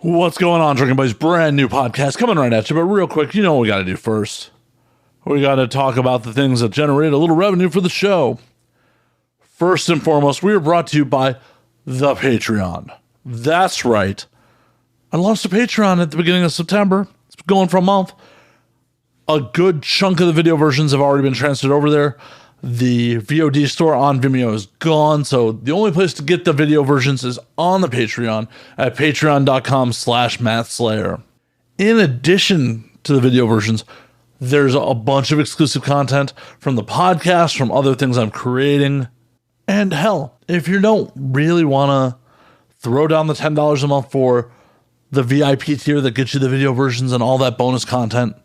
What's going on, Drinking Buddies? Brand new podcast coming right at you, but real quick, you know what we got to do first. We got to talk about the things that generate a little revenue for the show. First and foremost, we are brought to you by the Patreon. That's right. I launched a Patreon at the beginning of September. It's been going for a month. A good chunk of the video versions have already been transferred over there. The VOD store on Vimeo is gone, so the only place to get the video versions is on the Patreon at patreon.com/MattSlayer. In addition to the video versions, there's a bunch of exclusive content from the podcast, from other things I'm creating. And hell, if you don't really want to throw down the $10 a month for the VIP tier that gets you the video versions and all that bonus content,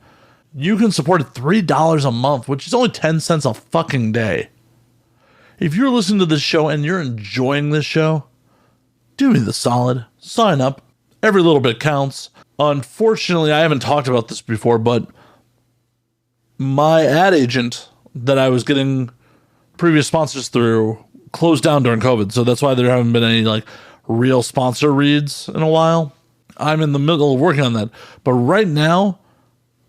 you can support it $3 a month, which is only 10 cents a fucking day. If you're listening to this show and you're enjoying this show, do me the solid. Sign up. Every little bit counts. Unfortunately, I haven't talked about this before, but my ad agent that I was getting previous sponsors through closed down during COVID, so that's why there haven't been any like real sponsor reads in a while. I'm in the middle of working on that. But right now,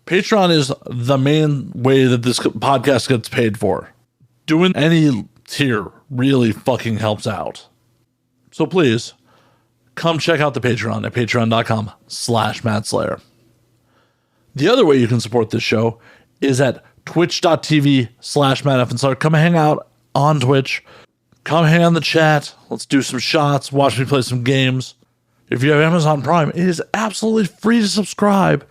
Patreon is the main way that this podcast gets paid for. Doing any tier really fucking helps out. So please, come check out the Patreon at patreon.com/MattSlayer. The other way you can support this show is at twitch.tv/MattFNSlayer. Come hang out on Twitch. Come hang on the chat. Let's do some shots. Watch me play some games. If you have Amazon Prime, it is absolutely free to subscribe.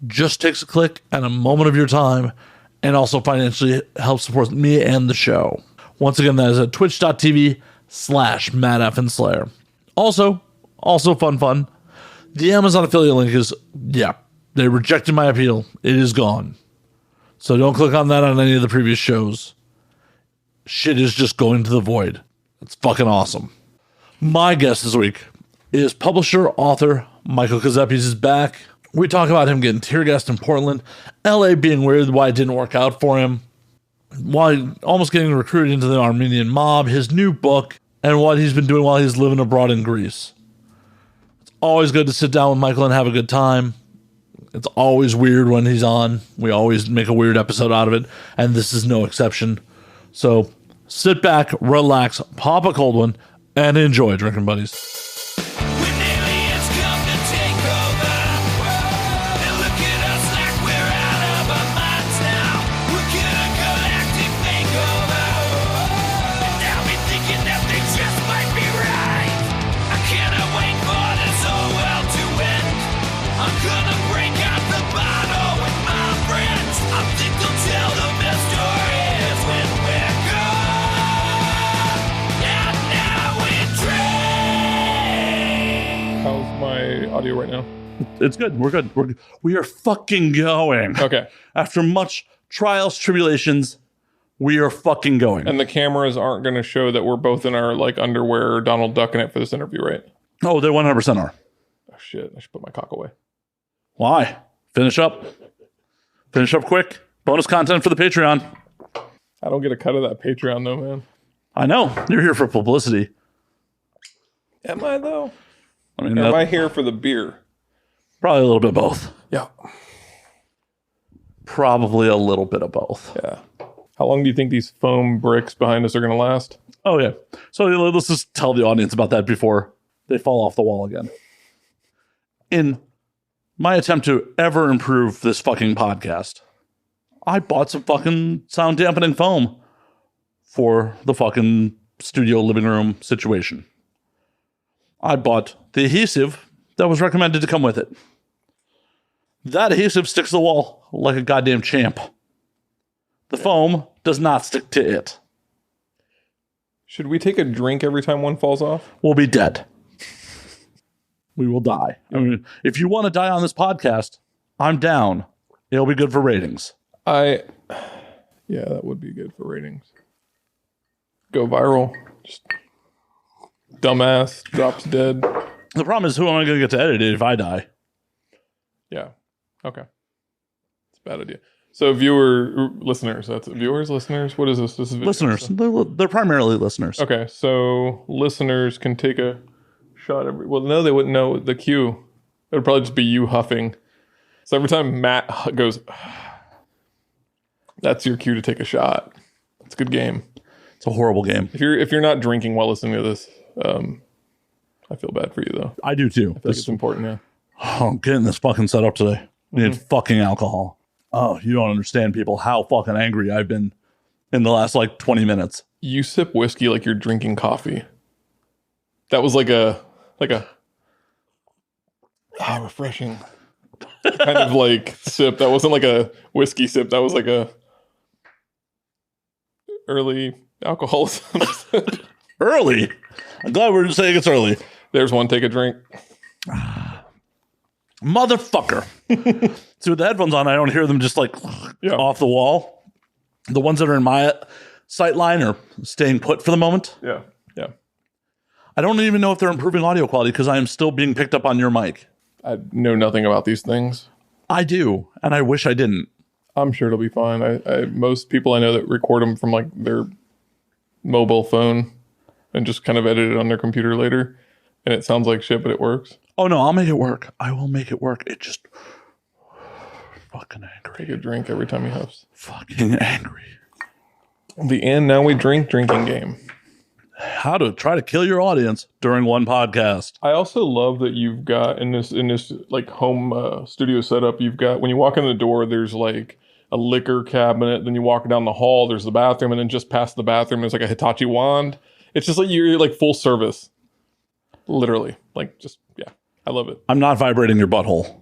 Just takes a click and a moment of your time, and also financially helps support me and the show. Once again, that is at twitch.tv/MattFNSlayer. Also fun. The Amazon affiliate link is, they rejected my appeal. It is gone. So don't click on that on any of the previous shows. Shit is just going to the void. It's fucking awesome. My guest this week is publisher, author, Michael Kazepis is back. We talk about him getting tear gassed in Portland, LA being weird, why it didn't work out for him, why almost getting recruited into the Armenian mob, his new book, and what he's been doing while he's living abroad in Greece. It's always good to sit down with Michael and have a good time. It's always weird when he's on. We always make a weird episode out of it, and this is no exception. So sit back, relax, pop a cold one, and enjoy, Drinking Buddies. Audio right now? It's good. We're good. We are fucking going. Okay. After much trials, tribulations, we are fucking going. And the cameras aren't going to show that we're both in our like underwear, Donald Ducking it for this interview, right? Oh, they 100% are. Oh shit! I should put my cock away. Why? Finish up quick. Bonus content for the Patreon. I don't get a cut of that Patreon though, man. I know. You're here for publicity. Am I though? I mean, am I here for the beer? Probably a little bit of both. Yeah. Probably a little bit of both. Yeah. How long do you think these foam bricks behind us are going to last? Oh, yeah. So let's just tell the audience about that before they fall off the wall again. In my attempt to ever improve this fucking podcast, I bought some fucking sound dampening foam for the fucking studio living room situation. I bought the adhesive that was recommended to come with it. That adhesive sticks to the wall like a goddamn champ. The foam does not stick to it. Should we take a drink every time one falls off? We'll be dead. We will die. I mean, if you want to die on this podcast, I'm down. It'll be good for ratings. Yeah, that would be good for ratings. Go viral. Just dumbass drops dead. The problem is, who am I going to get to edit it if I die? Yeah. Okay. It's a bad idea. So listeners. That's viewers, listeners. What is this? This is listeners. They're primarily listeners. Okay. So listeners can take a shot every. Well, no, they wouldn't know the cue. It'll probably just be you huffing. So every time Matt goes, that's your cue to take a shot. It's a good game. It's a horrible game. If you're not drinking while listening to this, I feel bad for you though. I do too. I feel like it's important. Yeah. Oh, I'm getting this fucking set up today. I need fucking alcohol. Oh, you don't understand, people, how fucking angry I've been in the last like 20 minutes. You sip whiskey like you're drinking coffee. That was like a refreshing kind of like sip. That wasn't like a whiskey sip. That was like a early alcoholism. Early? I'm glad we're saying it's early. There's one. Take a drink. Motherfucker. See, with the headphones on, I don't hear them just like off the wall. The ones that are in my sight line are staying put for the moment. Yeah. Yeah. I don't even know if they're improving audio quality because I am still being picked up on your mic. I know nothing about these things. I do, and I wish I didn't. I'm sure it'll be fine. I most people I know that record them from like their mobile phone and just kind of edit it on their computer later, and it sounds like shit, but it works. Oh no, I'll make it work. I will make it work. It just fucking angry. Take a drink every time he huffs. Fucking angry. The And Now We Drink drinking game. How to try to kill your audience during one podcast. I also love that you've got in this like home studio setup, you've got, when you walk in the door, there's like a liquor cabinet. Then you walk down the hall, there's the bathroom, and then just past the bathroom, there's like a Hitachi wand. It's just like you're like full service. Literally. Like just, yeah. I love it. I'm not vibrating your butthole.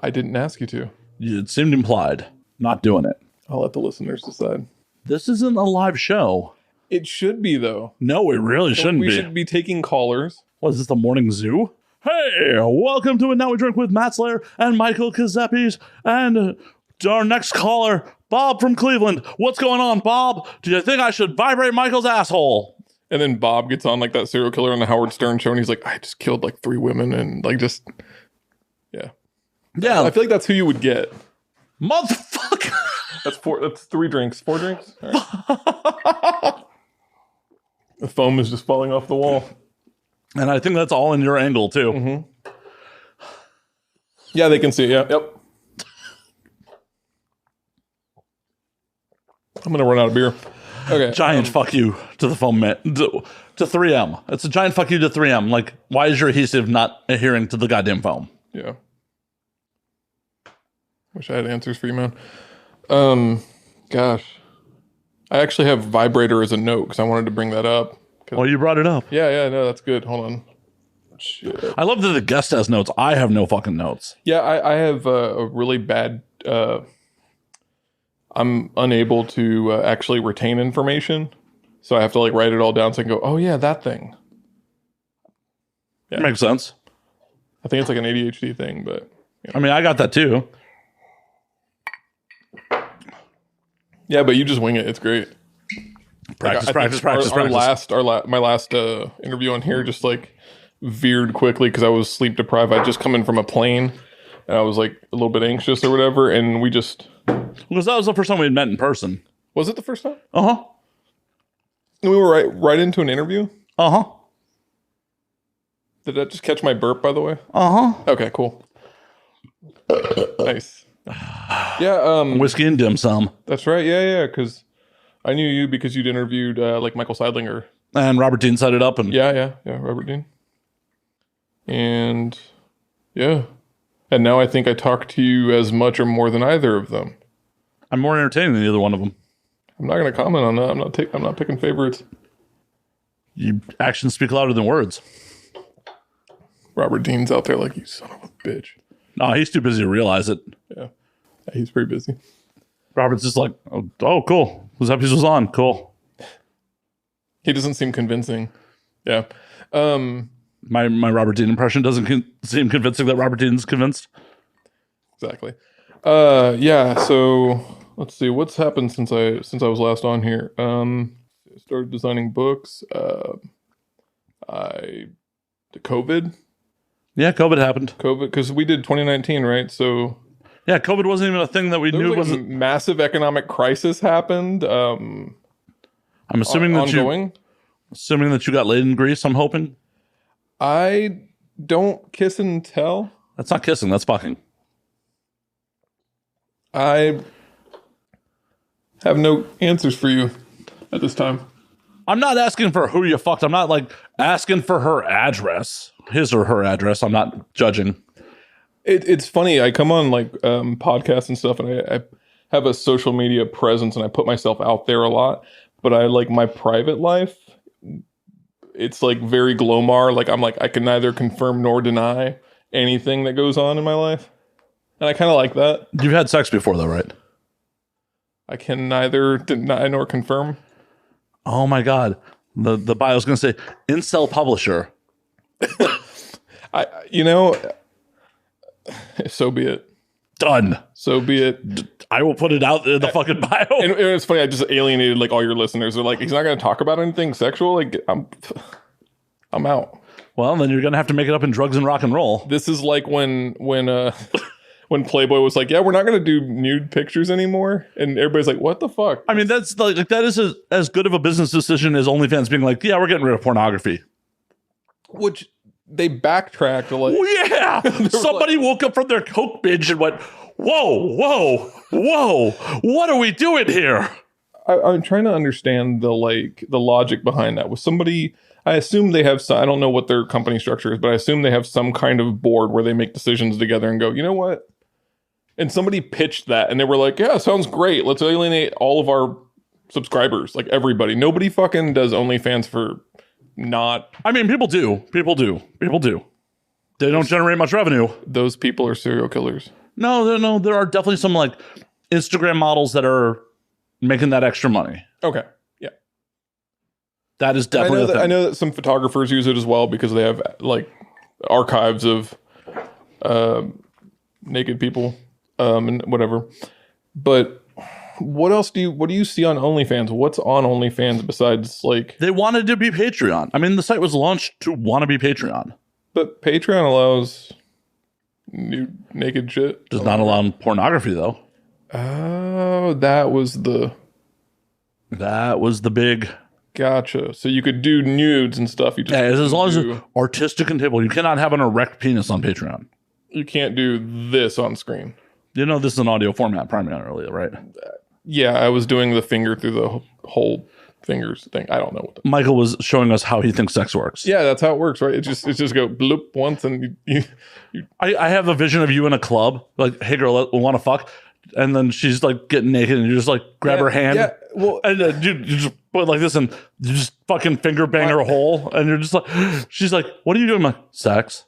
I didn't ask you to. It seemed implied. Not doing it. I'll let the listeners decide. This isn't a live show. It should be, though. No, it really shouldn't be. We should be taking callers. What is this, the morning zoo? Hey, welcome to it. Now We Drink with Matt Slayer and Michael Kazepis and our next caller, Bob from Cleveland. What's going on, Bob? Do you think I should vibrate Michael's asshole? And then Bob gets on like that serial killer on the Howard Stern show, and he's like, I just killed like 3 women, and like just, yeah. Yeah. I feel like that's who you would get. Motherfucker. That's 3 drinks. 4 drinks? All right. The foam is just falling off the wall. And I think that's all in your angle, too. Mm-hmm. Yeah, they can see it. Yeah, yep. I'm going to run out of beer. Okay. Giant fuck you to the foam man. To 3M. It's a giant fuck you to 3M. Like, why is your adhesive not adhering to the goddamn foam? Yeah. Wish I had answers for you, man. Gosh. I actually have vibrator as a note because I wanted to bring that up. Oh, you brought it up. Yeah, no, that's good. Hold on. Shit. I love that the guest has notes. I have no fucking notes. Yeah, I have a really bad... I'm unable to actually retain information. So I have to like write it all down so I can go, oh yeah, that thing. Yeah. Makes sense. I think it's like an ADHD thing, but... You know. I mean, I got that too. Yeah, but you just wing it. It's great. Practice. My last interview on here just like veered quickly because I was sleep deprived. I'd just come in from a plane and I was like a little bit anxious or whatever. And we just... Because that was the first time we had met in person. Was it the first time? Uh-huh. And we were right into an interview? Uh-huh. Did that just catch my burp, by the way? Uh-huh. Okay, cool. Nice. Yeah, whiskey and dim sum. That's right. Yeah, because I knew you because you'd interviewed like Michael Seidlinger. And Robert Dean set it up. And Yeah, Robert Dean. And yeah. And now I think I talk to you as much or more than either of them. I'm more entertaining than either one of them. I'm not going to comment on that. I'm not picking favorites. Your actions speak louder than words. Robert Dean's out there like, you son of a bitch. No, he's too busy to realize it. Yeah, he's pretty busy. Robert's just like, oh cool. Kazepis was on. Cool. He doesn't seem convincing. Yeah. My Robert Dean impression doesn't seem convincing that Robert Dean's convinced. Exactly. Yeah, so let's see. What's happened since I was last on here? I started designing books. The COVID. Yeah, COVID happened. Because we did 2019, right? So yeah, COVID wasn't even a thing that we knew wasn't. Massive economic crisis happened. I'm assuming that you got laid in Greece. I'm hoping. I don't kiss and tell. That's not kissing. That's fucking. I have no answers for you at this time. I'm not asking for who you fucked. I'm not like asking for her address, his or her address. I'm not judging. It's funny. I come on like podcasts and stuff, and I have a social media presence, and I put myself out there a lot. But I like my private life. It's like very Glomar. Like I'm like I can neither confirm nor deny anything that goes on in my life, and I kind of like that. You've had sex before, though, right? I can neither deny nor confirm. Oh my god, the bio's gonna say incel publisher. So be it. Done. So be it. I will put it out in the fucking bio. And it's funny. I just alienated like all your listeners. They're like, he's not going to talk about anything sexual. Like I'm out. Well, then you're gonna have to make it up in drugs and rock and roll. This is like when Playboy was like, yeah, we're not going to do nude pictures anymore, and everybody's like, what the fuck? I mean, that's like that is as good of a business decision as OnlyFans being like, yeah, we're getting rid of pornography. Which they backtracked. Like, oh, yeah, somebody woke up from their coke binge and went, whoa, what are we doing here? I'm trying to understand the logic behind that. Was somebody? I assume they have some, I don't know what their company structure is, but I assume they have some kind of board where they make decisions together and go, you know what? And somebody pitched that and they were like, yeah, sounds great. Let's alienate all of our subscribers, like everybody. Nobody fucking does OnlyFans for not. I mean, people do. They don't generate much revenue. Those people are serial killers. No, there are definitely some like Instagram models that are making that extra money. Okay. Yeah. That is definitely I know that some photographers use it as well because they have like archives of naked people and whatever. But what do you see on OnlyFans? What's on OnlyFans besides like they wanted to be Patreon? I mean, the site was launched to want to be Patreon. But Patreon allows nude naked shit. Does not allow pornography though. Oh, that was the big. Gotcha. So you could do nudes and stuff. You just as long as it's artistic and table. You cannot have an erect penis on Patreon. You can't do this on screen. You know, this is an audio format primarily, right? Yeah, I was doing the finger through the whole fingers thing. I don't know what. Michael was showing us how he thinks sex works. Yeah, that's how it works, right? It just go bloop once, and you. I have a vision of you in a club, like, hey girl, we want to fuck, and then she's like getting naked, and you just like grab her hand, well, and you just put it like this, and you just fucking finger bang her hole, and you're just like, she's like, what are you doing? I'm like, sex.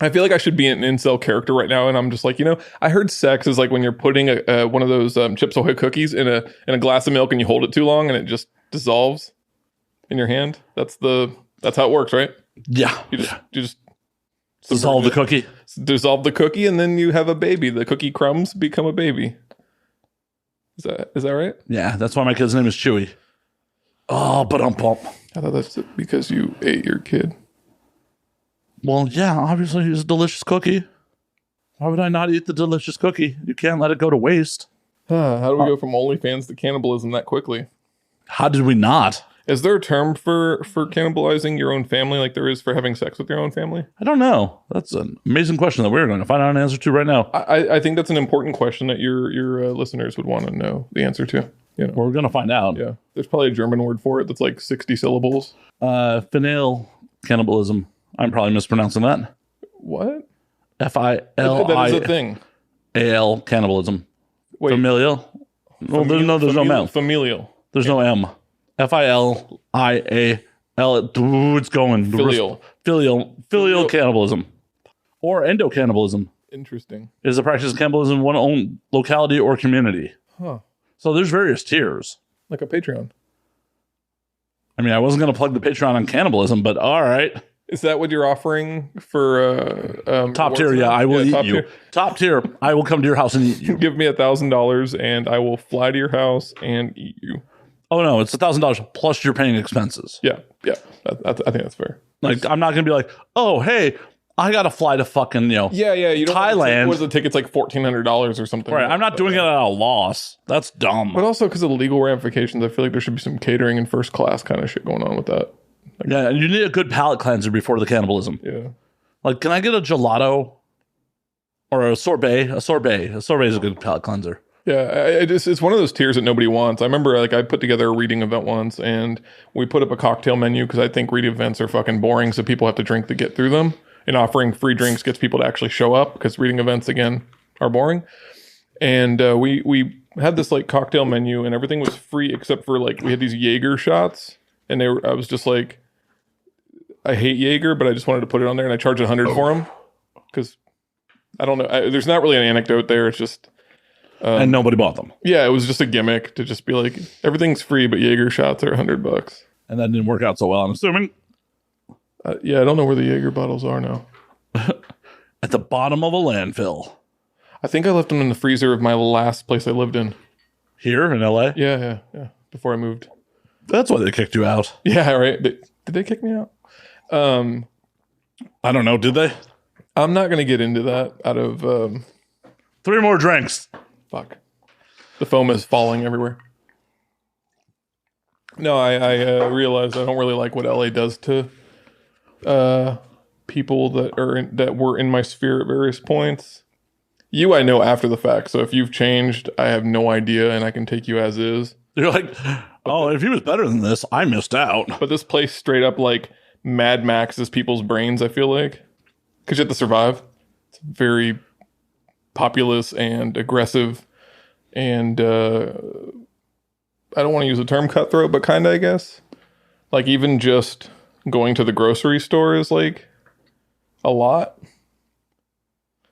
I feel like I should be an incel character right now, and I'm just like, I heard sex is like when you're putting one of those Chips Ahoy cookies in a glass of milk, and you hold it too long, and it just dissolves in your hand. That's how it works, right? Yeah, you just dissolve the cookie. Dissolve the cookie, and then you have a baby. The cookie crumbs become a baby. Is that right? Yeah, that's why my kid's name is Chewy. Oh, but I'm pump. I thought that's because you ate your kid. Well, yeah, obviously he's a delicious cookie. Why would I not eat the delicious cookie? You can't let it go to waste. How do we go from OnlyFans to cannibalism that quickly? How did we not? Is there a term for cannibalizing your own family like there is for having sex with your own family? I don't know. That's an amazing question that we're going to find out an answer to right now. I think that's an important question that your listeners would want to know the answer to. We're going to find out. Yeah. There's probably a German word for it that's like 60 syllables. Finale cannibalism. I'm probably mispronouncing that. What? Fili. That is a thing. Al cannibalism. Wait. Familial? Well, there's no M. Familial. There's no M. Filial. Ooh, it's going. Filial cannibalism. Or endocannibalism. Interesting. Is a practice of cannibalism in one's own locality or community. Huh. So there's various tiers. Like a Patreon. I mean, I wasn't going to plug the Patreon on cannibalism, but all right. Is that what you're offering for top tier? Yeah, I will eat you. Tier. Top tier, I will come to your house and eat you. Give me $1,000 and I will fly to your house and eat you. Oh no, it's $1,000 plus you're paying expenses. Yeah. I think that's fair. Like, I'm not gonna be like, oh hey, I gotta fly to fucking You don't Thailand. What is the ticket's like $1,400 or something? Right, I'm not doing it at a loss. That's dumb. But also because of the legal ramifications, I feel like there should be some catering and first class kind of shit going on with that. Yeah, and you need a good palate cleanser before the cannibalism. Yeah. Like, can I get a gelato? Or a sorbet. A sorbet is a good palate cleanser. Yeah, it's one of those tiers that nobody wants. I remember like I put together a reading event once, and we put up a cocktail menu because I think reading events are fucking boring, so people have to drink to get through them. And offering free drinks gets people to actually show up because reading events again are boring. And we had this like cocktail menu, and everything was free except for like we had these Jaeger shots, and I was just like, I hate Jaeger, but I just wanted to put it on there, and I charged 100 for them because I don't know. There's not really an anecdote there. It's just. And nobody bought them. Yeah, it was just a gimmick to just be like, everything's free, but Jaeger shots are $100. And that didn't work out so well, I'm assuming. Yeah, I don't know where the Jaeger bottles are now. At the bottom of a landfill. I think I left them in the freezer of my last place I lived in. Here in LA? Yeah. Before I moved. That's why they kicked you out. Yeah, right. Did they kick me out? I don't know. Did they? I'm not going to get into that out of... 3 more drinks. Fuck. The foam is falling everywhere. No, I realized I don't really like what LA does to people that were in my sphere at various points. You, I know after the fact. So if you've changed, I have no idea, and I can take you as is. You're like, oh, if he was better than this, I missed out. But this place straight up like Mad Maxes people's brains, I feel like. Because you have to survive. It's very populous and aggressive. And I don't want to use the term cutthroat, but kind of, I guess. Like even just going to the grocery store is like a lot.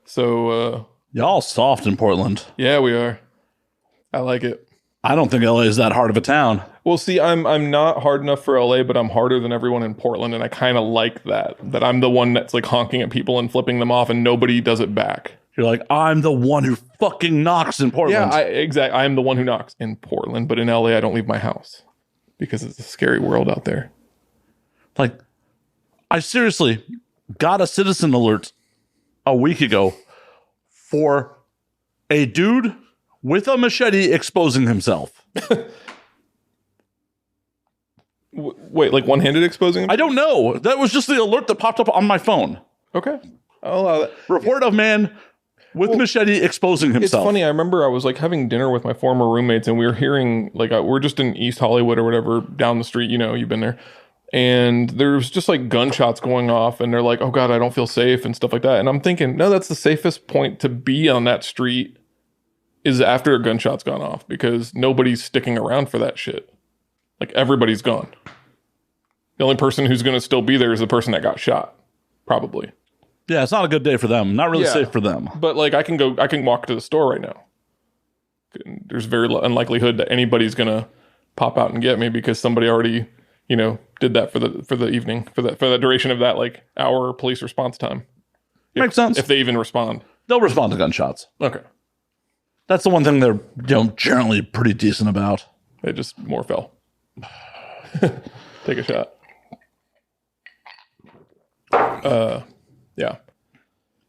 So y'all soft in Portland. Yeah, we are. I like it. I don't think LA is that hard of a town. Well, see, I'm not hard enough for LA, but I'm harder than everyone in Portland, and I kind of like that I'm the one that's like honking at people and flipping them off, and nobody does it back. You're like, I'm the one who fucking knocks in Portland. Yeah, exactly. I'm the one who knocks in Portland, but in LA, I don't leave my house because it's a scary world out there. Like, I seriously got a citizen alert a week ago for a dude with a machete exposing himself. Wait, like one-handed exposing himself? I don't know. That was just the alert that popped up on my phone. Okay. I'll allow that. Report of man with machete exposing himself. It's funny. I remember I was like having dinner with my former roommates, and we were hearing like we're just in East Hollywood or whatever down the street. You know, you've been there. And there's just like gunshots going off, and they're like, oh God, I don't feel safe and stuff like that. And I'm thinking, no, that's the safest point to be on that street is after a gunshot's gone off, because nobody's sticking around for that shit. Like everybody's gone. The only person who's going to still be there is the person that got shot. Probably. Yeah, it's not a good day for them. Not really safe for them. But like I can walk to the store right now. There's very unlikelihood that anybody's going to pop out and get me because somebody already, you know, did that for the evening, for the duration of that like hour police response time. Makes sense. If they even respond. They'll respond to gunshots. Okay. That's the one thing they're generally pretty decent about. They just more fell. Take a shot.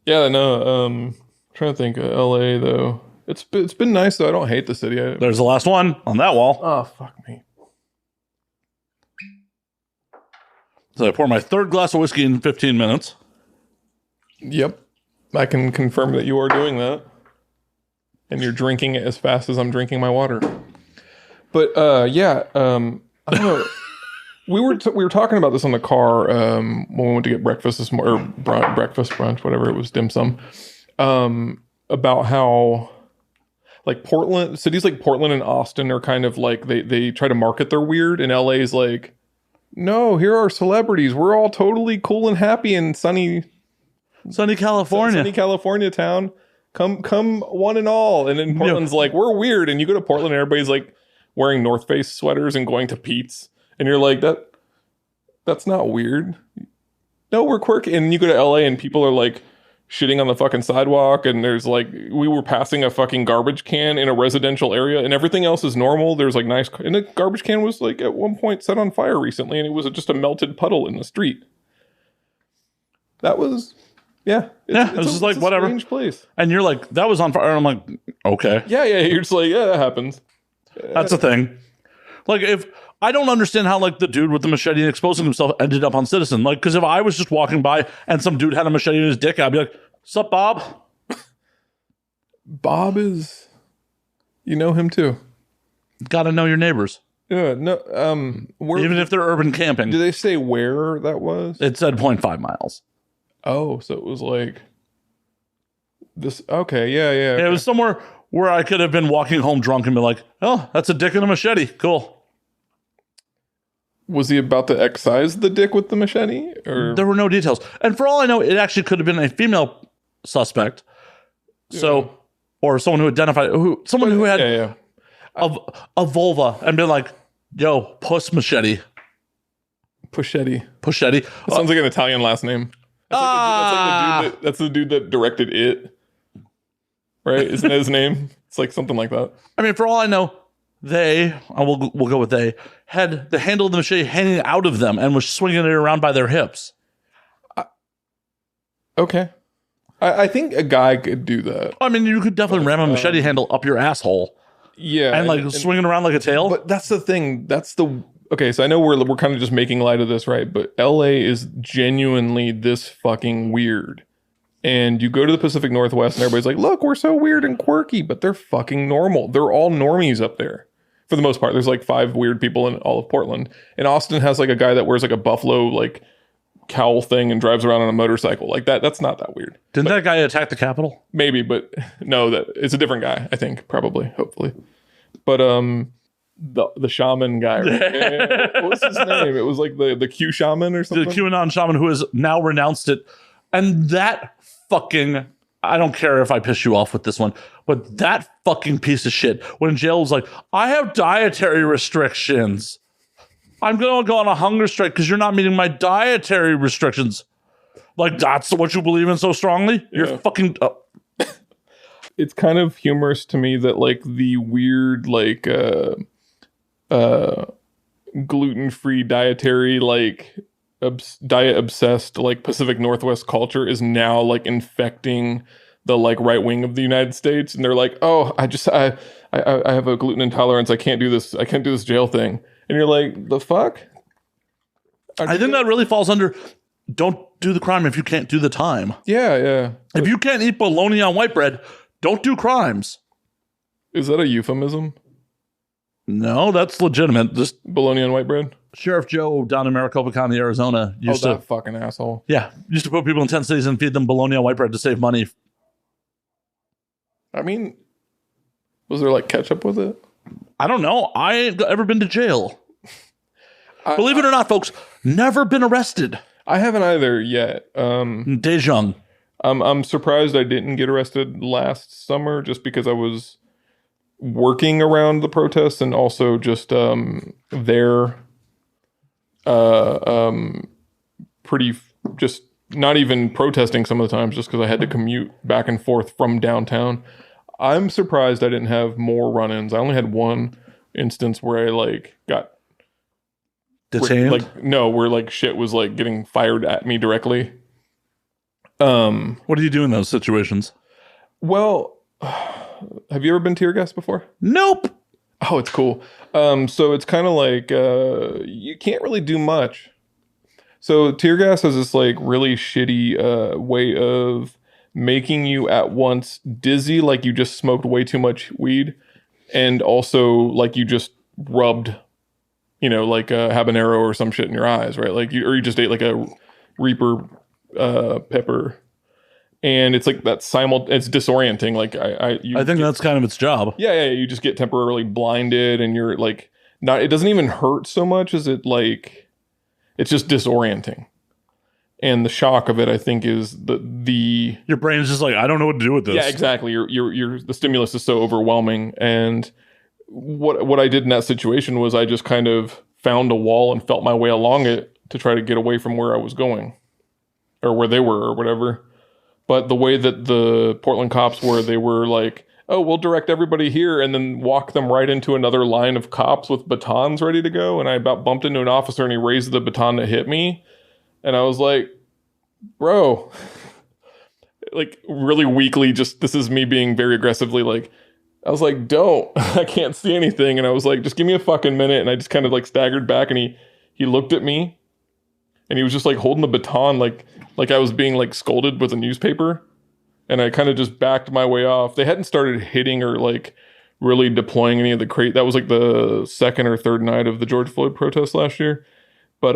Yeah, no, trying to think of LA though. It's been nice though. I don't hate the city. There's the last one on that wall. Oh, fuck me. So I pour my third glass of whiskey in 15 minutes. Yep. I can confirm that you are doing that. And you're drinking it as fast as I'm drinking my water. But I don't know. We were talking about this on the car when we went to get breakfast this morning, or breakfast, brunch, whatever it was, dim sum, about how like Portland, cities like Portland and Austin are kind of like they try to market their weird, and LA's like, no, here are celebrities. We're all totally cool and happy in sunny California. Sunny California town. Come one and all. And then Portland's like, we're weird. And you go to Portland and everybody's like wearing North Face sweaters and going to Pete's. And you're like, that's not weird. No, we're quirky. And you go to LA and people are like shitting on the fucking sidewalk. And there's like, we were passing a fucking garbage can in a residential area and everything else is normal. There's like nice, and the garbage can was like at one point set on fire recently and it was just a melted puddle in the street. That was, yeah. It was just like, whatever. Strange place. And you're like, that was on fire. And I'm like, okay. Yeah. You're just like, yeah, that happens. That's a thing. Like if, I don't understand how like the dude with the machete exposing himself ended up on Citizen. Like, because if I was just walking by and some dude had a machete in his dick, I'd be like, "Sup, Bob?" Bob is, you know him too. Got to know your neighbors. Yeah, no. Even if they're urban camping. Do they say where that was? It said 0.5 miles. Oh, so it was like this. Okay, yeah. Okay. It was somewhere where I could have been walking home drunk and be like, oh, that's a dick and a machete. Cool. Was he about to excise the dick with the machete? Or there were no details. And for all I know, it actually could have been a female suspect. So, or someone who identified, who had a vulva and been like, yo, puss machete. Puschetti. Puschetti. That sounds like an Italian last name. That's the dude that directed it. Right? Isn't that his name? It's like something like that. I mean, for all I know, we'll go with they, had the handle of the machete hanging out of them and was swinging it around by their hips. Okay. I think a guy could do that. I mean, you could definitely ram a machete handle up your asshole. Yeah. And swing it around like a tail. But that's the thing. Okay, so I know we're kind of just making light of this, right? But LA is genuinely this fucking weird. And you go to the Pacific Northwest and everybody's like, look, we're so weird and quirky, but they're fucking normal. They're all normies up there. For the most part, there's like 5 weird people in all of Portland. And Austin has like a guy that wears like a buffalo like cowl thing and drives around on a motorcycle. Like that's not that weird. Didn't that guy attack the Capitol? Maybe, but no, that it's a different guy, I think, probably, hopefully. But the shaman guy, right? What was his name? It was like the Q shaman or something. The QAnon shaman who has now renounced it. And that fucking, I don't care if I piss you off with this one, but that fucking piece of shit when in jail was like, I have dietary restrictions. I'm going to go on a hunger strike because you're not meeting my dietary restrictions. Like, that's what you believe in so strongly? You're fucking... It's kind of humorous to me that, like, the weird, like, gluten-free dietary, like, diet-obsessed, like, Pacific Northwest culture is now, like, infecting the, like, right wing of the United States. And they're like, oh, I have a gluten intolerance. I can't do this jail thing. And you're like, the fuck? I think that really falls under, don't do the crime if you can't do the time. Yeah. If you can't eat bologna on white bread, don't do crimes. Is that a euphemism? No, that's legitimate. Just bologna on white bread? Sheriff Joe down in Maricopa County, Arizona used that fucking asshole. Yeah, used to put people in tent cities and feed them bologna on white bread to save money. I mean, was there like ketchup with it? I don't know. I ain't ever been to jail. Believe it or not, folks, never been arrested. I haven't either yet. Dejong. I'm surprised I didn't get arrested last summer just because I was working around the protests and also just there pretty just not even protesting some of the times just because I had to commute back and forth from downtown. I'm surprised I didn't have more run-ins. I only had one instance where I like got detained. Where like shit was like getting fired at me directly. What do you do in those situations? Well, have you ever been tear gas before? Nope. Oh, it's cool. So it's kind of like you can't really do much. So tear gas has this like really shitty way of making you at once dizzy, like you just smoked way too much weed, and also like you just rubbed, like a habanero or some shit in your eyes, right? Like you just ate like a Reaper pepper, and it's like that it's disorienting. Like I think that's kind of its job. Yeah. You just get temporarily blinded, and you're like not. It doesn't even hurt so much as it like it's just disorienting. And the shock of it, I think, is the your brain is just like, I don't know what to do with this. Yeah, exactly. The stimulus is so overwhelming. And what I did in that situation was I just kind of found a wall and felt my way along it to try to get away from where I was going, or where they were, or whatever. But the way that the Portland cops were, they were like, "Oh, we'll direct everybody here," and then walk them right into another line of cops with batons ready to go. And I about bumped into an officer, and he raised the baton to hit me. And I was like, bro, like really weakly, just this is me being very aggressively like, I was like, don't, I can't see anything. And I was like, just give me a fucking minute. And I just kind of like staggered back, and he looked at me, and he was just like holding the baton like I was being like scolded with a newspaper. and I kind of just backed my way off. They hadn't started hitting or like really deploying any of the crate. That was like the second or third night of the George Floyd protest last year. But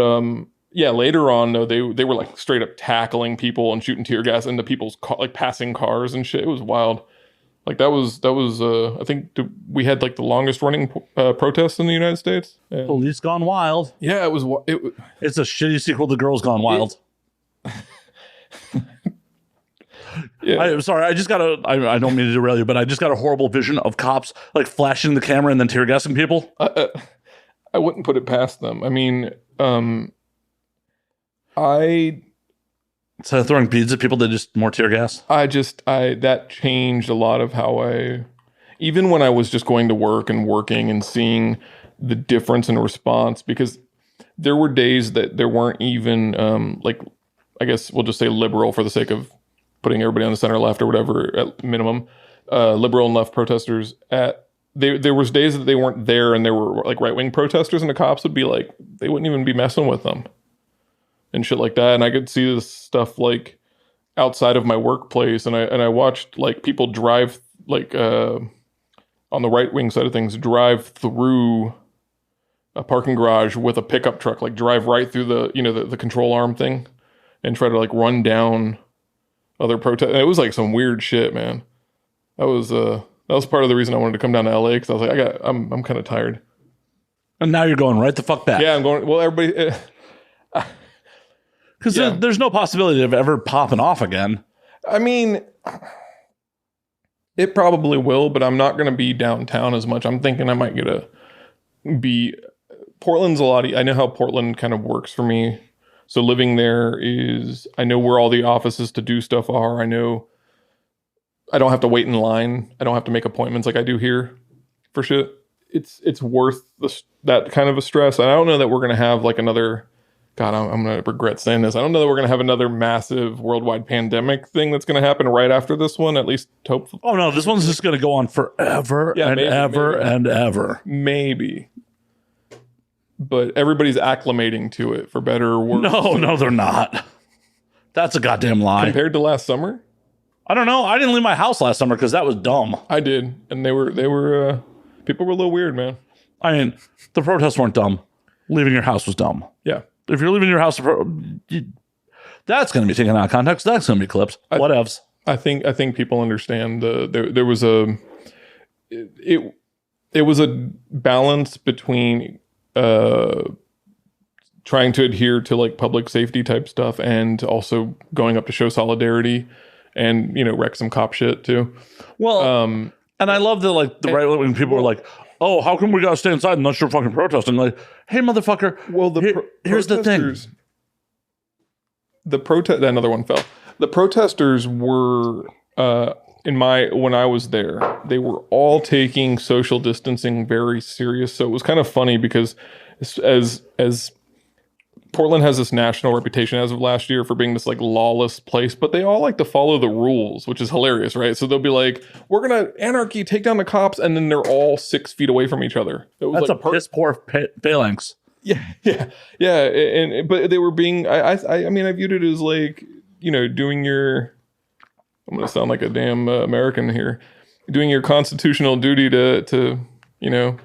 yeah, later on, no, they were like straight up tackling people and shooting tear gas into people's like passing cars and shit. It was wild. Like that was I think we had like the longest running protest in the United States. And Police Gone Wild. yeah, It's a shitty sequel to Girls Gone Wild. Yeah. I'm sorry. I don't mean to derail you, but I just got a horrible vision of cops like flashing the camera and then tear gassing people. I wouldn't put it past them. I mean, Instead of throwing beads at people, they just more tear gas. That changed a lot of how even when I was just going to work and working and seeing the difference in response, because there were days that there weren't even, like, I guess we'll just say liberal for the sake of putting everybody on the center left or whatever at minimum, liberal and left protesters there was days that they weren't there and there were like right-wing protesters and the cops would be like, they wouldn't even be messing with them and shit like that. And I could see this stuff like outside of my workplace. And I watched like people drive like, on the right-wing side of things, drive through a parking garage with a pickup truck, like drive right through the control arm thing and try to like run down other protests. It was like some weird shit, man. That was part of the reason I wanted to come down to LA, because I was like, I'm kind of tired. And now you're going right the fuck back. Yeah, I'm going. Well, everybody, because there's no possibility of ever popping off again. I mean, it probably will, but I'm not going to be downtown as much. I'm thinking I might Portland's a lot. I know how Portland kind of works for me. So living there I know where all the offices to do stuff are. I know I don't have to wait in line. I don't have to make appointments like I do here for shit. It's worth that kind of a stress. And I don't know that we're going to have like another, God, I'm going to regret saying this. I don't know that we're going to have another massive worldwide pandemic thing that's going to happen right after this one, at least hopefully. Oh no, this one's just going to go on forever and ever. Maybe. But everybody's acclimating to it, for better or worse. No, they're not. That's a goddamn lie. Compared to last summer? I don't know. I didn't leave my house last summer because that was dumb. I did. And they were people were a little weird, man. I mean, the protests weren't dumb. Leaving your house was dumb. Yeah. If you're leaving your house, that's going to be taken out of context. That's going to be clipped. Whatevs. I think people understand there was it was a balance between trying to adhere to like public safety type stuff and also going up to show solidarity and, wreck some cop shit too. Well, and I love that like the right wing people were like, oh, how come we got to stay inside unless you're fucking protesting? Like, hey, motherfucker. Well, here's the thing. Another one fell. The protesters were, when I was there, they were all taking social distancing very serious. So it was kind of funny because as Portland has this national reputation as of last year for being this like lawless place, but they all like to follow the rules, which is hilarious, right? So they'll be like, we're going to anarchy, take down the cops. And then they're all 6 feet away from each other. It was That's like piss poor phalanx. Yeah. But they were being, I mean, I viewed it as like, doing your, I'm going to sound like a damn American here, doing your constitutional duty to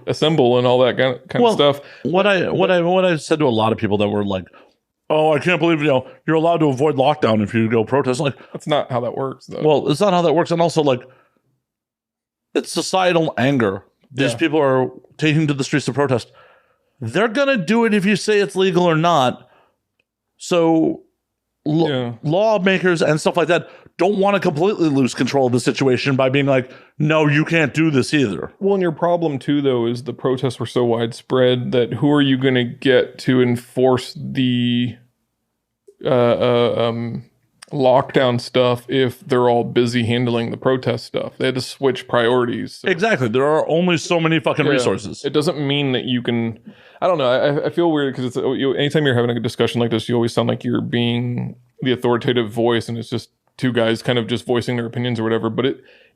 assemble and all that kind of stuff. What I said to a lot of people that were like, oh, I can't believe, you're allowed to avoid lockdown if you go protest. Like, that's not how that works, though. Well, it's not how that works. And also, like, it's societal anger. These people are taking to the streets to protest. They're going to do it if you say it's legal or not. So lawmakers and stuff like that don't want to completely lose control of the situation by being like, no, you can't do this either. Well, and your problem too, though, is the protests were so widespread that who are you going to get to enforce the lockdown stuff if they're all busy handling the protest stuff? They had to switch priorities. So. Exactly. There are only so many fucking resources. It doesn't mean that you can. I don't know. I feel weird because anytime you're having a discussion like this, you always sound like you're being the authoritative voice, and it's just two guys kind of just voicing their opinions or whatever. But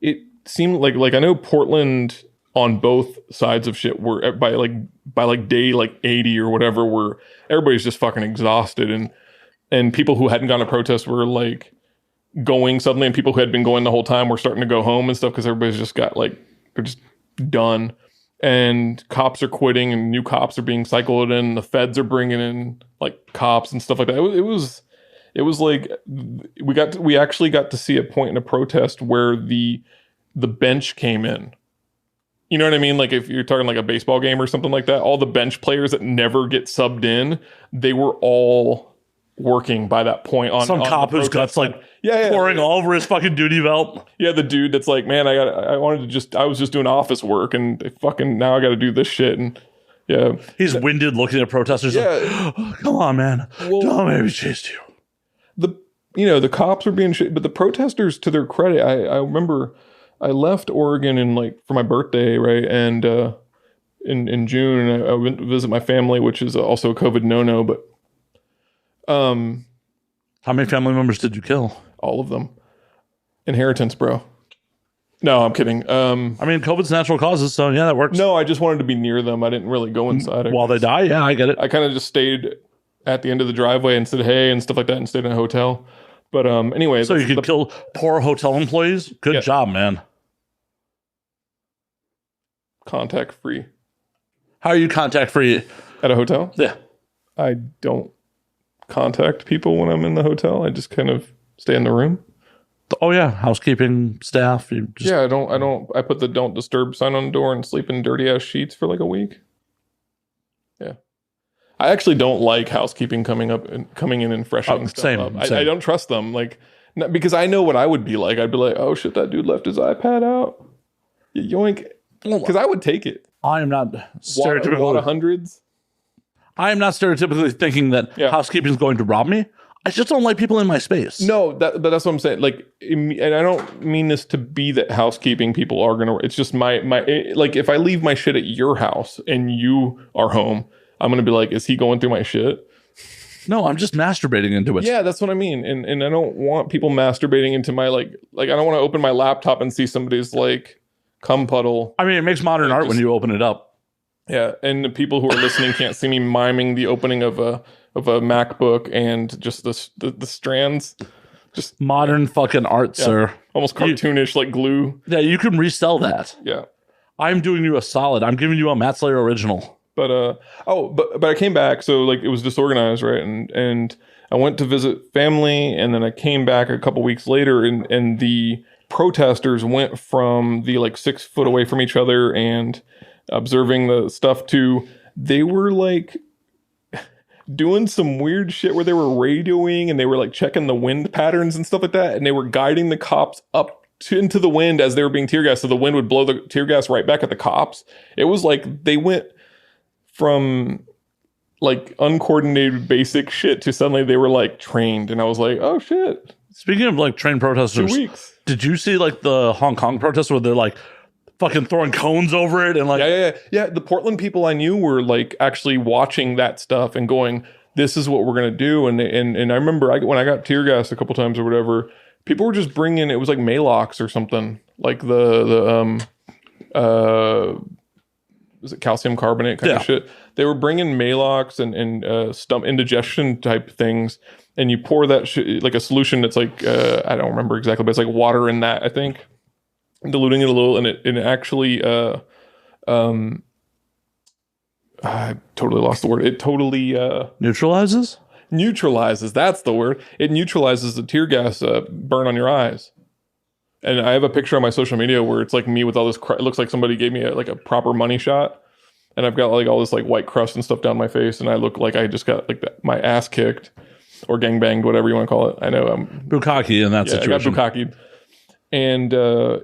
it seemed like I know Portland on both sides of shit were by day like 80 or whatever, where everybody's just fucking exhausted, and people who hadn't gone to protest were like going suddenly, and people who had been going the whole time were starting to go home and stuff because everybody's just got like, they're just done. And cops are quitting and new cops are being cycled in. The feds are bringing in like cops and stuff like that. It was like we actually got to see a point in a protest where the bench came in. You know what I mean? Like if you're talking like a baseball game or something like that, all the bench players that never get subbed in, they were all working by that point on some cop whose guts like pouring all over his fucking duty belt. Yeah, the dude that's like, man, I was just doing office work and now I got to do this shit. And yeah, he's winded looking at protesters. Yeah, like, oh, come on, man, don't make me chase you. The cops were being shit, but the protesters, to their credit, I remember I left Oregon in like for my birthday, right, and in June, and I went to visit my family, which is also a COVID no, but how many family members did you kill? All of them. Inheritance, bro. No, I'm kidding. I mean, COVID's natural causes, so yeah, that works. No, I just wanted to be near them. I didn't really go inside. While they die, yeah, I get it. I kind of just stayed at the end of the driveway and said hey and stuff like that and stayed in a hotel. But anyway. So you could kill poor hotel employees? Good job, man. Contact free. How are you contact free? At a hotel? Yeah. I don't contact people when I'm in the hotel. I just kind of stay in the room. Oh yeah, housekeeping staff. I put the don't disturb sign on the door and sleep in dirty ass sheets for like a week. Yeah. I actually don't like housekeeping coming in and freshening stuff up. I don't trust them, like, because I know what I would be like. I'd be like, oh shit, that dude left his iPad out. Yoink. Because I would take it. I am not stereotypical. A lot of hundreds. I am not stereotypically thinking that housekeeping is going to rob me. I just don't like people in my space. No, but that's what I'm saying. Like, and I don't mean this to be that housekeeping people are gonna. It's just my like if I leave my shit at your house and you are home, I'm gonna be like, is he going through my shit? No, I'm just masturbating into it. Yeah, that's what I mean. And I don't want people masturbating into my like I don't want to open my laptop and see somebody's like cum puddle. I mean, it makes modern art when you open it up. Yeah, and the people who are listening can't see me miming the opening of a MacBook and just the strands. Just modern fucking art, sir. Almost cartoonish, like glue. Yeah, you can resell that. Yeah. I'm doing you a solid. I'm giving you a Matt Slayer original. But but I came back, so like it was disorganized, right? And I went to visit family, and then I came back a couple weeks later, and the protesters went from the like 6 foot away from each other and observing the stuff to they were like doing some weird shit where they were radioing and they were like checking the wind patterns and stuff like that, and they were guiding the cops up into the wind as they were being tear gassed, so the wind would blow the tear gas right back at the cops. It was like they went from like uncoordinated basic shit to suddenly they were like trained, and I was like, oh shit. Speaking of like trained protesters, 2 weeks. Did you see like the Hong Kong protests where they're like fucking throwing cones over it and like yeah. The Portland people I knew were like actually watching that stuff and going, this is what we're gonna do. And I remember when I got tear gassed a couple times or whatever, people were just bringing, it was like Malox or something, like the was it calcium carbonate kind of shit. They were bringing Malox and stomach indigestion type things, and you pour that shit like a solution that's like I don't remember exactly, but it's like water in that, I think, diluting it a little, and it actually I totally lost the word. It totally neutralizes. That's the word. It neutralizes the tear gas burn on your eyes. And I have a picture on my social media where it's like me with all this it looks like somebody gave me a proper money shot, and I've got like all this like white crust and stuff down my face, and I look like I just got like my ass kicked or gangbanged, whatever you want to call it. I know I'm bukkake in that situation. I got bukkakeed. And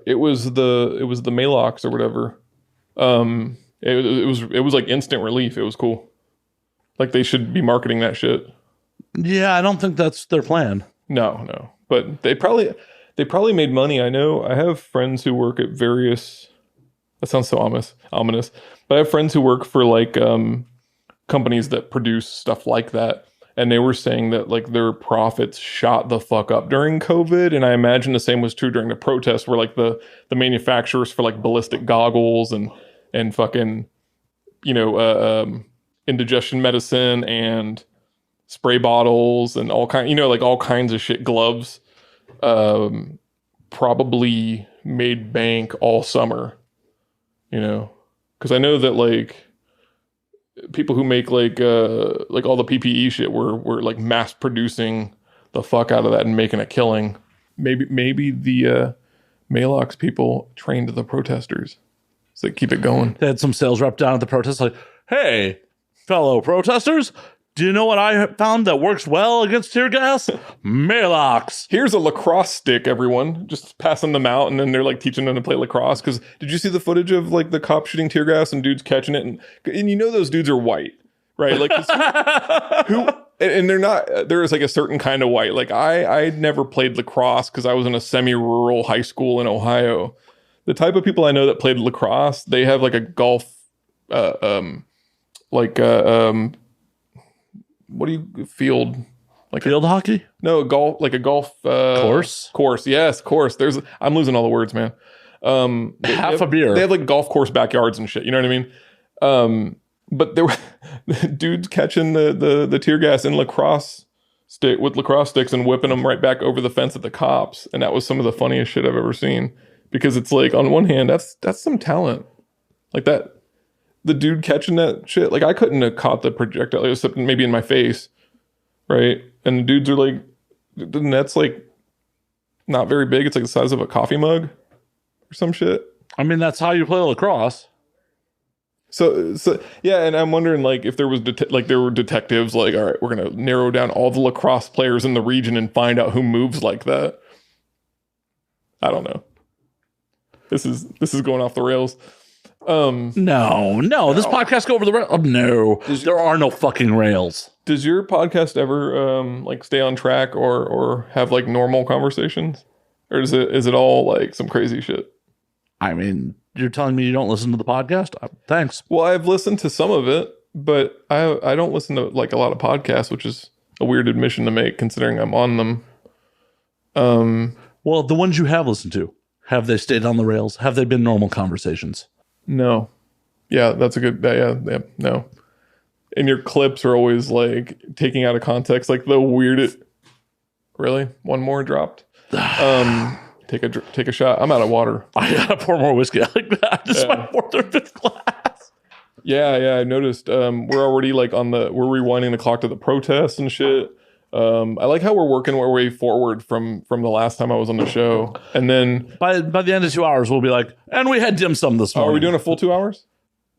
it was the Malox or whatever. It was like instant relief. It was cool. Like they should be marketing that shit. Yeah, I don't think that's their plan. No. But they probably made money. I know I have friends who work at various, that sounds so ominous, but I have friends who work for like companies that produce stuff like that. And they were saying that like their profits shot the fuck up during COVID. And I imagine the same was true during the protests where like the manufacturers for like ballistic goggles and fucking, indigestion medicine and spray bottles and all kinds of shit, gloves. probably made bank all summer, because I know that like people who make like all the PPE shit were like mass producing the fuck out of that and making a killing. Maybe the Malox people trained the protesters so they keep it going. They had some sales rep down at the protest like, hey, fellow protesters, do you know what I found that works well against tear gas? Malox. Here's a lacrosse stick, everyone. Just passing them out, and then they're like teaching them to play lacrosse. Because did you see the footage of like the cops shooting tear gas and dudes catching it? And you know those dudes are white, right? Like and they're not. There is like a certain kind of white. Like I never played lacrosse because I was in a semi-rural high school in Ohio. The type of people I know that played lacrosse, they have like a golf, what do you field? Like field hockey? No, golf, like a golf course. Yes, course. I'm losing all the words, man. A beer. They have like golf course backyards and shit. You know what I mean? But there were dudes catching the tear gas in lacrosse sticks and whipping them right back over the fence at the cops. And that was some of the funniest shit I've ever seen. Because it's like, on one hand, that's some talent. Like that, the dude catching that shit, like I couldn't have caught the projectile, except maybe in my face, right? And the dudes are like, the net's like not very big. It's like the size of a coffee mug or some shit. I mean, that's how you play lacrosse. So yeah, and I'm wondering like if there was there were detectives like, all right, we're gonna narrow down all the lacrosse players in the region and find out who moves like that. I don't know. This is going off the rails. No. This podcast go over the rails. No, there are no fucking rails. Does your podcast ever like stay on track or have like normal conversations, or is it all like some crazy shit? I mean, you're telling me you don't listen to the podcast? Thanks. Well, I've listened to some of it, but I don't listen to like a lot of podcasts, which is a weird admission to make considering I'm on them. Well, the ones you have listened to, have they stayed on the rails? Have they been normal conversations? No. Yeah, that's a good... Yeah, no. And your clips are always, like, taking out of context, like, the weirdest... Really? One more dropped? Take a shot. I'm out of water. I gotta pour more whiskey. I like that. This is my fourth or fifth glass. Yeah, I noticed. We're already, like, we're rewinding the clock to the protests and shit. I like how we're working our way forward from the last time I was on the show. And then by the end of 2 hours, we'll be like, and we had dim sum this morning. Are we doing a full 2 hours?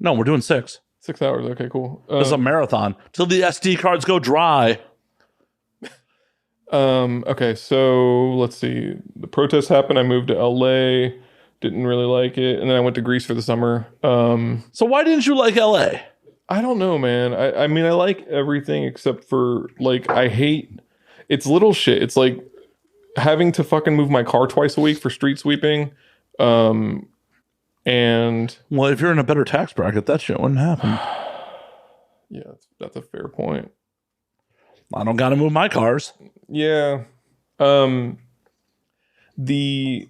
No, we're doing 6. 6 hours. Okay, cool. It's a marathon till the SD cards go dry. Okay, so let's see. The protests happened. I moved to LA. Didn't really like it. And then I went to Greece for the summer. So why didn't you like LA? I don't know, man. I mean, I like everything except for, like, I hate... It's little shit. It's like having to fucking move my car twice a week for street sweeping. And... Well, if you're in a better tax bracket, that shit wouldn't happen. Yeah, that's a fair point. I don't gotta move my cars. Yeah. The...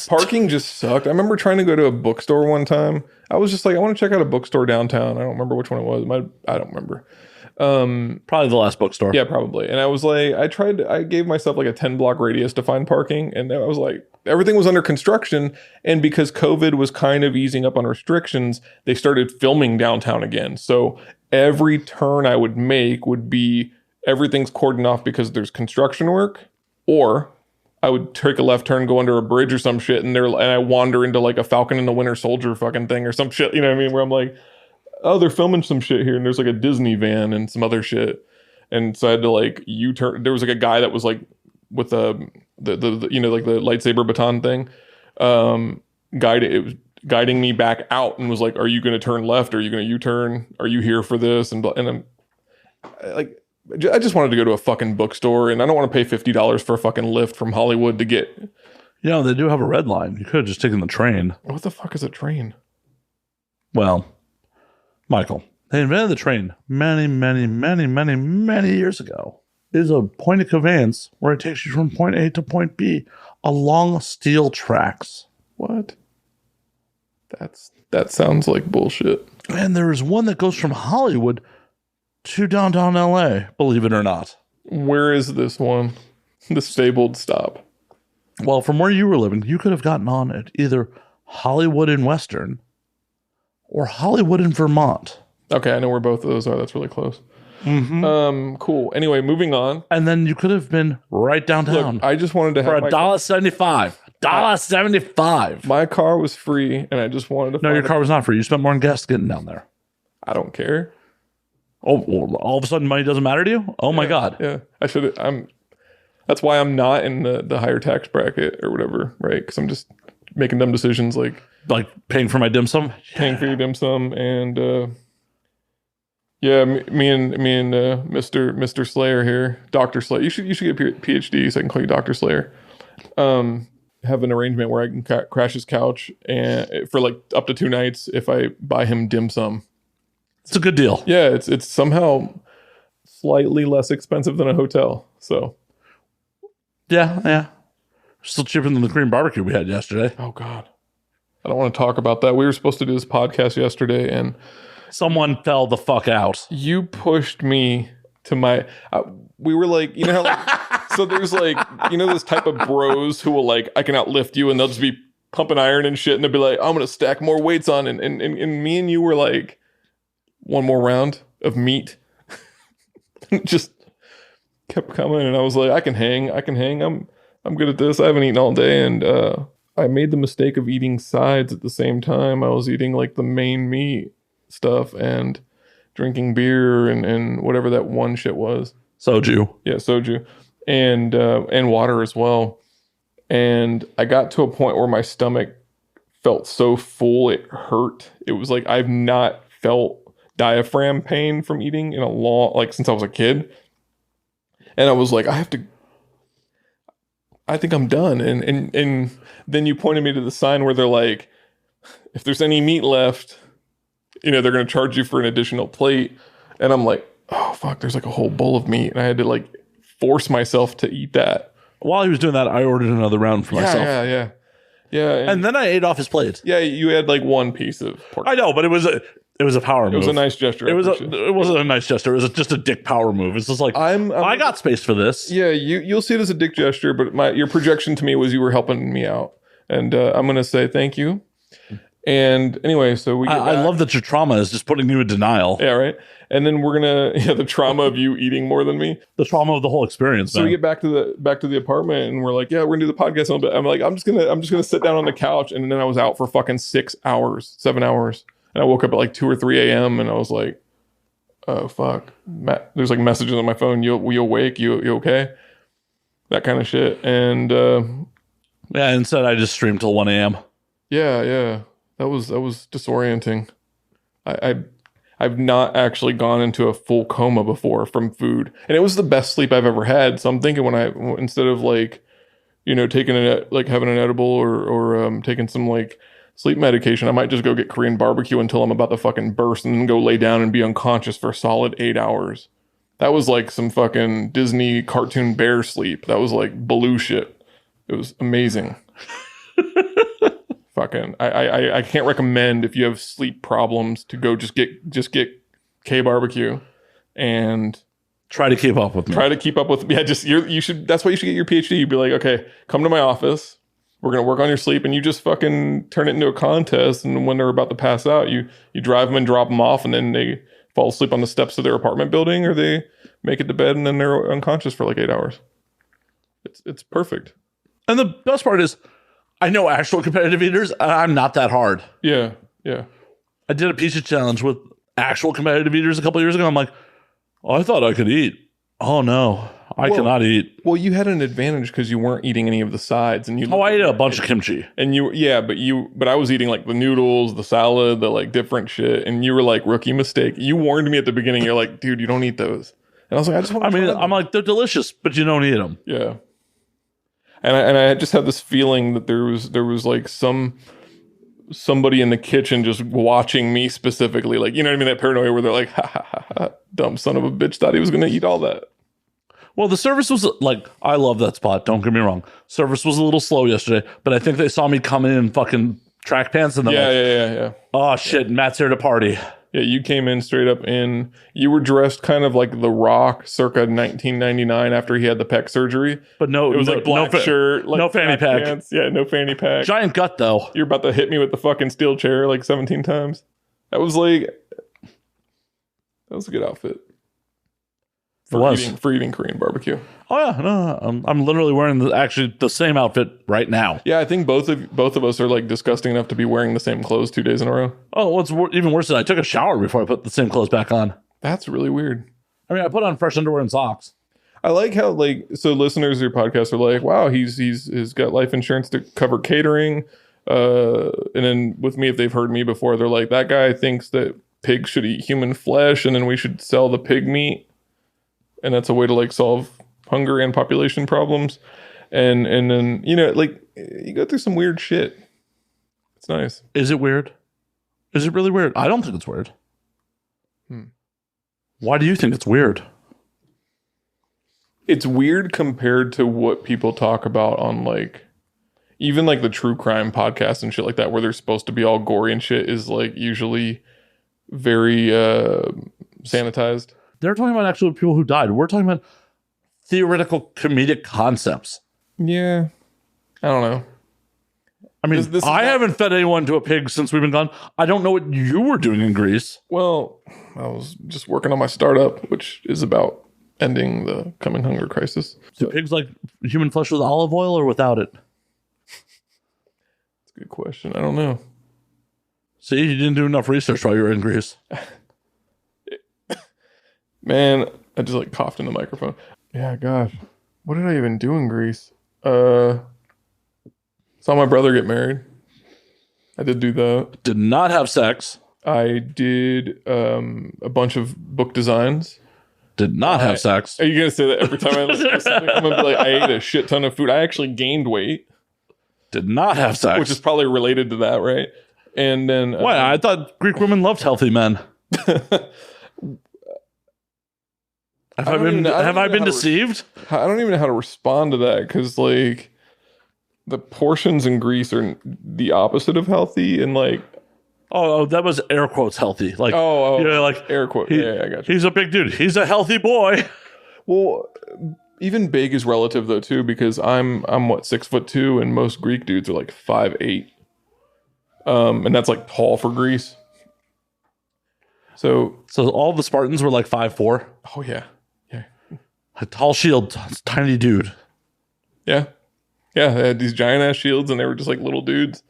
Parking just sucked. I remember trying to go to a bookstore one time. I was just like, I want to check out a bookstore downtown. I don't remember which one it was. I don't remember. Probably the last bookstore. Yeah, probably. And I was like, I gave myself like a 10 block radius to find parking. And I was like, everything was under construction. And because COVID was kind of easing up on restrictions, they started filming downtown again. So every turn I would make would be everything's cordoned off because there's construction work, or I would take a left turn, go under a bridge or some shit, and I wander into like a Falcon and the Winter Soldier fucking thing or some shit, you know what I mean? Where I'm like, oh, they're filming some shit here, and there's like a Disney van and some other shit, and so I had to like U-turn. There was like a guy that was like with the you know, like the lightsaber baton thing, guiding me back out and was like, are you going to turn left? Are you going to U-turn? Are you here for this? And I'm like, I just wanted to go to a fucking bookstore, and I don't want to pay $50 for a fucking lift from Hollywood to get... You know, they do have a red line. You could have just taken the train. What the fuck is a train? Well, Michael, they invented the train many, many, many, many, many years ago. It is a point of conveyance where it takes you from point A to point B along steel tracks. What? That sounds like bullshit. And there is one that goes from Hollywood to downtown LA, believe it or not. Where is this one? The stabled stop. Well, from where you were living, you could have gotten on at either Hollywood and Western or Hollywood and Vermont. Okay, I know where both of those are. That's really close. Cool. Anyway, moving on. And then you could have been right downtown. Look, I just wanted to have for $1.75. $1.75. My car was free, and I just wanted to. No, your car was not free. You spent more on gas getting down there. I don't care. Oh, well, all of a sudden money doesn't matter to you? Oh my God. Yeah, I should. That's why I'm not in the higher tax bracket or whatever, right? Because I'm just making dumb decisions like paying for my dim sum, paying for your dim sum, and me and Mr. Slayer here, Dr. Slayer. You should get a PhD so I can call you Dr. Slayer. Have an arrangement where I can crash his couch and for like up to 2 nights if I buy him dim sum. It's a good deal. Yeah, it's somehow slightly less expensive than a hotel. So yeah, still cheaper than the Korean barbecue we had yesterday. Oh God, I don't want to talk about that. We were supposed to do this podcast yesterday, and someone fell the fuck out. You pushed me to my. We were like, you know how like, so there's like, you know, this type of bros who will like, I can outlift you, and they'll just be pumping iron and shit, and they'll be like, I'm gonna stack more weights on, and me and you were like, one more round of meat. Just kept coming, and I was like, I can hang. I'm good at this. I haven't eaten all day, and I made the mistake of eating sides at the same time. I was eating like the main meat stuff and drinking beer and whatever that one shit was. Soju. Yeah, soju. And water as well. And I got to a point where my stomach felt so full it hurt. It was like I've not felt diaphragm pain from eating in a long, like since I was a kid. And I was like, I think I'm done. And then you pointed me to the sign where they're like, if there's any meat left, you know, they're going to charge you for an additional plate. And I'm like, oh fuck, there's like a whole bowl of meat. And I had to like force myself to eat that. While he was doing that, I ordered another round for myself. Yeah. And then I ate off his plate. Yeah, you had like one piece of pork. I know, but it was a power move. It was a nice gesture. It wasn't a nice gesture. It was just a dick power move. It's just like, I got space for this. Yeah, you'll see it as a dick gesture, but your projection to me was you were helping me out. And I'm going to say thank you. And anyway, so I love that your trauma is just putting you in denial. Yeah, right. And then we're gonna the trauma of you eating more than me, the trauma of the whole experience. So we get back to the apartment, and we're like, yeah, we're gonna do the podcast. I'm like, I'm just gonna sit down on the couch, and then I was out for fucking 7 hours, and I woke up at like 2 or 3 a.m. and I was like, oh fuck, there's like messages on my phone. You awake? You okay? That kind of shit. And yeah, instead I just streamed till 1 a.m. Yeah. That was disorienting. I've not actually gone into a full coma before from food, and it was the best sleep I've ever had. So I'm thinking instead of like, you know, taking having an edible or taking some like sleep medication, I might just go get Korean barbecue until I'm about to fucking burst, and then go lay down and be unconscious for a solid 8 hours. That was like some fucking Disney cartoon bear sleep. That was like Baloo shit. It was amazing. Fucking, I can't recommend if you have sleep problems to go just get K barbecue and try to keep up with me. You should. That's why you should get your PhD. You'd be like, okay, come to my office. We're gonna work on your sleep, and you just fucking turn it into a contest. And when they're about to pass out, you drive them and drop them off, and then they fall asleep on the steps of their apartment building, or they make it to bed, and then they're unconscious for like 8 hours. It's perfect. And the best part is, I know actual competitive eaters, and I'm not that hard. Yeah. I did a pizza challenge with actual competitive eaters a couple years ago. I'm like, oh, I thought I could eat. Oh no, I cannot eat. Well, you had an advantage because you weren't eating any of the sides, and I ate a bunch of kimchi. And but I was eating like the noodles, the salad, the like different shit, and you were like, rookie mistake. You warned me at the beginning. You're like, dude, you don't eat those. And I was like, I just want to try them. I'm like, they're delicious, but you don't eat them. Yeah. And I just had this feeling that there was like somebody in the kitchen just watching me specifically, like, you know what I mean, that paranoia where they're like, ha, dumb son of a bitch thought he was gonna eat all that. Well, the service was like, I love that spot, don't get me wrong. Service was a little slow yesterday, but I think they saw me come in fucking track pants and they're yeah. oh shit, Matt's here to party. Yeah, you came in straight up in. You were dressed kind of like The Rock, circa 1999, after he had the pec surgery. But no, It was like black shirt, like no fanny black pack. pants. Yeah, no fanny pack. Giant gut though. You're about to hit me with the fucking steel chair like 17 times. That was a good outfit. For eating Korean barbecue. Oh yeah, no, I'm literally wearing the same outfit right now. Yeah, I think both of us are like disgusting enough to be wearing the same clothes 2 days in a row. Oh, what's even worse is I took a shower before I put the same clothes back on. That's really weird. I mean, I put on fresh underwear and socks. I like how so listeners of your podcast are like, wow, he's got life insurance to cover catering. And then with me, if they've heard me before, they're like, that guy thinks that pigs should eat human flesh, and then we should sell the pig meat. And that's a way to like solve hunger and population problems. And then, you go through some weird shit. It's nice. Is it weird? Is it really weird? I don't think it's weird. Why do you think it's weird? It's weird compared to what people talk about on like, even like the true crime podcast and shit like that, where they're supposed to be all gory and shit, is like usually very sanitized. They're talking about actual people who died. We're talking about theoretical comedic concepts. Yeah. I don't know. I mean, I haven't fed anyone to a pig since we've been gone. I don't know what you were doing in Greece. Well, I was just working on my startup, which is about ending the coming hunger crisis. Do pigs like human flesh with olive oil or without it? That's a good question. I don't know. See, you didn't do enough research while you were in Greece. Man, I just like coughed in the microphone. Yeah, gosh. What did I even do in Greece? Saw my brother get married. I did do that. Did not have sex. I did a bunch of book designs. Did not have sex. Are you going to say that every time I listen to something? I'm going to be like, I ate a shit ton of food. I actually gained weight. Did not have sex. Which is probably related to that, right? And then... Why? I thought Greek women loved healthy men. Have I been deceived? I don't even know how to respond to that, because like the portions in Greece are the opposite of healthy, and like that was air quotes healthy. Like like air quotes. Yeah, I got you. He's a big dude. He's a healthy boy. Well, even big is relative though too, because I'm what, 6'2", and most Greek dudes are like 5'8", and that's like tall for Greece. So all the Spartans were like 5'4". Oh yeah. A tall shield, tiny dude. Yeah. Yeah, they had these giant ass shields and they were just like little dudes.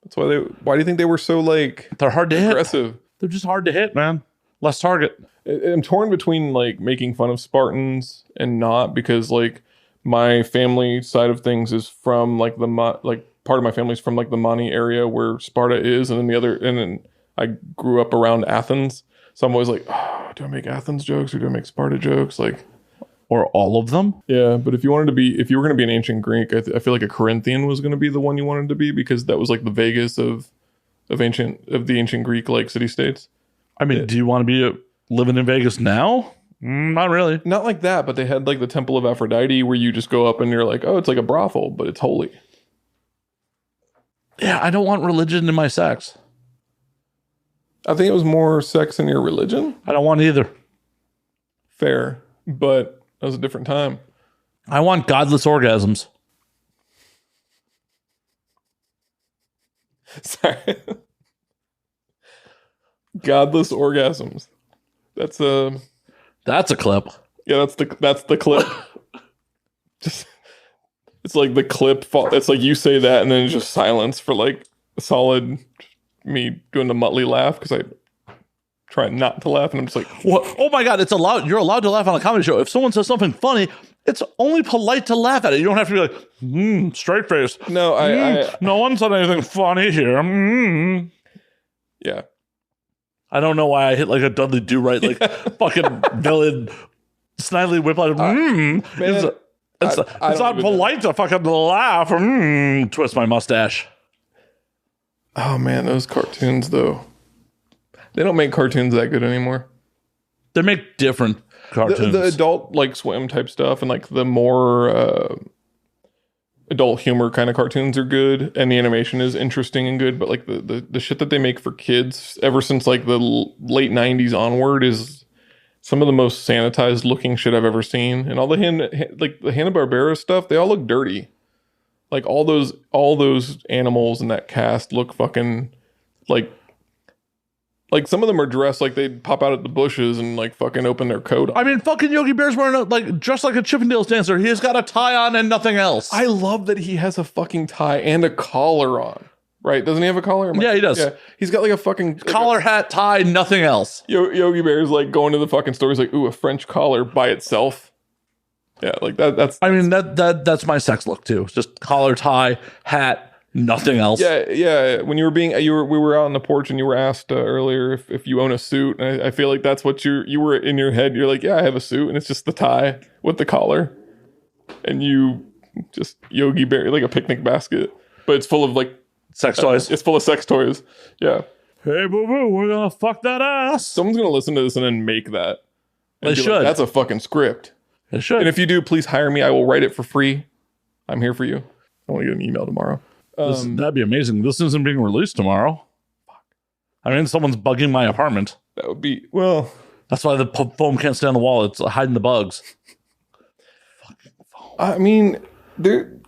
That's why why do you think they were so like... They're hard to aggressive? Hit. They're just hard to hit, man. Less target. I'm torn between like making fun of Spartans and not, because like my family side of things is from like part of my family's from like the Mani area where Sparta is, and then I grew up around Athens. So I'm always like, do I make Athens jokes or do I make Sparta jokes? Like, or all of them? Yeah, but if you were going to be an ancient Greek, I feel like a Corinthian was going to be the one you wanted to be, because that was like the Vegas of the ancient Greek like city states. I mean, do you want to be living in Vegas now? Not really. Not like that, but they had like the Temple of Aphrodite where you just go up and you're like, oh, it's like a brothel, but it's holy. Yeah, I don't want religion in my sex. I think it was more sex in your religion. I don't want either. Fair, but that was a different time. I want godless orgasms. Sorry. Godless orgasms. That's a clip. Yeah, that's the clip. Just, it's like the clip. It's like you say that, and then it's just silence for like a solid. Me doing the Muttley laugh, because I try not to laugh, and I'm just like, what? Oh my god, it's allowed. You're allowed to laugh on a comedy show. If someone says something funny, it's only polite to laugh at it. You don't have to be like, straight face. No, no one said anything funny here. Yeah. I don't know why I hit like a Dudley Do-Right, like fucking villain, Snidely Whiplash. It's not polite to fucking laugh. Twist my mustache. Oh man, those cartoons though. They don't make cartoons that good anymore. They make different cartoons. The adult like swim type stuff, and like the more adult humor kind of cartoons are good, and the animation is interesting and good. But like the shit that they make for kids, ever since like the late '90s onward, is some of the most sanitized looking shit I've ever seen. And all the the Hanna-Barbera stuff, they all look dirty. Like all those animals in that cast look fucking like some of them are dressed like they'd pop out at the bushes and like fucking open their coat. I mean, fucking Yogi Bear's wearing like dressed like a Chippendales dancer. He has got a tie on and nothing else. I love that he has a fucking tie and a collar on. Right? Doesn't he have a collar? Yeah, he does. Yeah, he's got like a fucking collar, hat, tie, nothing else. Yogi Bear's like going to the fucking store. He's like, ooh, a French collar by itself. Yeah, like that. I mean, that's my sex look too. It's just collar, tie, hat, nothing else. Yeah. When we were out on the porch and you were asked earlier if you own a suit, and I feel like that's what you were in your head. You're like, yeah, I have a suit, and it's just the tie with the collar, and you just Yogi Bear like a picnic basket, but it's full of like sex toys. It's full of sex toys. Yeah. Hey, boo boo, we're gonna fuck that ass. Someone's gonna listen to this and then make that. They should. Like, that's a fucking script. It should. And if you do, please hire me. I will write it for free. I'm here for you. I want to get an email tomorrow. That'd be amazing. This isn't being released tomorrow. Fuck. I mean, someone's bugging my apartment. That would be, well. That's why the foam can't stay on the wall. It's hiding the bugs. Fucking foam. I mean, do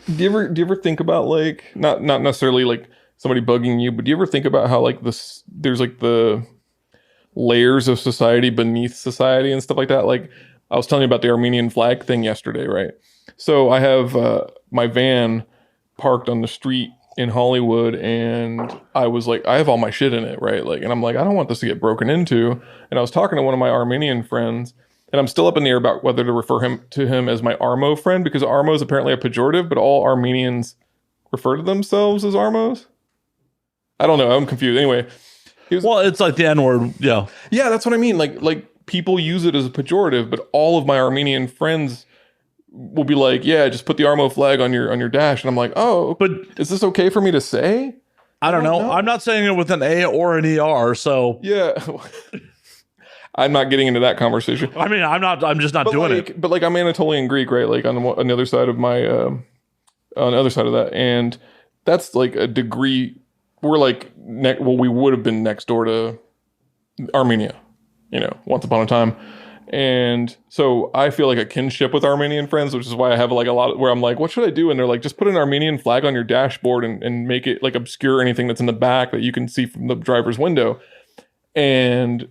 you ever think about like, not necessarily like somebody bugging you, but do you ever think about how like there's like the layers of society beneath society and stuff like that? Like, I was telling you about the Armenian flag thing yesterday, right? So I have my van parked on the street in Hollywood, and I was like, I have all my shit in it, right? Like, and I'm like, I don't want this to get broken into. And I was talking to one of my Armenian friends, and I'm still up in the air about whether to refer to him as my Armo friend, because Armo is apparently a pejorative, but all Armenians refer to themselves as Armos. I don't know. I'm confused. Anyway. Well, it's like the N-word. Yeah. Yeah, that's what I mean. Like people use it as a pejorative, but all of my Armenian friends will be like, yeah, just put the Armo flag on your dash. And I'm like, oh, but is this okay for me to say? I don't know. I'm not saying it with an A or an ER, so. Yeah. I'm not getting into that conversation. I mean, I'm just not doing it. But like I'm Anatolian Greek, right? Like on the other side of my, on the other side of that. And that's like a degree. We're like, we would have been next door to Armenia, once upon a time. And so I feel like a kinship with Armenian friends, which is why I have like a lot where I'm like, what should I do? And they're like, just put an Armenian flag on your dashboard and make it like obscure anything that's in the back that you can see from the driver's window. And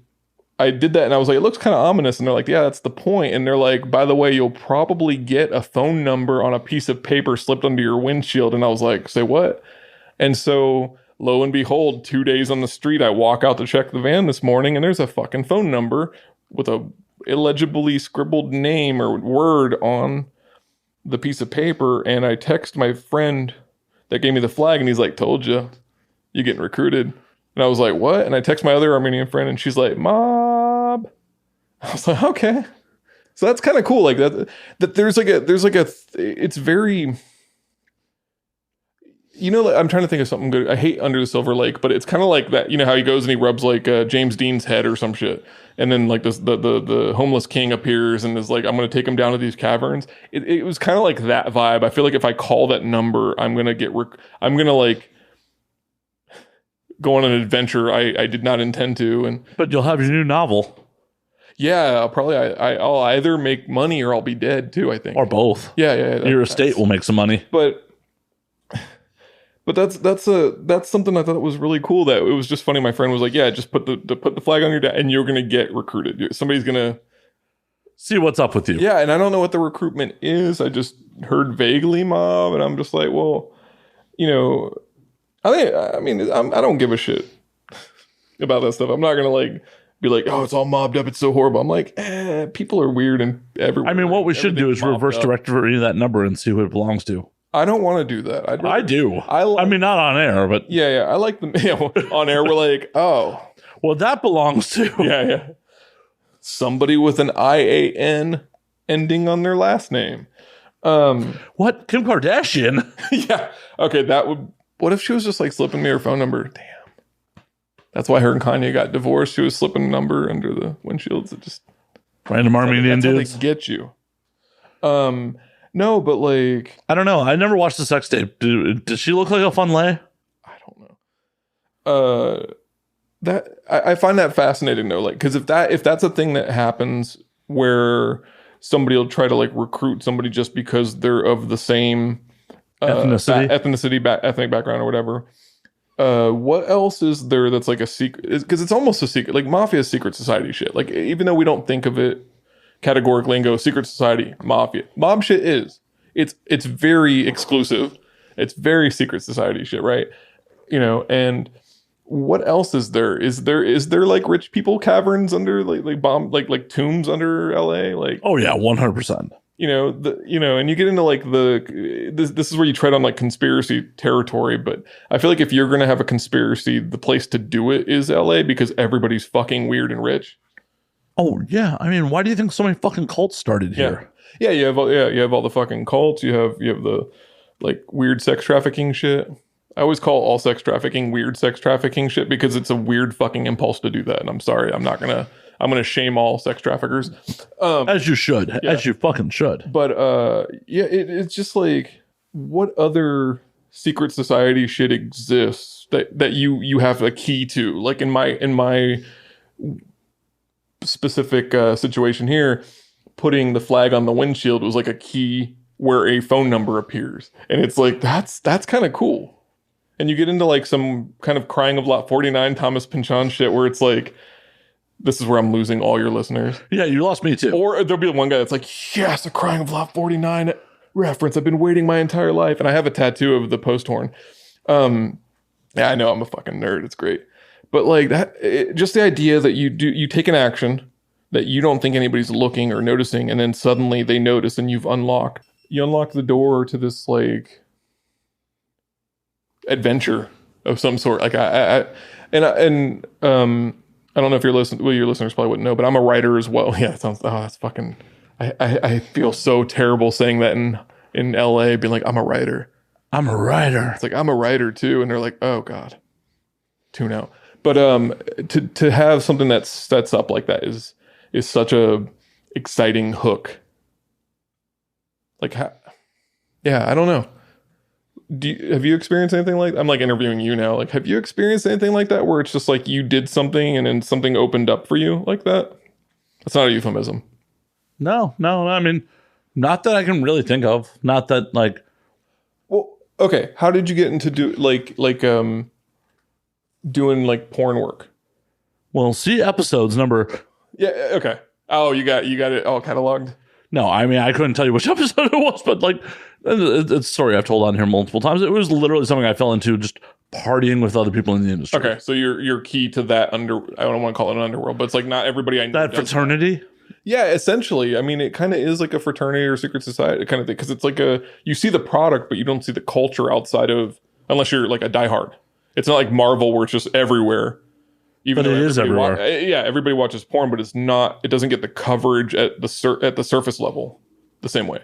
I did that, and I was like, it looks kind of ominous. And they're like, yeah, that's the point. And they're like, by the way, you'll probably get a phone number on a piece of paper slipped under your windshield. And I was like, say what? And so lo and behold, 2 days on the street, I walk out to check the van this morning, and there's a fucking phone number with a illegibly scribbled name or word on the piece of paper. And I text my friend that gave me the flag, and he's like, told you, you're getting recruited. And I was like, what? And I text my other Armenian friend, and she's like, mob. I was like, okay. So that's kind of cool. Like that it's very, I'm trying to think of something good. I hate Under the Silver Lake, but it's kind of like that. You know how he goes and he rubs like James Dean's head or some shit. And then like this, the homeless king appears and is like, I'm going to take him down to these caverns. It was kind of like that vibe. I feel like if I call that number, I'm going to I'm going to like go on an adventure I did not intend to. But you'll have your new novel. Yeah, I'll either make money or I'll be dead too, I think. Or both. Yeah. Your estate will make some money. But that's something I thought was really cool. That it was just funny. My friend was like, "Yeah, just put the flag on your dad, and you're gonna get recruited. Somebody's gonna see what's up with you." Yeah, and I don't know what the recruitment is. I just heard vaguely mob, and I'm just like, well, I don't give a shit about that stuff. I'm not gonna like be like, oh, it's all mobbed up. It's so horrible. I'm like, people are weird and everywhere. I mean, what we should do is reverse directory that number and see who it belongs to. I don't want to do that. I do. I mean, not on air, but yeah. I like them on air. We're like, oh, well, that belongs to yeah. Somebody with an IAN ending on their last name. What? Kim Kardashian? Yeah. Okay. What if she was just like slipping me her phone number? Damn. That's why her and Kanye got divorced. She was slipping a number under the windshields. It just random Armenian dudes. How they get you. No, but like, I don't know. I never watched the sex tape. Did she look like a fun lay? I don't know. That I find that fascinating though, like, because if that's a thing that happens where somebody will try to like recruit somebody just because they're of the same ethnic background or whatever. What else is there that's like a secret? Because it's almost a secret, like mafia is secret society shit. Like even though we don't think of it categorically and go secret society, mafia, mob shit is. It's very exclusive. It's very secret society shit, right? You know, and what else is there? Is there like rich people caverns under like tombs under LA? Like, oh yeah, 100%. You know, and you get into like this is where you tread on like conspiracy territory. But I feel like if you're gonna have a conspiracy, the place to do it is LA because everybody's fucking weird and rich. Oh yeah, I mean, why do you think so many fucking cults started here? Yeah, you have all the fucking cults. You have the like weird sex trafficking shit. I always call all sex trafficking weird sex trafficking shit because it's a weird fucking impulse to do that. And I'm sorry, I'm gonna shame all sex traffickers. As you should. Yeah. As you fucking should. But it's just like, what other secret society shit exists that you have a key to? Like in my specific situation here, putting the flag on the windshield was like a key where a phone number appears. And it's like, that's kind of cool. And you get into like some kind of crying of lot 49 Thomas Pynchon shit where it's like, this is where I'm losing all your listeners. Yeah, you lost me too. Or there'll be one guy that's like, yes, a crying of lot 49 reference. I've been waiting my entire life. And I have a tattoo of the post horn. Yeah, I know I'm a fucking nerd. It's great. But like just the idea that you take an action that you don't think anybody's looking or noticing, and then suddenly they notice and you unlock the door to this like adventure of some sort. Like I don't know if your listeners probably wouldn't know, but I'm a writer as well. Yeah, it sounds, that's fucking, I feel so terrible saying that in LA, being like, I'm a writer. I'm a writer. It's like, I'm a writer too. And they're like, oh God, tune out. But to have something that sets up like that is such a exciting hook. Like, yeah, I don't know. Have you experienced anything like that? I'm like interviewing you now. Like, have you experienced anything like that where it's just like you did something and then something opened up for you like that? That's not a euphemism. No. I mean, not that I can really think of. Not that like. Well, okay. How did you get into doing like porn work? Well, see episodes number. Yeah. Okay. Oh, you got it all cataloged. No, I mean, I couldn't tell you which episode it was, but like, it's a story I've told on here multiple times. It was literally something I fell into just partying with other people in the industry. Okay, so you're key to that I don't want to call it an underworld, but it's like not everybody I know. That fraternity? Yeah, essentially. I mean, it kind of is like a fraternity or secret society kind of thing, because it's like you see the product, but you don't see the culture outside of, unless you're like a diehard. It's not like Marvel where it's just everywhere. Even but it is everywhere. Everybody watches porn, but it doesn't get the coverage at the surface level the same way.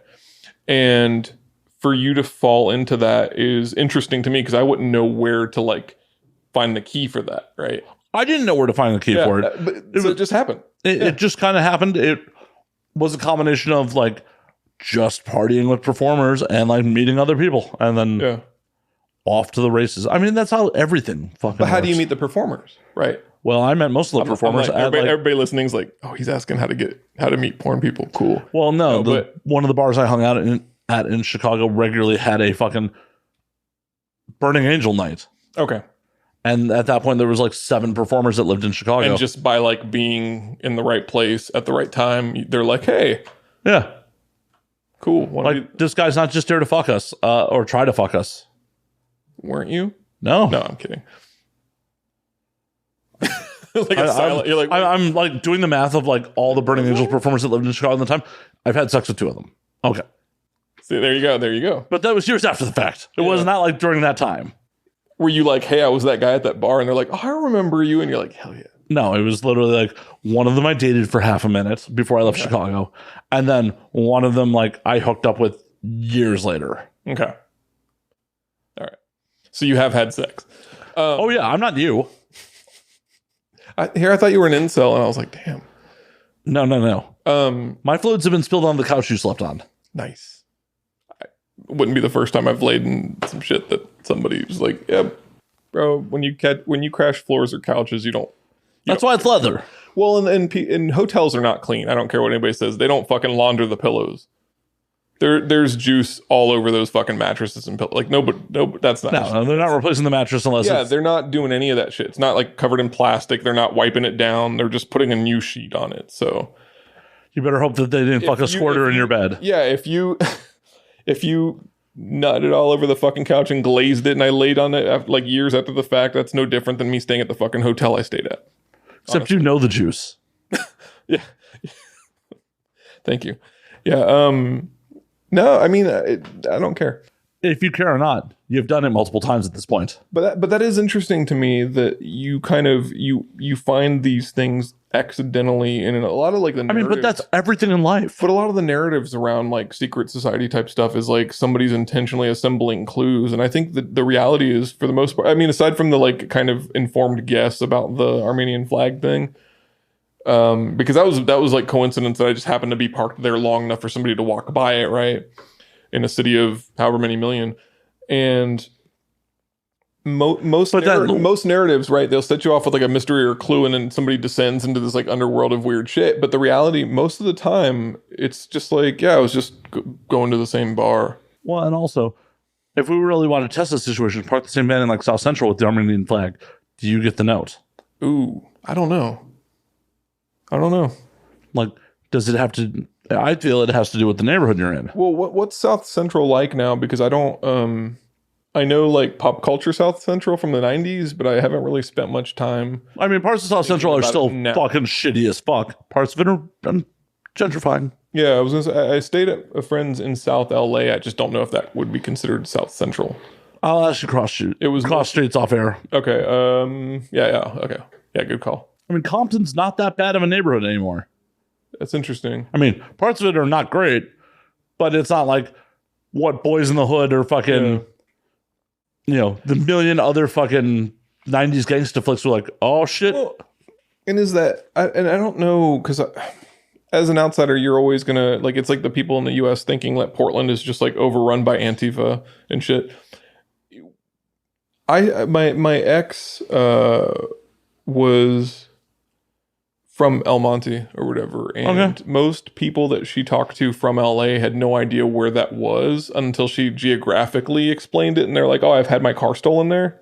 And for you to fall into that is interesting to me because I wouldn't know where to like find the key for that, right? I didn't know where to find the key for it. But it just happened. It just kind of happened. It was a combination of like just partying with performers and like meeting other people and then off to the races. I mean, that's how everything fucking But how works. do you meet the performers, right? Well, I met most of the performers. Everybody listening's like, oh, he's asking how to meet porn people. Cool. Well, no, one of the bars I hung out in Chicago regularly had a fucking Burning Angel night. Okay. And at that point, there was like 7 performers that lived in Chicago. And just by like being in the right place at the right time, they're like, hey. Yeah. Cool. This guy's not just here to fuck us or try to fuck us. Weren't you? No. No, I'm kidding. Like silent. You're like, I'm like doing the math of like all the Burning Angels performers that lived in Chicago at the time. I've had sex with 2 of them. Okay. See, there you go. But that was years after the fact. It was not like during that time. Were you like, hey, I was that guy at that bar? And they're like, oh, I remember you. And you're like, hell yeah. No, it was literally like one of them I dated for half a minute before I left Chicago. And then one of them like I hooked up with years later. Okay. All right. So you have had sex. Oh yeah, I'm not you. I thought you were an incel, and I was like, damn. No. My fluids have been spilled on the couch you slept on. Nice. wouldn't be the first time I've laid in some shit that somebody was like, yeah, bro, when you crash floors or couches, you don't. That's why it's leather. Well, and hotels are not clean. I don't care what anybody says. They don't fucking launder the pillows. There's juice all over those fucking mattresses and pillows. Like no, that's not. No, they're not replacing the mattress unless. Yeah, they're not doing any of that shit. It's not like covered in plastic. They're not wiping it down. They're just putting a new sheet on it. So you better hope that they didn't fuck a squirter in your bed. Yeah, if you nutted all over the fucking couch and glazed it, and I laid on it after, like years after the fact, that's no different than me staying at the fucking hotel I stayed at. Except honestly. You know the juice. Yeah. Thank you. Yeah. No, I mean, I don't care. If you care or not, you've done it multiple times at this point. But that is interesting to me that you kind of you find these things accidentally, and in a lot of like the narratives, but that's everything in life. But a lot of the narratives around like secret society type stuff is like somebody's intentionally assembling clues, and I think that the reality is, for the most part, I mean, aside from the like kind of informed guess about the Armenian flag thing, because that was like coincidence that I just happened to be parked there long enough for somebody to walk by it, right, in a city of however many million, and most narratives, right, they'll set you off with like a mystery or a clue, and then somebody descends into this like underworld of weird shit. But the reality, most of the time, it's just like, yeah, I was just going to the same bar. Well, and also, if we really want to test the situation, park the same van in like South Central with the Armenian flag, do you get the note? Ooh, I don't know. Like, does it have to? I feel it has to do with the neighborhood you're in. Well, what's South Central like now? Because I don't. I know like pop culture South Central from the 90s, but I haven't really spent much time. I mean, parts of South Central are still fucking shitty as fuck. Parts of it are gentrifying. Yeah, I was gonna say, I stayed at a friend's in South LA. I just don't know if that would be considered South Central. I'll ask you cross streets off air. Okay. Yeah. Okay. Yeah. Good call. I mean, Compton's not that bad of a neighborhood anymore. That's interesting. I mean, parts of it are not great, but it's not like what Boys in the Hood or fucking, the million other fucking 90s gangsta flicks were like, oh shit. Well, and is that, I don't know, because as an outsider, you're always gonna, like, it's like the people in the US thinking that Portland is just like overrun by Antifa and shit. My ex was from El Monte or whatever, and most people that she talked to from LA had no idea where that was until she geographically explained it, and they're like, oh, I've had my car stolen there.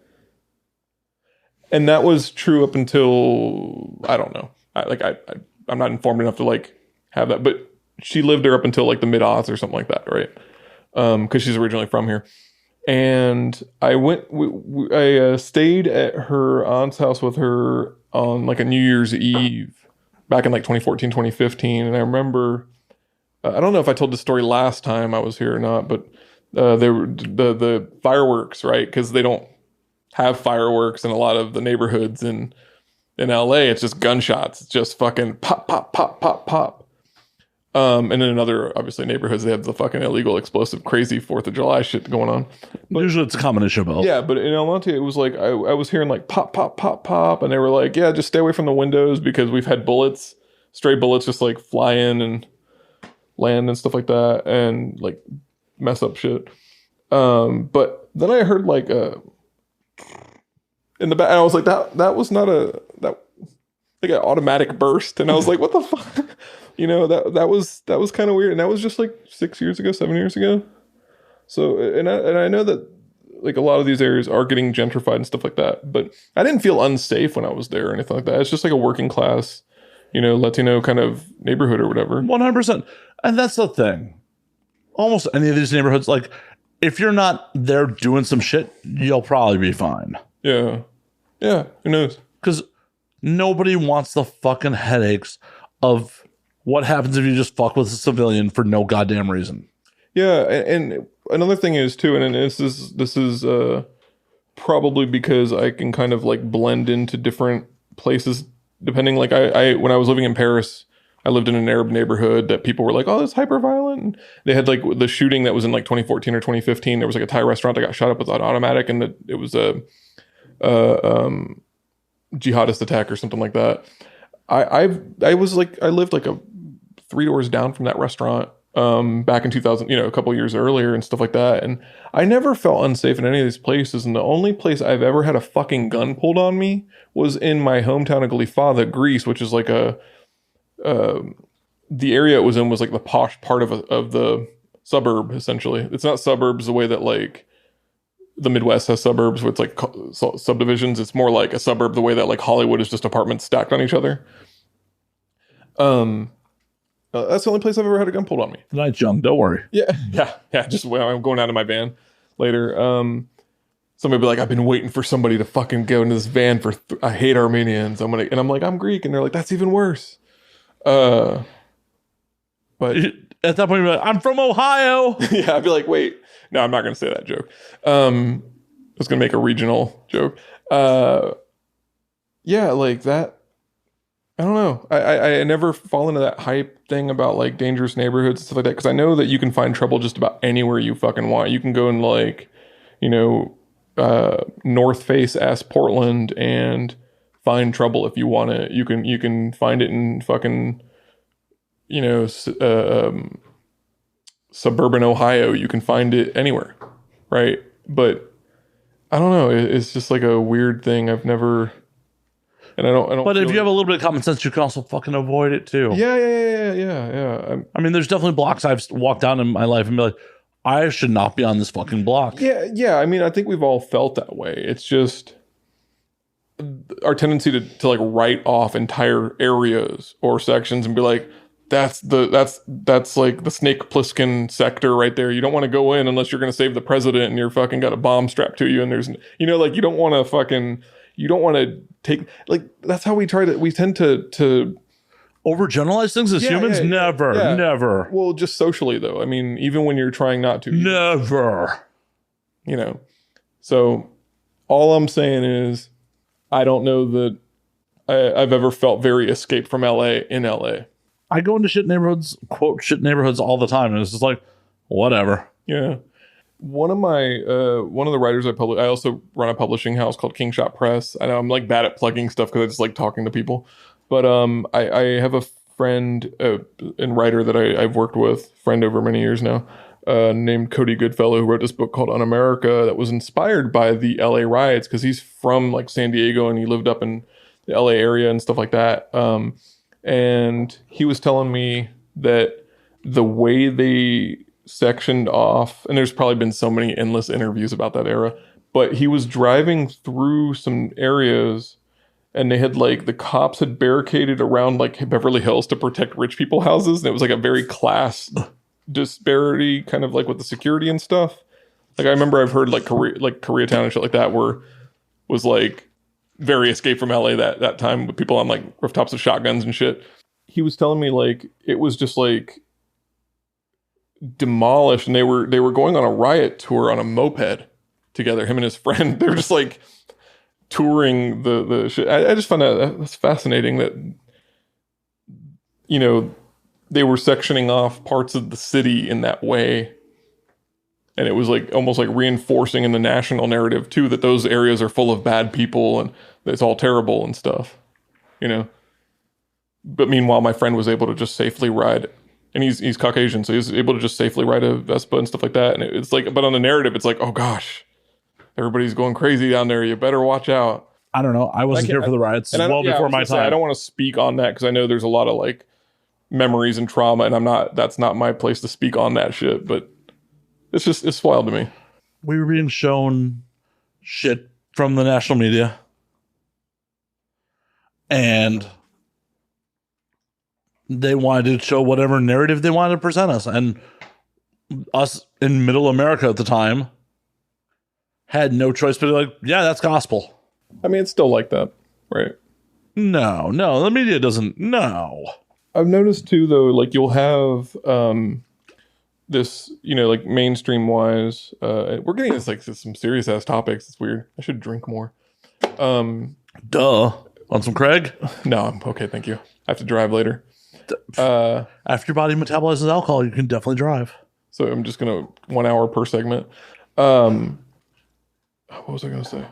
And that was true up until, I don't know, I'm not informed enough to like have that, but she lived there up until like the mid-aughts or something like that, right? Because she's originally from here. And I stayed at her aunt's house with her on like a New Year's Eve back in like 2014, 2015. And I remember, I don't know if I told the story last time I was here or not, but there were the fireworks, right? Because they don't have fireworks in a lot of the neighborhoods in LA. It's just gunshots. It's just fucking pop, pop, pop, pop, pop. And then in other, obviously, neighborhoods, they have the fucking illegal, explosive, crazy 4th of July shit going on. But usually it's a combination of both. Yeah, but in El Monte, it was like, I was hearing like pop, pop, pop, pop. And they were like, yeah, just stay away from the windows because we've had stray bullets just like fly in and land and stuff like that and like mess up shit. But then I heard like in the back, and I was like, that was not like an automatic burst. And I was like, what the fuck? That was kind of weird. And that was just like 7 years ago. So, and I know that like a lot of these areas are getting gentrified and stuff like that, but I didn't feel unsafe when I was there or anything like that. It's just like a working class, Latino kind of neighborhood or whatever. 100%. And that's the thing. Almost any of these neighborhoods, like if you're not there doing some shit, you'll probably be fine. Yeah. Yeah. Who knows? Because nobody wants the fucking headaches of what happens if you just fuck with a civilian for no goddamn reason. Yeah, and another thing is too, and this is probably because I can kind of like blend into different places depending. Like I when I was living in Paris, I lived in an Arab neighborhood that people were like, oh, that's hyper violent. And they had like the shooting that was in like 2014 or 2015. There was like a Thai restaurant that got shot up with an automatic, and it was a jihadist attack or something like that. I lived like 3 doors down from that restaurant, back in 2000, a couple years earlier and stuff like that. And I never felt unsafe in any of these places. And the only place I've ever had a fucking gun pulled on me was in my hometown of Glyfada, Greece, which is like the area it was in was like the posh part of the suburb, essentially. It's not suburbs the way that like the Midwest has suburbs with like subdivisions. It's more like a suburb the way that like Hollywood is just apartments stacked on each other. That's the only place I've ever had a gun pulled on me. Night, young. Don't worry. Yeah. Just when I'm going out of my van later. Somebody be like, I've been waiting for somebody to fucking go into this van for. I hate Armenians. I'm like, I'm Greek, and they're like, that's even worse. But at that point, you're like, I'm from Ohio. Yeah, I'd be like, wait, no, I'm not going to say that joke. I was going to make a regional joke. Yeah, like that. I don't know. I never fall into that hype thing about like dangerous neighborhoods and stuff like that, because I know that you can find trouble just about anywhere you fucking want. You can go in like, North Face Portland and find trouble if you want it. You can find it in fucking suburban Ohio. You can find it anywhere, right? But I don't know. It's just like a weird thing. I've never. And I don't. But if you have a little bit of common sense, you can also fucking avoid it too. Yeah. I mean, there's definitely blocks I've walked down in my life and be like, I should not be on this fucking block. Yeah. I mean, I think we've all felt that way. It's just our tendency to like write off entire areas or sections and be like, that's like the Snake Plissken sector right there. You don't want to go in unless you're going to save the president and you're fucking got a bomb strapped to you. And there's, like you don't want to take, like, that's how we tend to overgeneralize things as humans. Never. Well, just socially though. I mean, even when you're trying not to. Never. So all I'm saying is I don't know that I've ever felt very escaped from LA in LA. I go into shit neighborhoods, quote shit neighborhoods all the time. And it's just like, whatever. Yeah. One of the writers I publish, I also run a publishing house called Kingshot Press. I know I'm like bad at plugging stuff because I just like talking to people. But I have a friend and writer that I've worked with, friend over many years now, named Cody Goodfellow, who wrote this book called On America that was inspired by the LA riots because he's from like San Diego and he lived up in the LA area and stuff like that. And he was telling me that the way they sectioned off, and there's probably been so many endless interviews about that era, but he was driving through some areas and they had like, the cops had barricaded around like Beverly Hills to protect rich people houses. And it was like a very class disparity kind of like with the security and stuff. Like I remember I've heard like Koreatown and shit like that was like very escape from LA that time with people on like rooftops with shotguns and shit. He was telling me like it was just like demolished, and they were going on a riot tour on a moped together, him and his friend. They were just like touring the shit. I just find that's fascinating that they were sectioning off parts of the city in that way. And it was like almost like reinforcing in the national narrative too that those areas are full of bad people and that it's all terrible and stuff, But meanwhile, my friend was able to just safely ride, and he's Caucasian, so he's able to just safely ride a Vespa and stuff like that. And it's like, but on the narrative, it's like, oh gosh, everybody's going crazy down there. You better watch out. I don't know. I wasn't here for the riots before my time. I don't want to speak on that because I know there's a lot of like memories and trauma, and that's not my place to speak on that shit. But it's wild to me. We were being shown shit from the national media, and they wanted to show whatever narrative they wanted to present us. And us in middle America at the time had no choice but to be like, yeah, that's gospel. I mean, it's still like that, right? No, the media doesn't. No. I've noticed too, though, like you'll have this, like mainstream wise, we're getting this like some serious ass topics. It's weird. I should drink more. Duh. Want some Craig? No, I'm okay. Thank you. I have to drive later. After your body metabolizes alcohol, you can definitely drive. So I'm just going to 1 hour per segment. What was I going to say?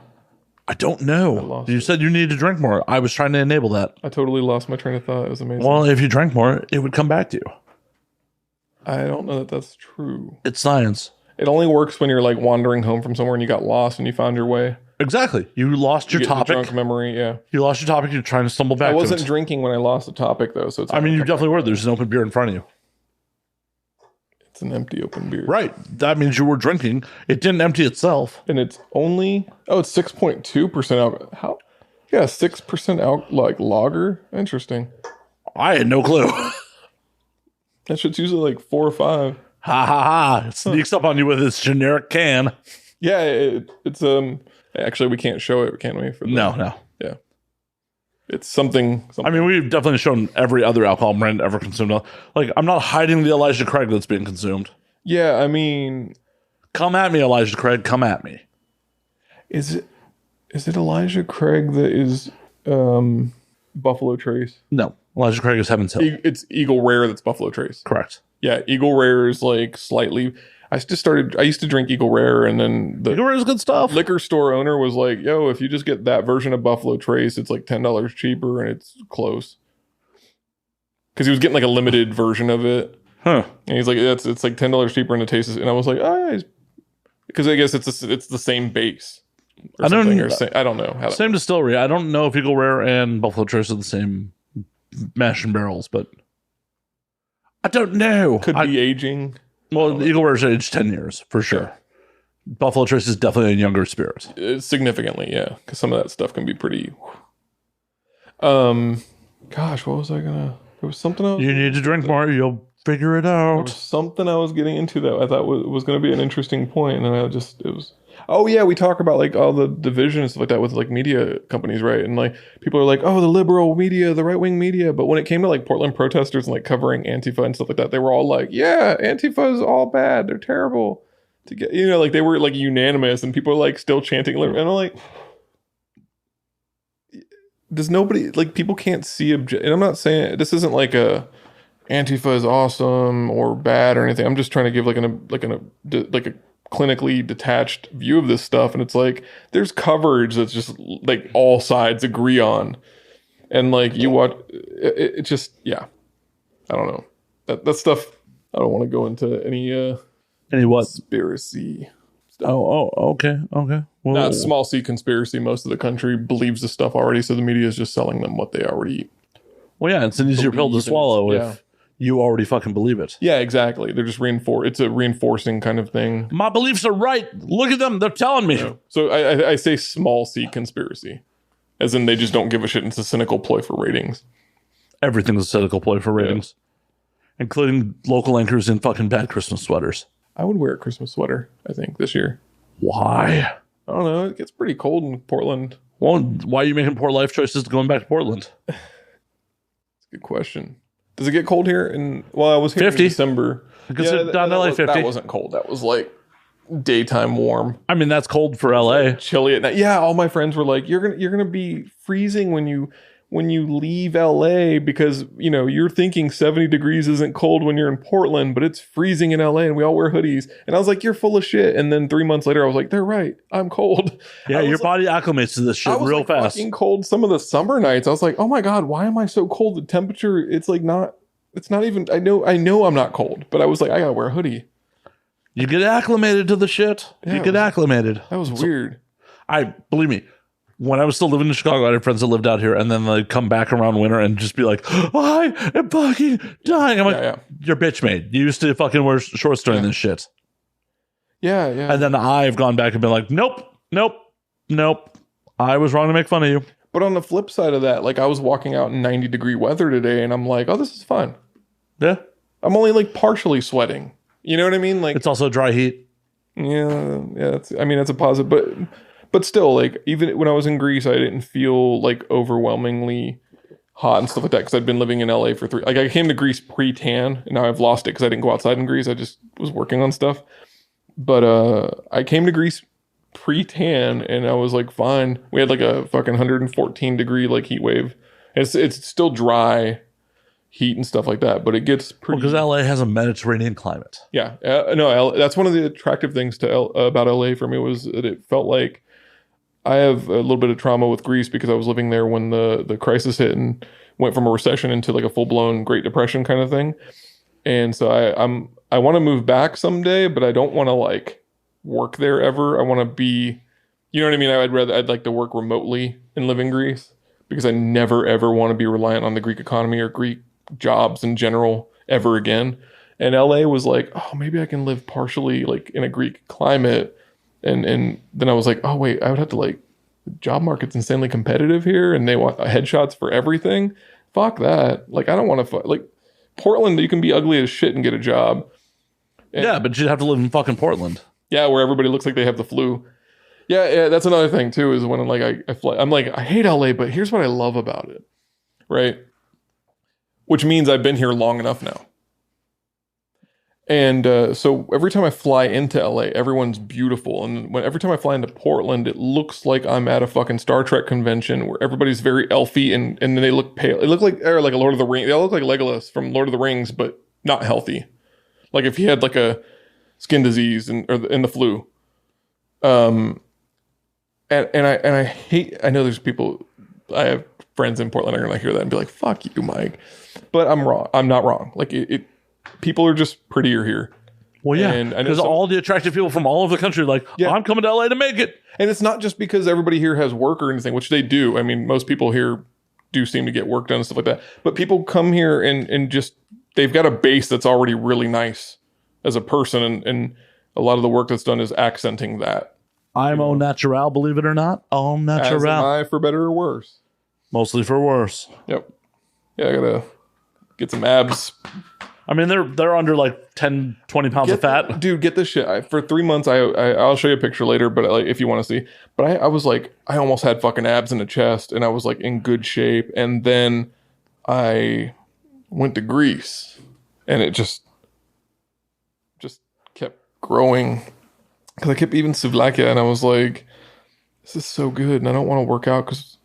I don't know. You said you needed to drink more. I was trying to enable that. I totally lost my train of thought. It was amazing. Well, if you drank more, it would come back to you. I don't know that that's true. It's science. It only works when you're like wandering home from somewhere and you got lost and you found your way. Exactly. You lost your topic. Drunk memory, yeah. You lost your topic. You're trying to stumble back. I wasn't drinking when I lost the topic, though. So it's I mean, you definitely were. There's an open beer in front of you. It's an empty open beer. Right. That means you were drinking. It didn't empty itself. And it's only, it's 6.2% alcohol. How? Yeah, 6% like lager. Interesting. I had no clue. That shit's usually like 4 or 5. Ha ha ha. It sneaks up on you with its generic can. Yeah, it's actually we can't show it, can we? No. Yeah. It's something. I mean, we've definitely shown every other alcohol brand ever consumed. Like, I'm not hiding the Elijah Craig that's being consumed. Yeah, I mean, come at me, Elijah Craig. Come at me. Is it Elijah Craig that is Buffalo Trace? No, Elijah Craig is Heaven's Hill. It's Eagle Rare that's Buffalo Trace. Correct. Yeah, Eagle Rare is like slightly. I used to drink Eagle Rare, and then the Eagle Rare is good stuff. Liquor store owner was like, "Yo, if you just get that version of Buffalo Trace, it's like $10 cheaper, and it's close." Because he was getting like a limited version of it, huh? And he's like, "It's like $10 cheaper, and it tastes." And I was like, because I guess it's the same base. I don't know. Same distillery. I don't know if Eagle Rare and Buffalo Trace are the same mash and barrels, but I don't know. Could be aging. Well, Eagle Rare's aged 10 years, for sure. Yeah. Buffalo Trace is definitely a younger spirit. Significantly, yeah. Because some of that stuff can be pretty... Gosh, what was I gonna... There was something else... You need to drink more. You'll figure it out. There was something I was getting into that I thought was going to be an interesting point, and it was... Oh, yeah, we talk about like all the division and stuff like that with like media companies, right? And like people are like, oh, the liberal media, the right-wing media. But when it came to like Portland protesters and like covering Antifa and stuff like that, they were all like, yeah, Antifa is all bad. They're terrible. To get, like they were like unanimous, and people are like still chanting. And I'm like, does nobody, like, people can't see and I'm not saying this isn't like a Antifa is awesome or bad or anything. I'm just trying to give like a clinically detached view of this stuff, and it's like there's coverage that's just like all sides agree on, and like you watch it just, yeah, I don't know, that stuff. I don't want to go into any what conspiracy stuff. Okay well, not small c conspiracy. Most of the country believes the stuff already, so the media is just selling them what they already. Well, yeah, it's an easier pill to swallow if you already fucking believe it. Yeah, exactly. They're just it's a reinforcing kind of thing. My beliefs are right. Look at them. They're telling me. Yeah. So I say small c conspiracy, as in they just don't give a shit. It's a cynical ploy for ratings. Everything's a cynical ploy for ratings, including local anchors in fucking bad Christmas sweaters. I would wear a Christmas sweater, I think, this year. Why? I don't know. It gets pretty cold in Portland. Well, why are you making poor life choices to going back to Portland? That's a good question. Does it get cold here? I was here 50. in December. Down to like 50. That wasn't cold. That was like daytime warm. I mean, that's cold for LA. Chilly at night. Yeah, all my friends were like, "You're gonna be freezing when you leave LA because you're thinking 70 degrees isn't cold when you're in Portland, but it's freezing in LA, and we all wear hoodies." And I was like, "You're full of shit." And then 3 months later, I was like, "They're right. I'm cold." Yeah, your body acclimates to this shit real fast. Fucking cold. Some of the summer nights, I was like, "Oh my god, why am I so cold?" The temperature, it's like not. It's not even. I know I'm not cold, but I was like, I gotta wear a hoodie. You get acclimated to the shit. Yeah, you get acclimated. That was weird. Believe me. When I was still living in Chicago, I had friends that lived out here, and then they'd come back around winter and just be like, I am fucking dying. I'm like, you're bitch made. You used to fucking wear shorts during this shit. Yeah. And then I've gone back and been like, nope. I was wrong to make fun of you. But on the flip side of that, like I was walking out in 90-degree weather today, and I'm like, oh, this is fun. Yeah. I'm only like partially sweating. You know what I mean? Like it's also dry heat. Yeah. It's a positive, but still, like, even when I was in Greece, I didn't feel like overwhelmingly hot and stuff like that because I'd been living in LA for I came to Greece pre-tan, and now I've lost it because I didn't go outside in Greece. I just was working on stuff. But I came to Greece pre-tan, and I was like, fine. We had like a fucking 114 degree like heat wave. It's still dry heat and stuff like that, but it gets pretty. Because LA has a Mediterranean climate. Yeah, no, that's one of the attractive things about LA for me was that it felt like. I have a little bit of trauma with Greece because I was living there when the crisis hit and went from a recession into like a full-blown Great Depression kind of thing. And so I want to move back someday, but I don't want to like work there ever. I want to be, you know what I mean? I'd like to work remotely and live in Greece because I never ever want to be reliant on the Greek economy or Greek jobs in general ever again. And LA was like, oh, maybe I can live partially like in a Greek climate. And then I was like, oh wait, I would have to like, the job market's insanely competitive here and they want headshots for everything. Fuck that. Like, I don't want to, like, Portland, you can be ugly as shit and get a job. And, yeah, but you'd have to live in fucking Portland. Yeah, where everybody looks like they have the flu. Yeah, that's another thing too, is when I'm like, I fly, I'm like, I hate LA, but here's what I love about it. Right? Which means I've been here long enough now. And so every time I fly into LA, everyone's beautiful. And every time I fly into Portland, it looks like I'm at a fucking Star Trek convention where everybody's very elfy and then they look pale. They look like a Lord of the Rings. They all look like Legolas from Lord of the Rings, but not healthy. Like if he had like a skin disease and the flu. And I hate, I know there's people, I have friends in Portland are going to hear that and be like, fuck you, Mike. But I'm wrong. I'm not wrong. Like people are just prettier here. Well, yeah, because all the attractive people from all over the country are like, yeah. I'm coming to LA to make it. And it's not just because everybody here has work or anything, which they do. I mean, most people here do seem to get work done and stuff like that. But people come here and just, they've got a base that's already really nice as a person. And a lot of the work that's done is accenting that. I'm au natural, believe it or not. Au natural. As am I, for better or worse. Mostly for worse. Yep. Yeah, I gotta get some abs. I mean, they're under like 10, 20 pounds of fat. Dude, get this shit. For 3 months, I'll show you a picture later, but like, if you want to see. But I was like, I almost had fucking abs in the chest, and I was like in good shape. And then I went to Greece, and it just kept growing. Because I kept eating souvlaki, and I was like, this is so good, and I don't want to work out because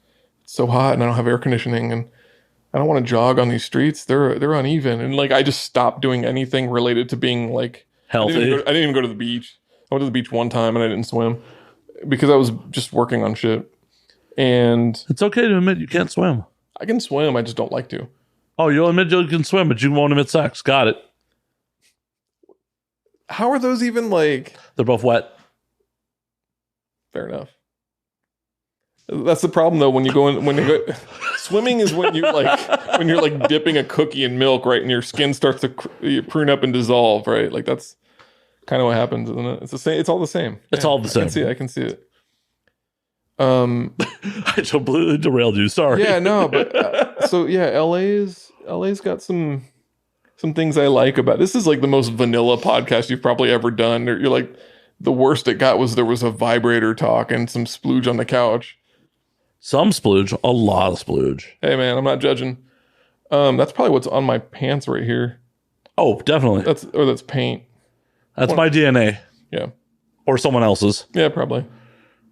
it's so hot, and I don't have air conditioning, and I don't want to jog on these streets. They're uneven. And like, I just stopped doing anything related to being like healthy. I didn't even go to the beach. I went to the beach one time and I didn't swim because I was just working on shit. And it's okay to admit you can't swim. I can swim. I just don't like to. Oh, you'll admit you can swim, but you won't admit sex. Got it. How are those even like? They're both wet. Fair enough. That's the problem though. When you go swimming is when you when you're like dipping a cookie in milk, right? And your skin starts to prune up and dissolve, right? Like that's kind of what happens, isn't it? It's the same. It's all the same. It's all the same. I can see it. I completely derailed you. Sorry. Yeah, no, but so yeah, LA's got some things I like about. This is like the most vanilla podcast you've probably ever done. You're like, the worst it got was there was a vibrator talk and some splooge on the couch. Some splooge, a lot of splooge. Hey man, I'm not judging. That's probably what's on my pants right here. Oh, definitely. That's paint. That's my DNA. Yeah. Or someone else's. Yeah, probably.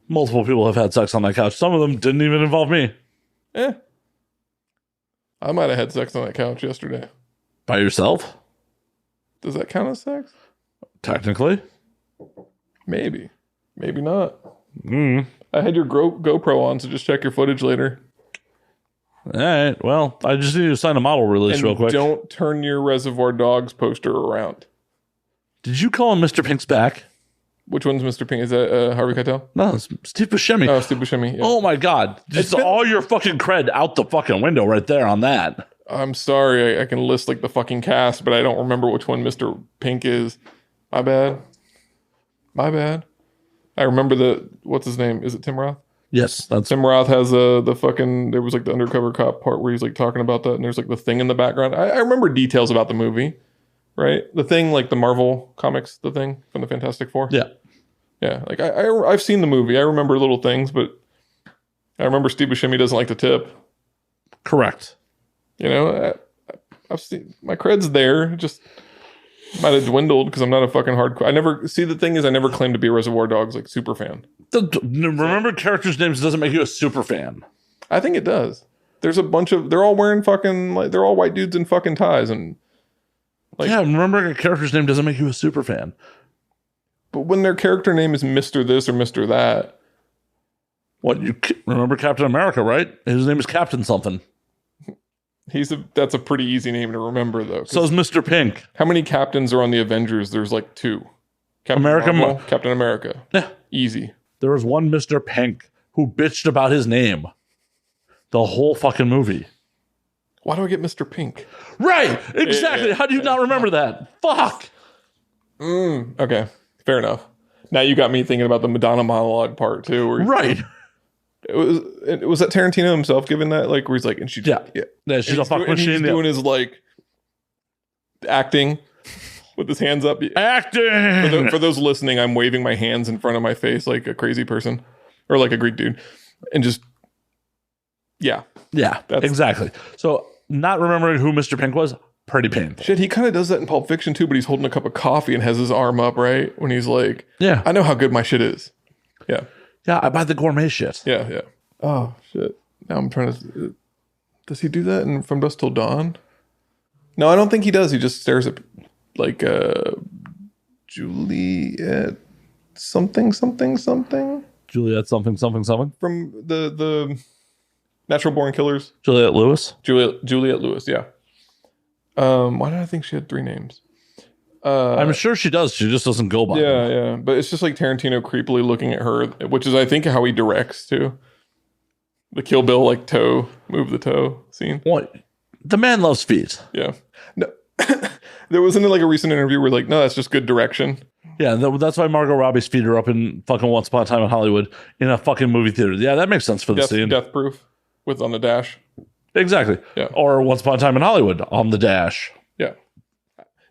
Multiple people have had sex on that couch. Some of them didn't even involve me. I might have had sex on that couch yesterday. By yourself? Does that count as sex? Technically. Maybe. Maybe not. I had your GoPro on, so just check your footage later. All right. Well, I just need to sign a model release real quick. Don't turn your Reservoir Dogs poster around. Did you call him Mr. Pink's back? Which one's Mr. Pink? Is that Harvey Keitel? No, it's Steve Buscemi. Oh, Steve Buscemi. Yeah. Oh my God. Just all your fucking cred out the fucking window right there on that. I'm sorry. I can list like the fucking cast, but I don't remember which one Mr. Pink is. My bad. I remember what's his name? Is it Tim Roth? Yes. Tim Roth has the fucking, there was like the undercover cop part where he's like talking about that and there's like the Thing in the background. I remember details about the movie, right? The Thing, like the Marvel comics, the Thing from the Fantastic Four. Yeah. Yeah. Like I've seen the movie. I remember little things, but I remember Steve Buscemi doesn't like to tip. Correct. You know, I've seen, my cred's there. Just might have dwindled because I'm not a fucking hardcore. The thing is, I never claimed to be a Reservoir Dogs like super fan. Remember characters' names doesn't make you a super fan. I think it does. There's a bunch of, they're all wearing fucking, like, they're all white dudes in fucking ties and like. Yeah, remembering a character's name doesn't make you a super fan. But when their character name is Mr. This or Mr. That. What, you remember Captain America, right? His name is Captain something. That's a pretty easy name to remember, though. So is Mr. Pink. How many captains are on the Avengers? There's like 2. Captain Marvel, Captain America. Yeah. Easy. There was one Mr. Pink who bitched about his name the whole fucking movie. Why do I get Mr. Pink? Right. Exactly. How do you not remember that? Fuck. Okay. Fair enough. Now you got me thinking about the Madonna monologue part too. Where Right. It was that Tarantino himself giving that, like, where he's like, and she, Yeah, she's a fuck machine. He's doing his like acting with his hands up. Acting. For those listening, I'm waving my hands in front of my face like a crazy person or like a Greek dude, and just yeah, exactly. So not remembering who Mr. Pink was, pretty painful. Shit, he kind of does that in Pulp Fiction too, but he's holding a cup of coffee and has his arm up, right? When he's like, yeah, I know how good my shit is. Yeah. Yeah, I buy the gourmet shit. Yeah. Oh, shit. Now I'm trying to... Does he do that in From Dusk Till Dawn? No, I don't think he does. He just stares at, like, Juliet something. Juliet something. From the Natural Born Killers. Juliet Lewis? Juliet Lewis, yeah. Why did I think she had 3 names? I'm sure she does. She just doesn't go by them. Yeah. But it's just like Tarantino creepily looking at her, which is, I think, how he directs, too. The Kill Bill, like, move the toe scene. What? The man loves feet. Yeah. No. There wasn't like a recent interview where like, no, that's just good direction. Yeah, that's why Margot Robbie's feet are up in fucking Once Upon a Time in Hollywood in a fucking movie theater. Yeah, that makes sense for the scene. Death Proof with On the Dash. Exactly. Yeah. Or Once Upon a Time in Hollywood on the dash. Yeah.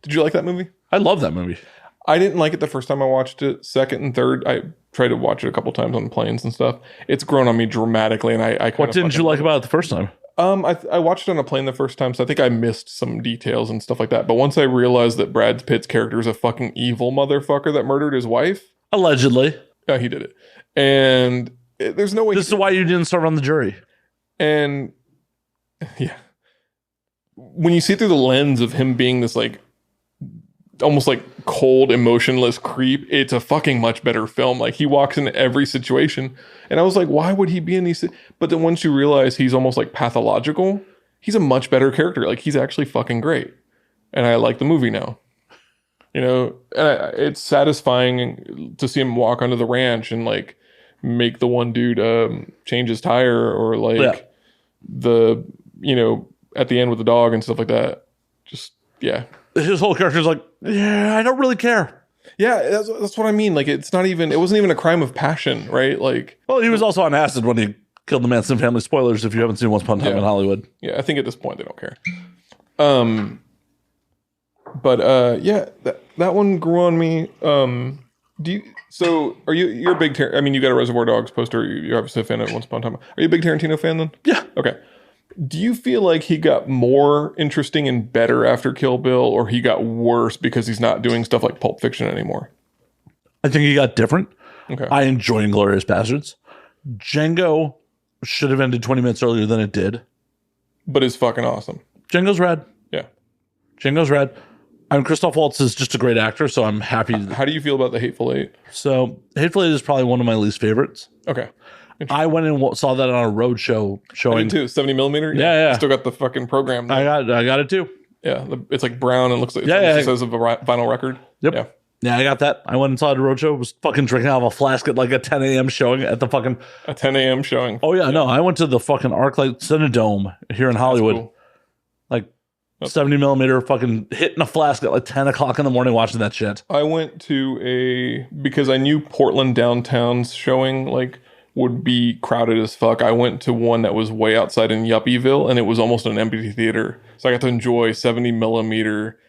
Did you like that movie? I love that movie. I didn't like it the first time I watched it. Second and third, I tried to watch it a couple times on planes and stuff. It's grown on me dramatically, and I what didn't you like about it the first time? I watched it on a plane the first time, so I think I missed some details and stuff like that. But once I realized that Brad Pitt's character is a fucking evil motherfucker that murdered his wife. Allegedly. Yeah, he did it. And there's no way... This is why you didn't serve on the jury. And, yeah. When you see through the lens of him being this, like, almost like cold, emotionless creep, it's a fucking much better film. Like, he walks into every situation, and I was like, why would he be in these? But then once you realize he's almost like pathological, he's a much better character. Like, he's actually fucking great, and I like the movie now. You know, and it's satisfying to see him walk onto the ranch and like make the one dude change his tire, or like the, you know, at the end with the dog and stuff like that. Just his whole character is like, yeah, I don't really care. Yeah, that's what I mean. Like, it wasn't even a crime of passion, right? Like, well, he was also on acid when he killed the Manson family. Spoilers if you haven't seen Once Upon a Time in Hollywood. Yeah, I think at this point they don't care. But that one grew on me. You're a big I mean, you got a Reservoir Dogs poster. You're obviously a fan of Once Upon a Time. Are you a big Tarantino fan then? Yeah. Okay. Do you feel like he got more interesting and better after Kill Bill, or he got worse because he's not doing stuff like Pulp Fiction anymore? I think he got different. Okay. I enjoy Inglourious Bastards. Django should have ended 20 minutes earlier than it did. But it's fucking awesome. Django's rad. Yeah. Django's rad. Christoph Waltz is just a great actor, so I'm happy. How do you feel about The Hateful Eight? So, Hateful Eight is probably one of my least favorites. Okay. I went and saw that on a road show showing. I did too. 70 millimeter. Yeah. Still got the fucking program there. I got it too. Yeah, it's like brown and looks like it says a vinyl record. Yep. Yeah, I got that. I went and saw it at a road show. Was fucking drinking out of a flask at like a 10 a.m. showing at the fucking... A 10 a.m. showing. Oh, yeah. No, I went to the fucking ArcLight Cinedome here in Hollywood. Cool. Like 70 millimeter fucking hitting a flask at like 10 o'clock in the morning watching that shit. I went to because I knew Portland downtown's showing like would be crowded as fuck. I went to one that was way outside in Yuppieville, and it was almost an empty theater. So I got to enjoy 70 millimeter,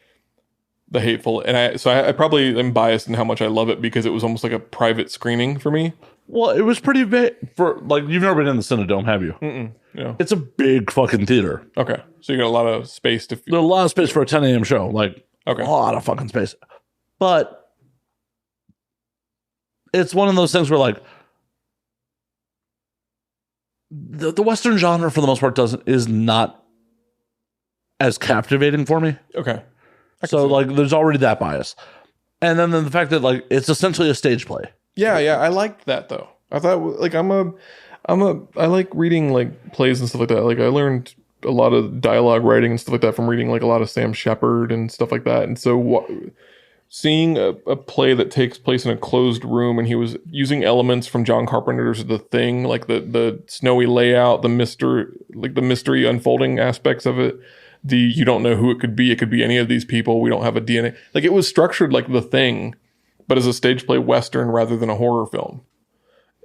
The Hateful. And I probably am biased in how much I love it because it was almost like a private screening for me. Well, it was pretty big for like, you've never been in the Cinedome, have you? Yeah. It's a big fucking theater. Okay. So you got a lot of space to... There's a lot of space for a 10 a.m. show. Like, okay. A lot of fucking space. But it's one of those things where like, the Western genre for the most part is not as captivating for me. Okay. So like there's already that bias. And then the fact that like it's essentially a stage play. Yeah, I liked that though. I thought like I like reading like plays and stuff like that. Like I learned a lot of dialogue writing and stuff like that from reading like a lot of Sam Shepard and stuff like that. And so seeing a play that takes place in a closed room, and he was using elements from John Carpenter's The Thing, like the snowy layout, the mystery unfolding aspects of it. You don't know who it could be. It could be any of these people. We don't have a DNA. Like, it was structured like The Thing, but as a stage play Western rather than a horror film.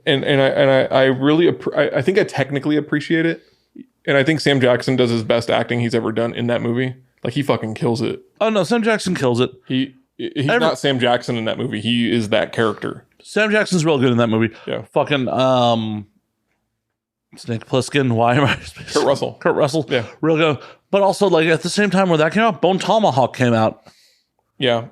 And I really, I think I technically appreciate it. And I think Sam Jackson does his best acting he's ever done in that movie. Like, he fucking kills it. Oh no, Sam Jackson kills it. He's not Sam Jackson in that movie. He is that character. Sam Jackson's real good in that movie. Yeah. Fucking Snake Plissken. Why am I? Kurt Russell. Yeah. Real good. But also, like, at the same time where that came out, Bone Tomahawk came out. Yeah.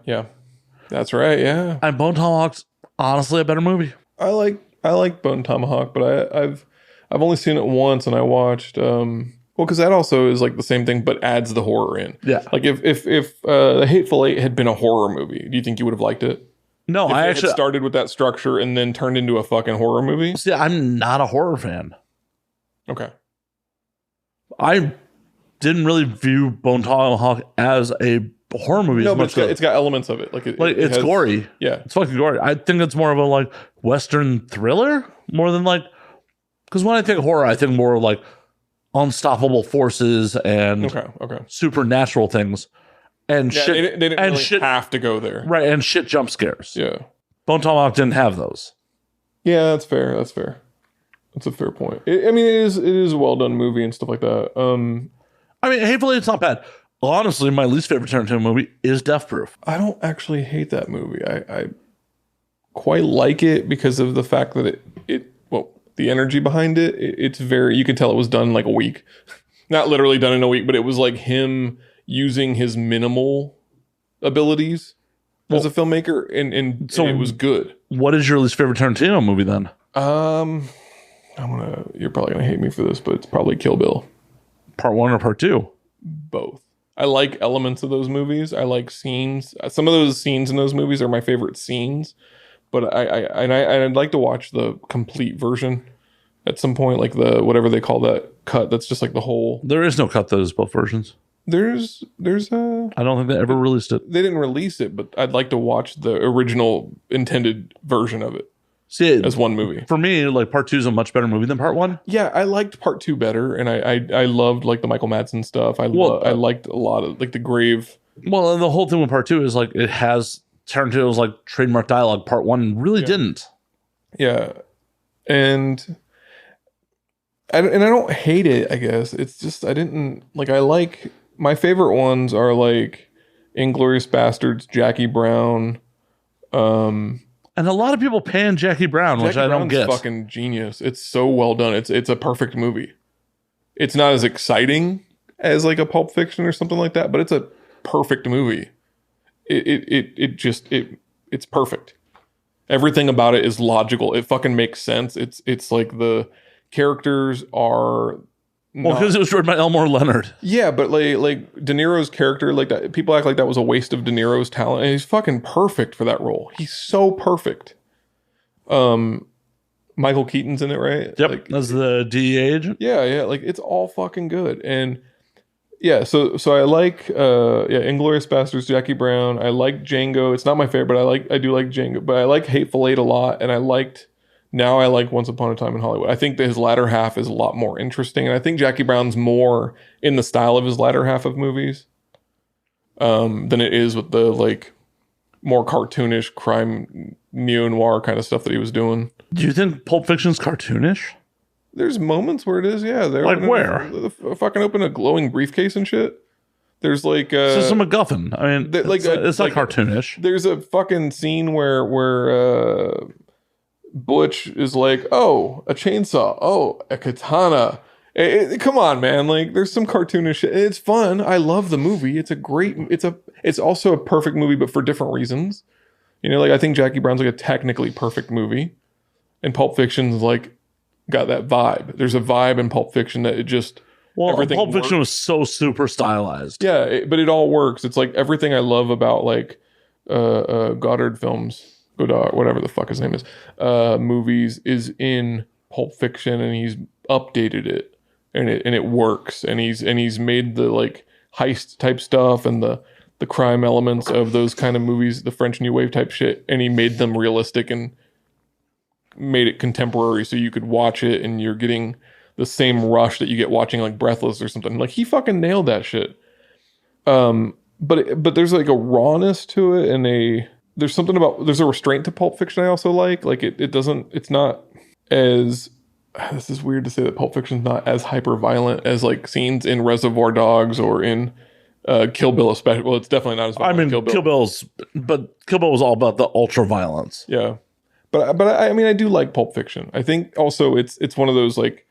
That's right. Yeah. And Bone Tomahawk's honestly a better movie. I like Bone Tomahawk, but I've only seen it once, and I watched because that also is like the same thing, but adds the horror in. Yeah. Like if The Hateful Eight had been a horror movie, do you think you would have liked it? No, if I it actually had started with that structure and then turned into a fucking horror movie. See, I'm not a horror fan. Okay. I didn't really view Bone Tomahawk as a horror movie. No, but it's got elements of it. Like it's gory. Yeah, it's fucking gory. I think it's more of a like Western thriller more than like, because when I think horror, I think more of like unstoppable forces and supernatural things and shit. They didn't really have to go there, right? And shit jump scares. Yeah, Bone Tomahawk didn't have those. Yeah, that's fair. That's a fair point. It is a well done movie and stuff like that. I mean, Hateful Eight's not bad. Honestly, my least favorite Tarantino movie is Death Proof. I don't actually hate that movie. I quite like it because of the fact that the energy behind it. It's very, you can tell it was done in like a week. Not literally done in a week, but it was like him using his minimal abilities as a filmmaker, and so it was good. What is your least favorite Tarantino movie then? You're probably gonna hate me for this, but it's probably Kill Bill. Part 1 or Part 2? Both. I like elements of those movies. I like scenes. Some of those scenes in those movies are my favorite scenes. But I'd like to watch the complete version at some point, like the whatever they call that cut. That's just like the whole. There is no cut that is both versions. There's a. I don't think they ever released it. They didn't release it, but I'd like to watch the original intended version of it. See, as one movie. For me, like Part 2 is a much better movie than Part 1. Yeah, I liked Part 2 better, and I loved like the Michael Madsen stuff. I liked a lot of like the grave. Well, and the whole thing with Part 2 is like it has Tarantino's like trademark dialogue. Part 1 really didn't. Yeah, and I don't hate it. I guess it's just I didn't like. I like my favorite ones are like Inglourious Bastards, Jackie Brown. And a lot of people pan Jackie Brown, which I don't get. Fucking genius. It's so well done. It's a perfect movie. It's not as exciting as like a Pulp Fiction or something like that, but it's a perfect movie. It's perfect. Everything about it is logical. It fucking makes sense. It's like the characters are because it was written by Elmore Leonard. Yeah, but like De Niro's character, like that, people act like that was a waste of De Niro's talent, and he's fucking perfect for that role. He's so perfect. Michael Keaton's in it, right? Yep, like, as the DEA agent. Yeah, like it's all fucking good, and yeah. So I like Inglourious Bastards, Jackie Brown. I like Django. It's not my favorite, but I do like Django. But I like Hateful Eight a lot, and I like Once Upon a Time in Hollywood. I think that his latter half is a lot more interesting. And I think Jackie Brown's more in the style of his latter half of movies than it is with the like more cartoonish crime neo-noir kind of stuff that he was doing. Do you think Pulp Fiction's cartoonish? There's moments where it is, yeah. They're like where? Fucking open a glowing briefcase and shit. There's like it's a MacGuffin. I mean, it's not cartoonish. There's a fucking scene where Butch is like, oh, a chainsaw. Oh, a katana. Come on, man. Like, there's some cartoonish shit. It's fun. I love the movie. It's also a perfect movie, but for different reasons. You know, like, I think Jackie Brown's like a technically perfect movie. And Pulp Fiction's like, got that vibe. There's a vibe in Pulp Fiction that it just... Well, Pulp Fiction was so super stylized. Yeah, but it all works. It's like everything I love about like Goddard films. Whatever the fuck his name is, movies is in Pulp Fiction, and he's updated it and it works. And he's made the like heist type stuff and the crime elements of those kind of movies, the French New Wave type shit, and he made them realistic and made it contemporary so you could watch it and you're getting the same rush that you get watching like Breathless or something. Like he fucking nailed that shit. But there's like a rawness to it, and there's a restraint to Pulp Fiction I also like. Like it's not as, this is weird to say that Pulp Fiction's not as hyper violent as like scenes in Reservoir Dogs or in Kill Bill especially. Well, it's definitely not as violent as Kill Bill. Kill Bill was all about the ultra violence. Yeah. But I mean, I do like Pulp Fiction. I think also it's one of those like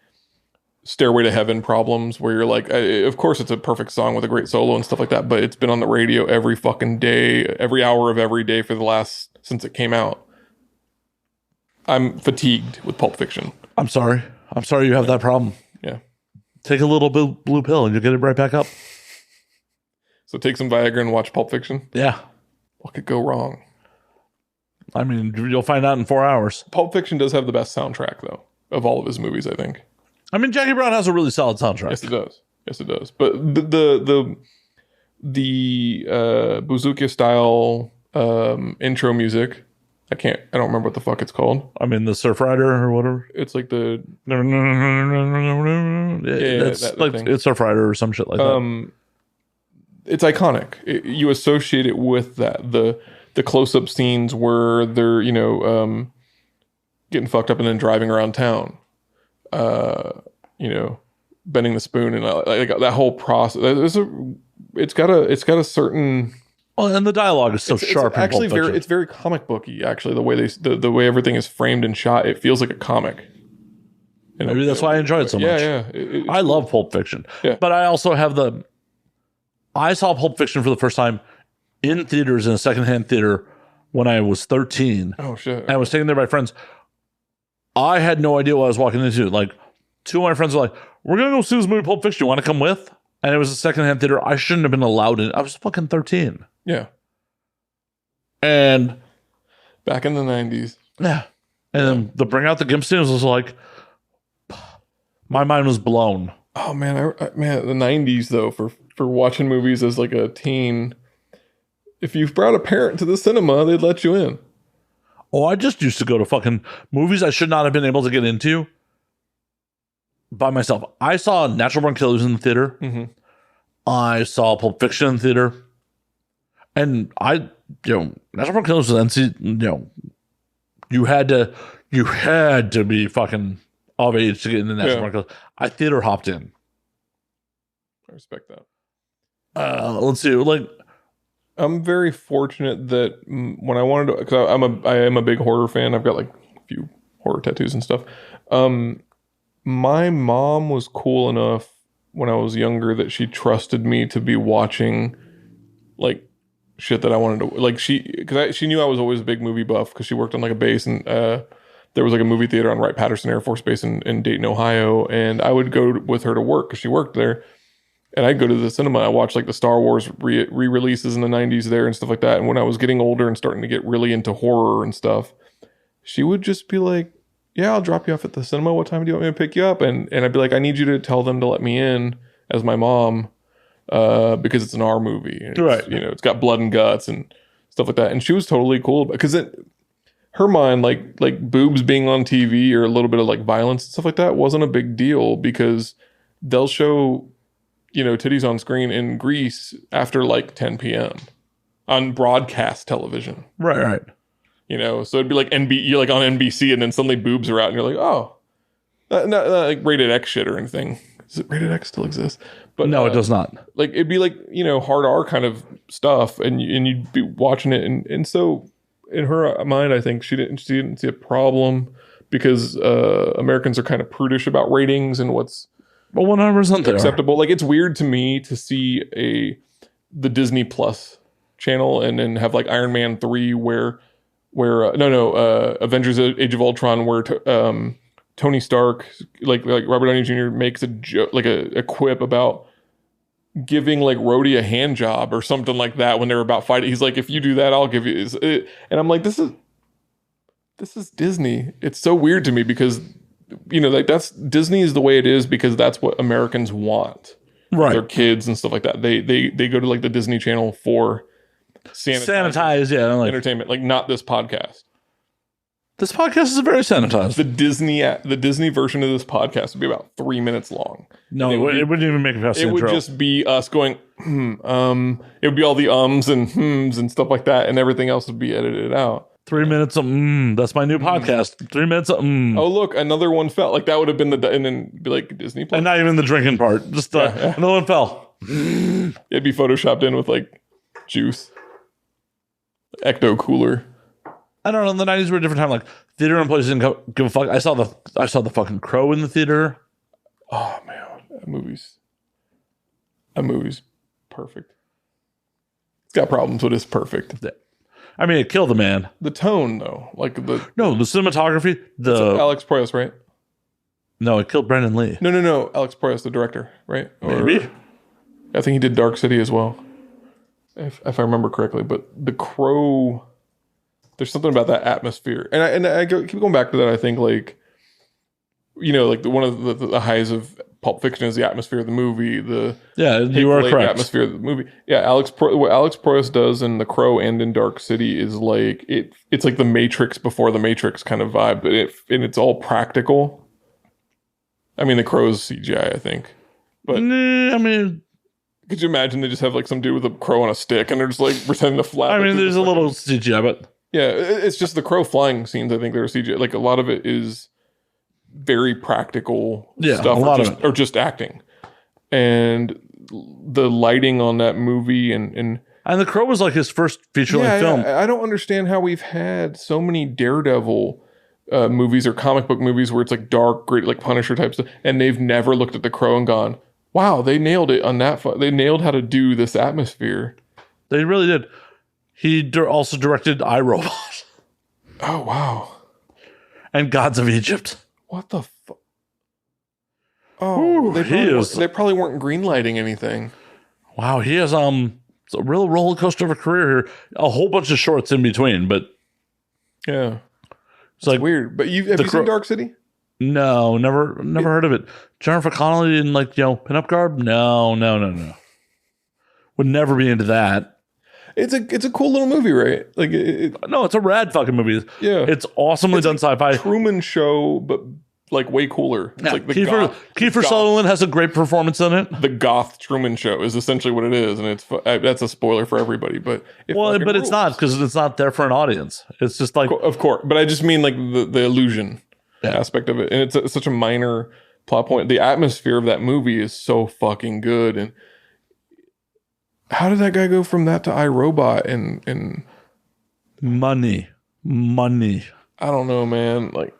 Stairway to Heaven problems where you're like, of course it's a perfect song with a great solo and stuff like that, but it's been on the radio every fucking day, every hour of every day since it came out. I'm fatigued with Pulp Fiction. I'm sorry you have that problem. Yeah. Take a little blue pill and you'll get it right back up. So take some Viagra and watch Pulp Fiction? Yeah. What could go wrong? I mean, you'll find out in 4 hours. Pulp Fiction does have the best soundtrack, though, of all of his movies, I think. I mean, Jackie Brown has a really solid soundtrack. Yes, it does. But the Bouzouki style intro music, I don't remember what the fuck it's called. I mean, the Surf Rider or whatever. It's like the it's Surf Rider or some shit like that. It's iconic. You associate it with that the close-up scenes where they're getting fucked up and then driving around town. Bending the spoon and like that whole process. It's got a certain. Oh, and the dialogue is so sharp. It's actually it's very comic booky. Actually, the way the way everything is framed and shot, it feels like a comic. Maybe that's why I enjoy it so much. Yeah. I love Pulp Fiction. Yeah. But I also have I saw Pulp Fiction for the first time in theaters in a secondhand theater when I was 13. Oh shit! And I was taken there by friends. I had no idea what I was walking into. Like, two of my friends were like, "We're gonna go see this movie Pulp Fiction. You want to come with?" And it was a secondhand theater. I shouldn't have been allowed in. I was fucking 13. Yeah. And back in the 90s. Yeah. And then the Bring Out the Gimp scenes was like, my mind was blown. Oh man, man, the 90s though, for watching movies as like a teen, if you brought a parent to the cinema, they'd let you in. Oh, I just used to go to fucking movies I should not have been able to get into by myself. I saw Natural Born Killers in the theater. Mm-hmm. I saw Pulp Fiction in the theater. And Natural Born Killers was NC, you had to be fucking of age to get into Natural Born Killers. I theater hopped in. I respect that. Let's see, like, I'm very fortunate that when I wanted to, because I am a big horror fan. I've got like a few horror tattoos and stuff. My mom was cool enough when I was younger that she trusted me to be watching like shit that I wanted to, like she knew I was always a big movie buff because she worked on like a base and there was like a movie theater on Wright-Patterson Air Force Base in Dayton, Ohio, and I would go with her to work because she worked there. And I'd go to the cinema. I watched like the Star Wars re-releases in the 90s there and stuff like that. And when I was getting older and starting to get really into horror and stuff, she would just be like, yeah, I'll drop you off at the cinema. What time do you want me to pick you up? And I'd be like, I need you to tell them to let me in as my mom because it's an R movie. And right. It's got blood and guts and stuff like that. And she was totally cool because her mind, like boobs being on TV or a little bit of like violence and stuff like that wasn't a big deal because they'll show titties on screen in Greece after like 10 p.m. on broadcast television. Right. So it'd be like you're like on NBC and then suddenly boobs are out and you're like, oh, not like rated X shit or anything. Does it rated X still exist? But no, it does not. Like it'd be like, hard R kind of stuff and you'd be watching it. And so in her mind, I think she didn't see a problem because Americans are kind of prudish about ratings and what's 100% acceptable. Like it's weird to me to see the Disney Plus channel and then have like Iron Man 3 where Avengers Age of Ultron where Tony Stark like Robert Downey Jr. makes a joke, like a quip about giving like Rhodey a hand job or something like that when they're about fighting. He's like, if you do that, I'll give you. And I'm like, this is Disney. It's so weird to me because like that's Disney is the way it is because that's what Americans want. Right. Their kids and stuff like that. They go to like the Disney Channel for sanitized, yeah, like entertainment, like not this podcast. This podcast is very sanitized. The Disney version of this podcast would be about 3 minutes long. No, it wouldn't even make it past the intro. It would just be us going, it would be all the ums and hms and stuff like that, and everything else would be edited out. 3 minutes of that's my new podcast. 3 minutes of Oh, look, another one fell. Like that would have been and then be like Disney Plus. And not even the drinking part. Just another one fell. It'd be photoshopped in with like juice. Ecto Cooler. I don't know. The 90s were a different time. Like theater employees didn't give a fuck. I saw the fucking Crow in the theater. Oh man, that movie's perfect. It's got problems, but it's perfect. I mean, it killed the man. The tone, though, like the cinematography. Alex Proyas, right? No, it killed Brendan Lee. No. Alex Proyas, the director, right? Maybe. I think he did Dark City as well, if I remember correctly. But The Crow, there's something about that atmosphere, and I keep going back to that. I think like, like one of the highs of Pulp Fiction is the atmosphere of the movie. You are correct. Atmosphere of the movie. Yeah, what Alex Proyas does in The Crow and in Dark City is like it's like the Matrix before the Matrix kind of vibe, but it's all practical. I mean, The Crow's CGI, I think, but I mean, could you imagine they just have like some dude with a crow on a stick and they're just like pretending to flap? I mean, there's a little CGI, but yeah, it's just the crow flying scenes. I think they're CGI. Like a lot of it is very practical stuff, or just acting, and the lighting on that movie and The Crow was like his first feature-length film. I don't understand how we've had so many Daredevil movies or comic book movies where it's like dark, gritty, like Punisher type stuff, and they've never looked at The Crow and gone, "Wow, they nailed it on that." They nailed how to do this atmosphere. They really did. He also directed iRobot. Oh wow! And Gods of Egypt. What the fuck? Oh, Ooh, they probably weren't greenlighting anything. Wow, he has it's a real roller coaster of a career here. A whole bunch of shorts in between, but yeah, it's like weird. But have you seen Dark City? No, never heard of it. Jennifer Connelly in pinup garb? No. Would never be into that. It's a cool little movie, right? Like no, it's a rad fucking movie. Yeah, it's awesomely done sci-fi. Truman Show, but like way cooler. It's like Kiefer Sutherland has a great performance in it. The goth Truman Show is essentially what it is, and that's a spoiler for everybody. But it's not, because it's not there for an audience. It's just like, of course, but I just mean like the illusion aspect of it, and it's such a minor plot point. The atmosphere of that movie is so fucking good, and how did that guy go from that to iRobot and money? I don't know, man. Like,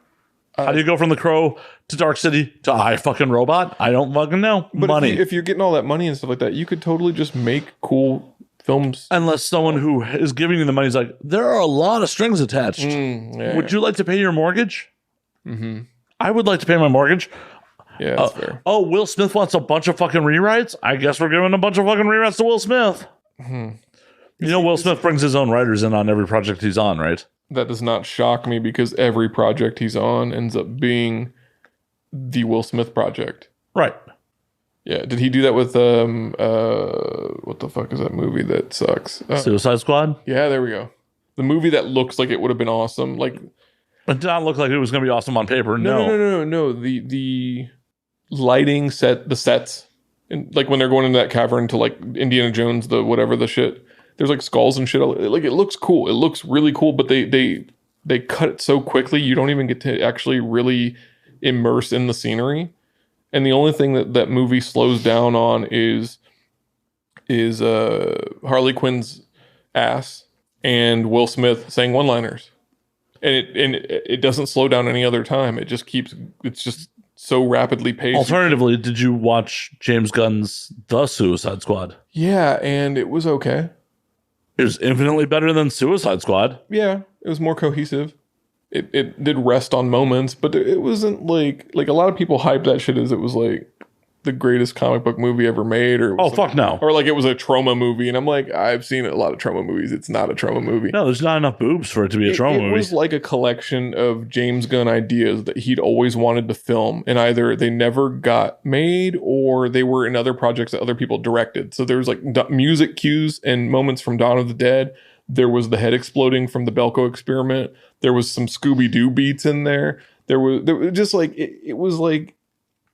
how do you go from The Crow to Dark City to iRobot? I don't fucking know. But money. If you're getting all that money and stuff like that, you could totally just make cool films. Unless someone who is giving you the money is like, there are a lot of strings attached. Would you like to pay your mortgage? Mm-hmm. I would like to pay my mortgage. Yeah, that's fair. Oh, Will Smith wants a bunch of fucking rewrites? I guess we're giving a bunch of fucking rewrites to Will Smith. Mm-hmm. Will Smith brings his own writers in on every project he's on, right? That does not shock me because every project he's on ends up being the Will Smith project. Right. Yeah. Did he do that with what the fuck is that movie that sucks? Suicide Squad? Yeah, there we go. The movie that looks like it would have been awesome. Like, it did not look like it was going to be awesome on paper. No. The lighting the sets, and like when they're going into that cavern to like Indiana Jones, the whatever the shit. There's like skulls and shit. Like it looks cool. It looks really cool, but they cut it so quickly you don't even get to actually really immerse in the scenery. And the only thing that movie slows down on is Harley Quinn's ass and Will Smith saying one-liners. And it doesn't slow down any other time. It's just so rapidly paced. Alternatively, did you watch James Gunn's The Suicide Squad? Yeah, and it was okay. It was infinitely better than Suicide Squad. Yeah, it was more cohesive. It did rest on moments, but it wasn't like a lot of people hype that shit as it was like the greatest comic book movie ever made, or fuck no. or like it was a trauma movie, and I'm like, I've seen a lot of trauma movies. It's not a trauma movie. No, there's not enough boobs for it to be a trauma movie. It was like a collection of James Gunn ideas that he'd always wanted to film, and either they never got made or they were in other projects that other people directed. So there was like music cues and moments from Dawn of the Dead. There was the head exploding from the Belko experiment. There was some Scooby-Doo beats in there. There was just like it was like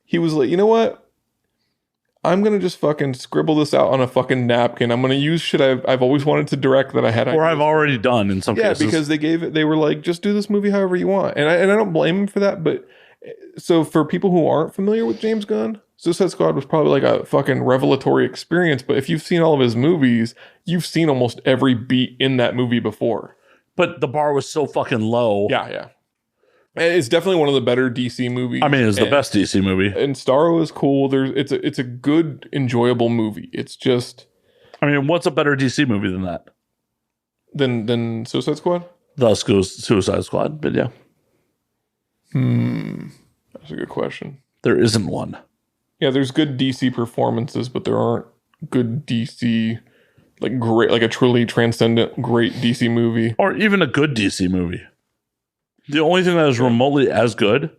he was like, you know what? I'm going to just fucking scribble this out on a fucking napkin. I'm going to use shit I've always wanted to direct that I had. Or I've already done in some cases. Yeah, because they were like, just do this movie however you want. And I don't blame him for that. But so for people who aren't familiar with James Gunn, Suicide Squad was probably like a fucking revelatory experience. But if you've seen all of his movies, you've seen almost every beat in that movie before. But the bar was so fucking low. Yeah. It's definitely one of the better DC movies. I mean, it's the best DC movie. And Starro is cool. It's a good, enjoyable movie. It's just... I mean, what's a better DC movie than that? Than Suicide Squad? Thus goes Suicide Squad, but yeah. That's a good question. There isn't one. Yeah, there's good DC performances, but there aren't good DC... like great, like a truly transcendent, great DC movie. Or even a good DC movie. The only thing that is remotely as good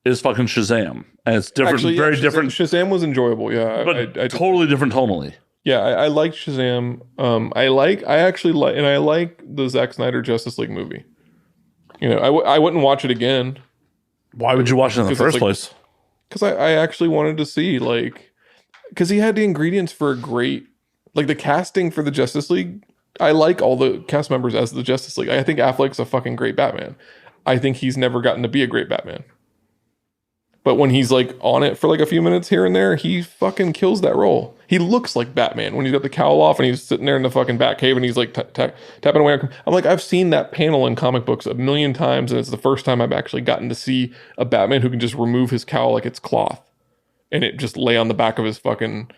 is fucking Shazam. And it's different, Actually, very different. Shazam was enjoyable, yeah. But totally different tonally. Yeah, I like Shazam. I like the Zack Snyder Justice League movie. You know, I wouldn't watch it again. Why would you watch it in the first place? Because I actually wanted to see, like, because he had the ingredients for a great, like the casting for the Justice League. I like all the cast members as the Justice League. I think Affleck's a fucking great Batman. I think he's never gotten to be a great Batman. But when he's like on it for like a few minutes here and there, he fucking kills that role. He looks like Batman when he's got the cowl off and he's sitting there in the fucking Batcave and he's like tapping away. I'm like, I've seen that panel in comic books a million times, and it's the first time I've actually gotten to see a Batman who can just remove his cowl like it's cloth and it just lay on the back of his fucking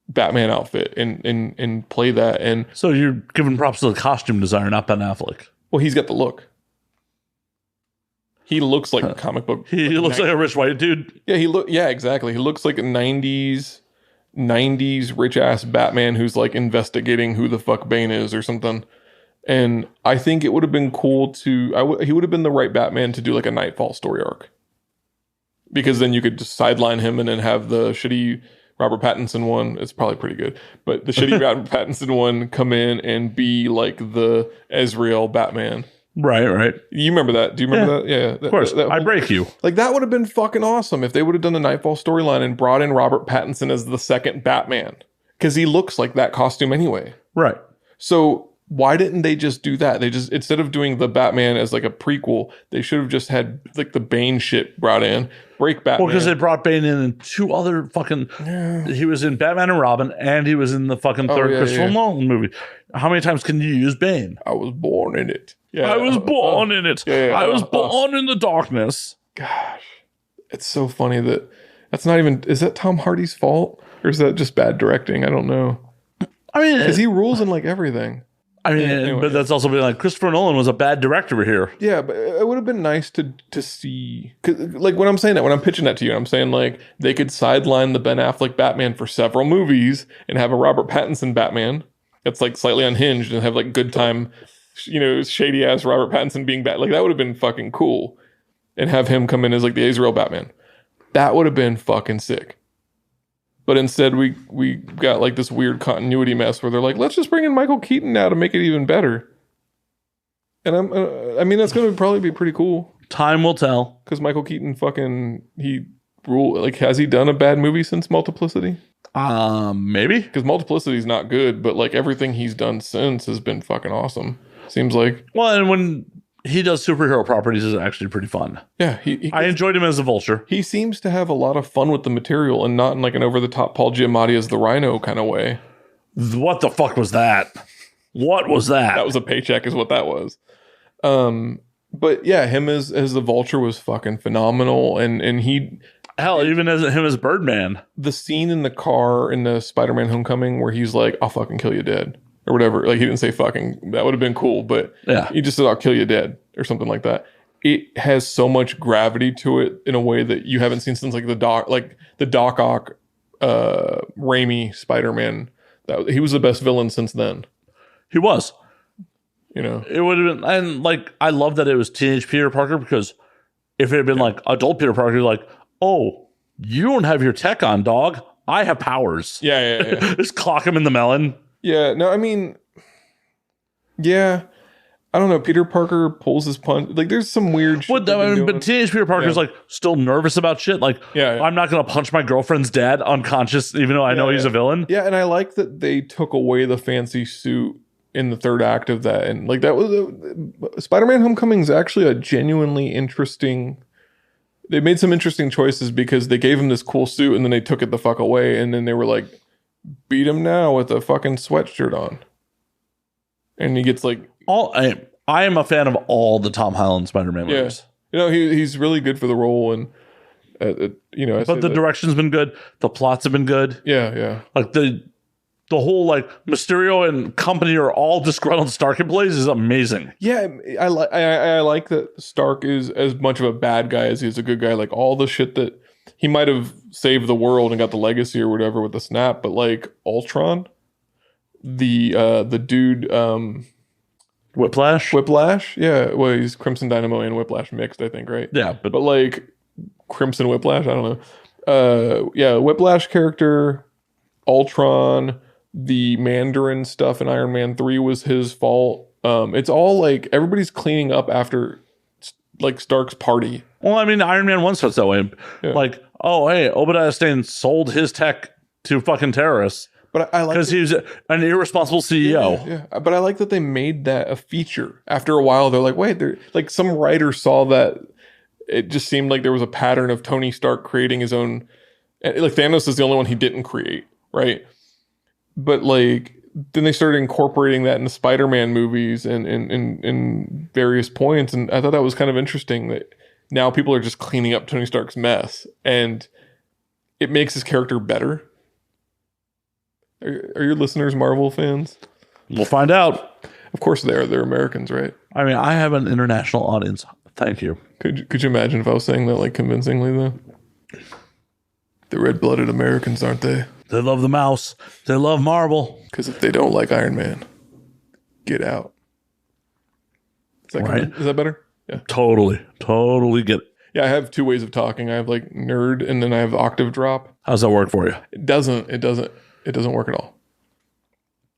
Batman outfit and play that. And so you're giving props to the costume designer, not Ben Affleck. Well, he's got the look. He looks like a comic book. He looks like a rich white dude. Yeah, exactly. He looks like a 90s rich ass Batman who's like investigating who the fuck Bane is or something. And I think it would have been cool he would have been the right Batman to do like a Nightfall story arc. Because then you could just sideline him and then have the shitty Robert Pattinson one. It's probably pretty good. But the shitty Robert Pattinson one come in and be like the Ezreal Batman. Right. You remember that? Do you remember that? Yeah. Of course. I break you. Like, that would have been fucking awesome if they would have done the Nightfall storyline and brought in Robert Pattinson as the second Batman. Because he looks like that costume anyway. Right. So why didn't they just do that? They just, instead of doing the Batman as like a prequel, they should have just had like the Bane shit brought in. Break Batman. Well, because they brought Bane in two other fucking... Yeah. He was in Batman and Robin, and he was in the fucking third Christopher Nolan movie. How many times can you use Bane? I was born in it. Yeah, I was born in it. I was born in the darkness. Gosh. It's so funny that's not even... Is that Tom Hardy's fault? Or is that just bad directing? I don't know. I mean... Because he rules in like everything. I mean, anyway, but that's also been like Christopher Nolan was a bad director here. Yeah, but it would have been nice to see, cause like when I'm saying that, when I'm pitching that to you, I'm saying like they could sideline the Ben Affleck Batman for several movies and have a Robert Pattinson Batman that's like slightly unhinged and have like good time, shady ass Robert Pattinson being Bat. Like that would have been fucking cool, and have him come in as like the Azrael Batman. That would have been fucking sick. But instead, we got like this weird continuity mess where they're like, let's just bring in Michael Keaton now to make it even better. And I mean, that's going to probably be pretty cool. Time will tell. Because Michael Keaton has he done a bad movie since Multiplicity? Maybe. Because Multiplicity is not good, but like everything he's done since has been fucking awesome. Seems like. Well, and when he does superhero properties, is actually pretty fun. Yeah, I enjoyed him as a Vulture. He seems to have a lot of fun with the material and not in like an over-the-top Paul Giamatti as the Rhino kind of way. What the fuck was that? What was that? That was a paycheck is what that was. But yeah, him as the Vulture was fucking phenomenal. And even as him as Birdman. The scene in the car in the Spider-Man Homecoming where he's like, I'll fucking kill you dead. Or whatever. Like, he didn't say fucking. That would have been cool. But yeah, he just said, I'll kill you dead. Or something like that. it has so much gravity to it in a way that you haven't seen since like the Doc Ock Raimi Spider-Man. He was the best villain since then. He was. You know, it would have been, and like I love that it was teenage Peter Parker, because if it had been like adult Peter Parker, you're like, oh, you don't have your tech on, dog. I have powers. Yeah. Just clock him in the melon. Yeah, no, I mean, yeah, I don't know. Peter Parker pulls his punch. Like, there's some weird shit. But teenage Peter Parker's like still nervous about shit. Like, yeah. I'm not gonna punch my girlfriend's dad unconscious, even though I know he's a villain. Yeah, and I like that they took away the fancy suit in the third act of that, and like that was Spider-Man: Homecoming is actually a genuinely interesting. They made some interesting choices because they gave him this cool suit and then they took it the fuck away, and then they were like, beat him now with a fucking sweatshirt on, and he gets like I am a fan of all the Tom Holland Spider-Man movies. You know, he's really good for the role, and you know, but the direction's been good, the plots have been good. Yeah. Like the whole like Mysterio and company are all disgruntled Stark employees is amazing. Yeah, I like that Stark is as much of a bad guy as he is a good guy. Like all the shit that he might have saved the world and got the legacy or whatever with the snap, but like Ultron, the dude, Whiplash, yeah. Well, he's Crimson Dynamo and Whiplash mixed, I think, right? Yeah, but like Crimson Whiplash, I don't know. Yeah, Whiplash character, Ultron. The Mandarin stuff in Iron Man 3 was his fault. It's all like everybody's cleaning up after like Stark's party. Well, I mean, Iron Man 1 starts that way. Yeah. Like, oh, hey, Obadiah Stane sold his tech to fucking terrorists. But I like because he was an irresponsible CEO. Yeah. But I like that they made that a feature. After a while, they're like, wait, they're like some writer saw that it just seemed like there was a pattern of Tony Stark creating his own. Like Thanos is the only one he didn't create, right? But like then they started incorporating that into Spider-Man movies and in various points, and I thought that was kind of interesting that now people are just cleaning up Tony Stark's mess, and it makes his character better. Are your listeners Marvel fans? We'll find out. Of course they are. They're Americans, right? I mean, I have an international audience. Thank you. Could you imagine if I was saying that like convincingly though? The red-blooded Americans, aren't they? They love the mouse. They love Marvel. Because if they don't like Iron Man, get out. Is that better? Yeah. Totally get it. Yeah, I have two ways of talking. I have like nerd, and then I have octave drop. How's that work for you? It doesn't work at all.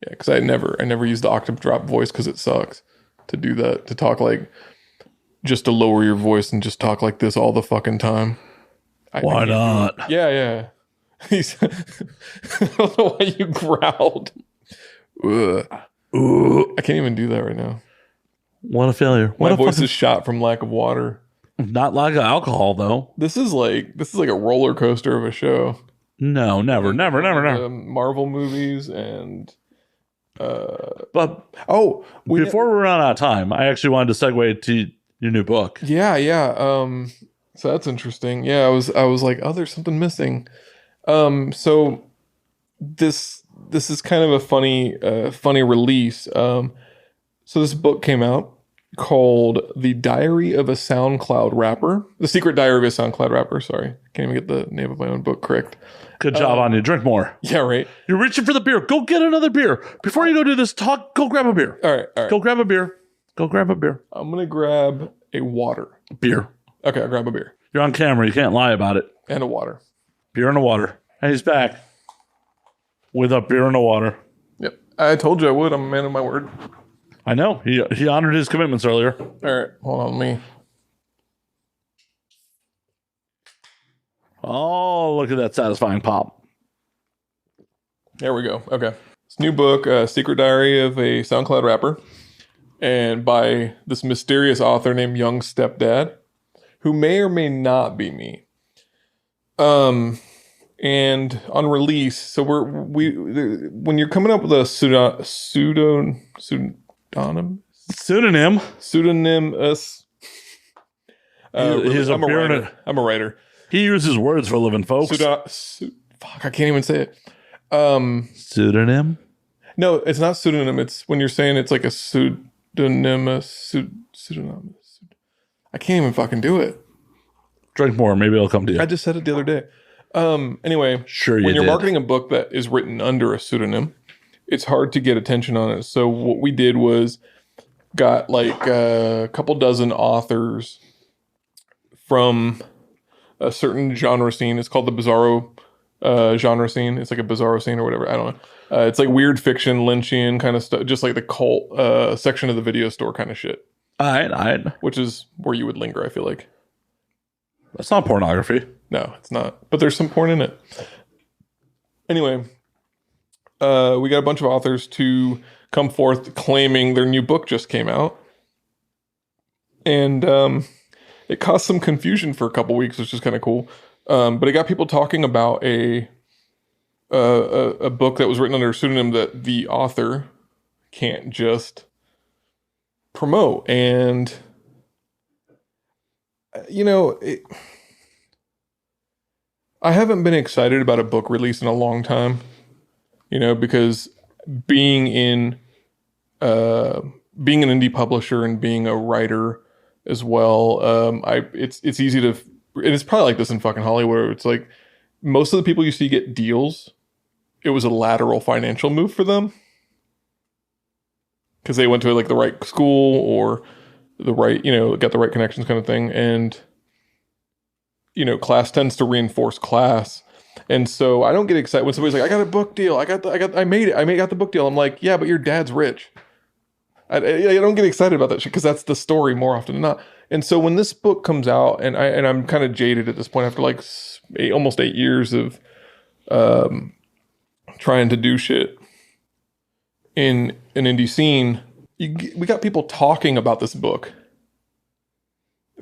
Yeah, because I never use the octave drop voice because it sucks to do that, to talk like just to lower your voice and just talk like this all the fucking time. Why not? Yeah. I don't know why you growled. Ugh. I can't even do that right now. What a failure. My voice is shot from lack of water. Not lack of alcohol, though. This is like a roller coaster of a show. No, never. Marvel movies and but before we run out of time, I actually wanted to segue to your new book. Yeah. So that's interesting. Yeah, I was like, oh, there's something missing. So this is kind of a funny release. So this book came out called The Diary of a SoundCloud Rapper. The Secret Diary of a SoundCloud Rapper. Sorry. Can't even get the name of my own book correct. Good job on you. Drink more. Yeah, right. You're reaching for the beer. Go get another beer. Before you go do this talk, go grab a beer. All right. Go grab a beer. I'm going to grab a water. Beer. Okay, I'll grab a beer. You're on camera. You can't lie about it. And a water. Beer and a water. And he's back with a beer and a water. Yep. I told you I would. I'm a man of my word. I know. He honored his commitments earlier. All right. Hold on me. Oh, look at that satisfying pop. There we go. Okay. This new book, Secret Diary of a SoundCloud Rapper, and by this mysterious author named Young Stepdad, who may or may not be me. And on release, so when you're coming up with a pseudonymous. I'm a writer. He uses words for a living, folks. Fuck, I can't even say it. Pseudonym? No, it's not pseudonym. It's when you're saying it's like a pseudonym. I can't even fucking do it. Drink more. Maybe it'll come to you. I just said it the other day. Anyway, Sure you when you're did. marketing a book that is written under a pseudonym, it's hard to get attention on it. So what we did was got like a couple dozen authors from a certain genre scene. It's called the Bizarro genre scene. It's like a Bizarro scene or whatever. I don't know. It's like weird fiction, Lynchian kind of stuff, just like the cult section of the video store kind of shit. All right. Which is where you would linger, I feel like. That's not pornography. No, it's not. But there's some porn in it. Anyway, we got a bunch of authors to come forth claiming their new book just came out. And it caused some confusion for a couple weeks, which is kind of cool. But it got people talking about a book that was written under a pseudonym that the author can't just promote. And, you know, I haven't been excited about a book release in a long time, you know, because being an indie publisher and being a writer as well, it's easy to, and it's probably like this in fucking Hollywood, where it's like most of the people you see get deals, it was a lateral financial move for them because they went to like the right school or the right, you know, got the right connections kind of thing. And, you know, class tends to reinforce class. And so I don't get excited when somebody's like, I got a book deal. I got the book deal. I'm like, yeah, but your dad's rich. I don't get excited about that shit because that's the story more often than not. And so when this book comes out, and I'm kind of jaded at this point after like almost 8 years of trying to do shit in an indie scene, we got people talking about this book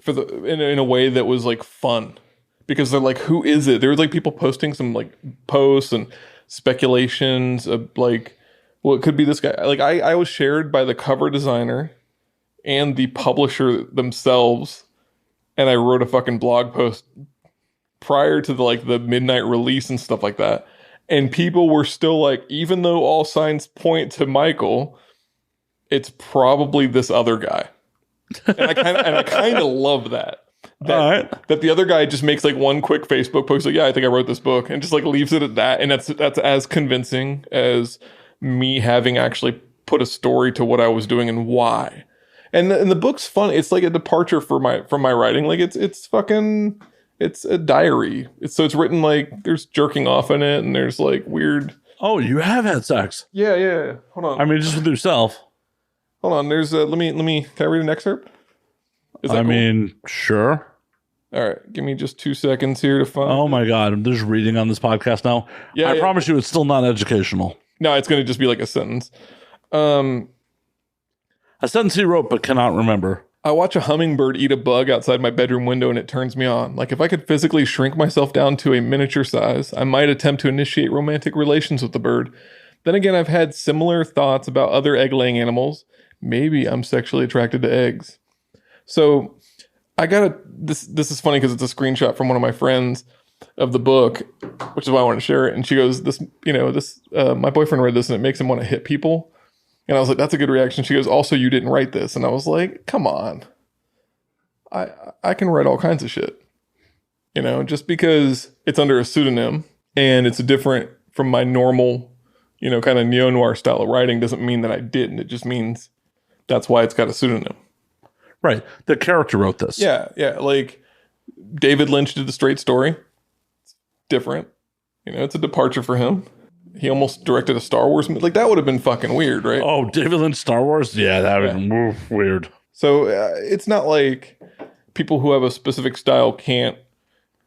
in a way that was like fun, because they're like, who is it? There was like people posting some like posts and speculations of like, well, it could be this guy. Like I was shared by the cover designer and the publisher themselves, and I wrote a fucking blog post prior to the midnight release and stuff like that. And people were still like, even though all signs point to Michael, it's probably this other guy. And I kind of love that. That the other guy just makes like one quick Facebook post, like, yeah, I think I wrote this book, and just like leaves it at that. And that's as convincing as me having actually put a story to what I was doing and why. And the book's fun. It's like a departure from my writing. Like it's a diary. It's written like there's jerking off in it, and there's like weird. Oh, you have had sex? Yeah. Hold on. I mean, just with yourself. Hold on. There's let me. Can I read an excerpt? Is that cool? Mean, sure. All right, give me just 2 seconds here to find. Oh my God, I'm just reading on this podcast now. I promise you, it's still not educational. No, it's going to just be like a sentence. A sentence he wrote but cannot remember. I watch a hummingbird eat a bug outside my bedroom window, and it turns me on. Like if I could physically shrink myself down to a miniature size, I might attempt to initiate romantic relations with the bird. Then again, I've had similar thoughts about other egg-laying animals. Maybe I'm sexually attracted to eggs. So I got this is funny because it's a screenshot from one of my friends of the book, which is why I wanted to share it. And she goes, my boyfriend read this and it makes him want to hit people. And I was like, that's a good reaction. She goes, also, you didn't write this. And I was like, come on. I can write all kinds of shit. You know, just because it's under a pseudonym and it's different from my normal, you know, kind of neo-noir style of writing doesn't mean that I didn't. It just means that's why it's got a pseudonym. Right. The character wrote this. Yeah. Like David Lynch did the straight story. It's different. You know, it's a departure for him. He almost directed a Star Wars movie. Like that would have been fucking weird, right? Oh, David Lynch Star Wars? Yeah, that would be weird. So it's not like people who have a specific style can't.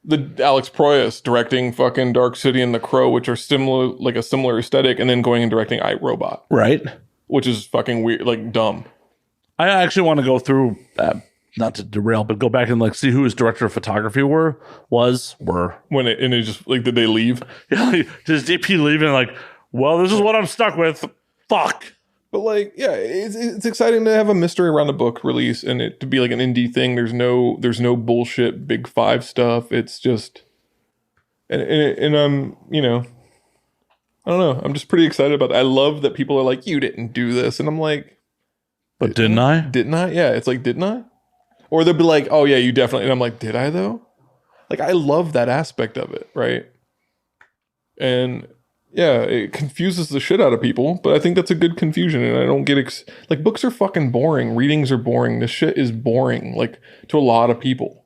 The Alex Proyas directing fucking Dark City and The Crow, which are similar, like a similar aesthetic, and then going and directing iRobot. Right. Which is fucking weird, like dumb. I actually want to go through, not to derail, but go back and like see who his director of photography were. When it just like, did they leave? Yeah, does DP leave and like, well, this is what I'm stuck with. Fuck. But like, yeah, it's exciting to have a mystery around a book release and it to be like an indie thing. There's no bullshit big five stuff. It's just, and I'm, you know, I don't know. I'm just pretty excited about that. I love that people are like, you didn't do this, and I'm like. But didn't I? Didn't I? Yeah, it's like, didn't I? Or they'll be like, oh yeah, you definitely. And I'm like, did I though? Like, I love that aspect of it, right? And yeah, it confuses the shit out of people, but I think that's a good confusion. And I don't get like, books are fucking boring. Readings are boring. This shit is boring, like, to a lot of people.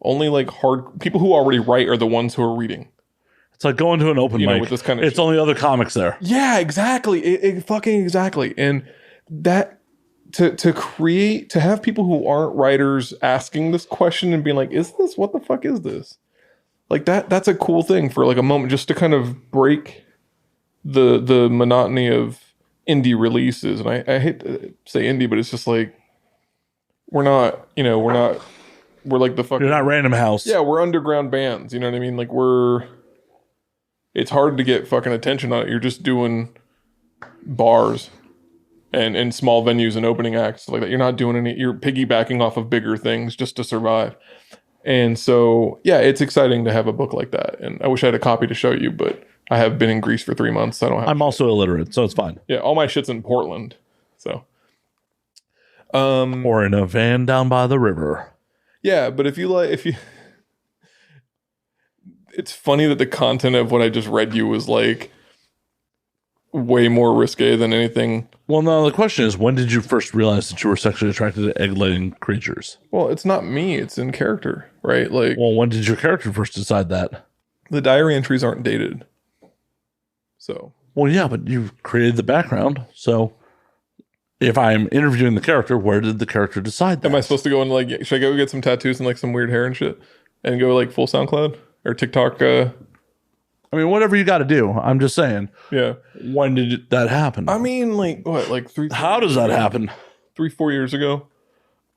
Only like hard people who already write are the ones who are reading. It's like going to an open mic. With this kind of it's shit. Only other comics there. Yeah, exactly. It fucking exactly. And that to have people who aren't writers asking this question and being like, what the fuck is this? Like that's a cool thing for like a moment, just to kind of break the monotony of indie releases. And I hate to say indie, but it's just like, we're like the fucking... You're not Random House. Yeah, we're underground bands. You know what I mean? Like it's hard to get fucking attention on it. You're just doing bars and small venues and opening acts like that. You're not doing you're piggybacking off of bigger things just to survive. And so, yeah, it's exciting to have a book like that. And I wish I had a copy to show you, but I have been in Greece for 3 months. So I don't have... I'm also illiterate, so it's fine. Yeah, all my shit's in Portland. So... or in a van down by the river. Yeah, but if you it's funny that the content of what I just read you was like way more risque than anything. Well, no, the question is, when did you first realize that you were sexually attracted to egg-laying creatures? Well, it's not me, it's in character, right? Like, well, when did your character first decide that? The diary entries aren't dated. So, well, yeah, but you've created the background, so if I'm interviewing the character, where did the character decide that? Am I supposed to go and like, should I go get some tattoos and like some weird hair and shit and go like full SoundCloud or TikTok? I mean, whatever you got to do. I'm just saying. Yeah. When did that happen? I mean, like what, like 3? How does that happen? 3-4 years ago.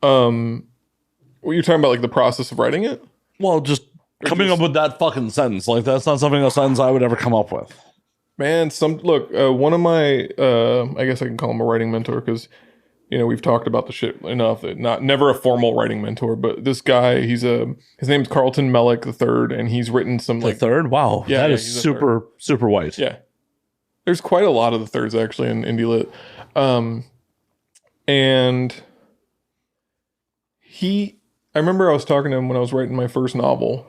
What you're talking about, like the process of writing it? Well, just coming up with that fucking sentence. Like that's not a sentence I would ever come up with. Man, one of my, I guess I can call him a writing mentor because, we've talked about the shit enough. Never a formal writing mentor, but this guy, his name's Carlton Mellick III, and he's written some the third. Wow, yeah, that is super white. Yeah, there's quite a lot of the thirds actually in indie lit, and I remember I was talking to him when I was writing my first novel,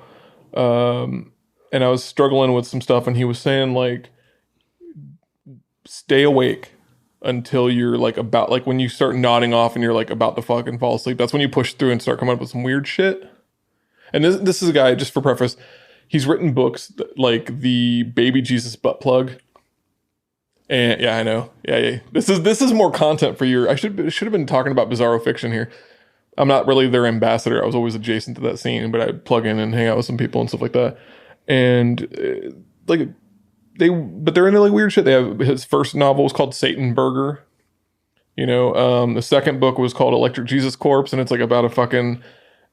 and I was struggling with some stuff, and he was saying like, stay awake until you're like when you start nodding off and you're like about to fucking fall asleep. That's when you push through and start coming up with some weird shit. And this is a guy, just for preface, he's written books like the Baby Jesus Butt Plug. And yeah, I know. Yeah. This is more content for your... I should have been talking about Bizarro Fiction here. I'm not really their ambassador. I was always adjacent to that scene, but I plug in and hang out with some people and stuff like that. And they're into like weird shit. They have his first novel was called Satan Burger. The second book was called Electric Jesus Corpse, and it's like about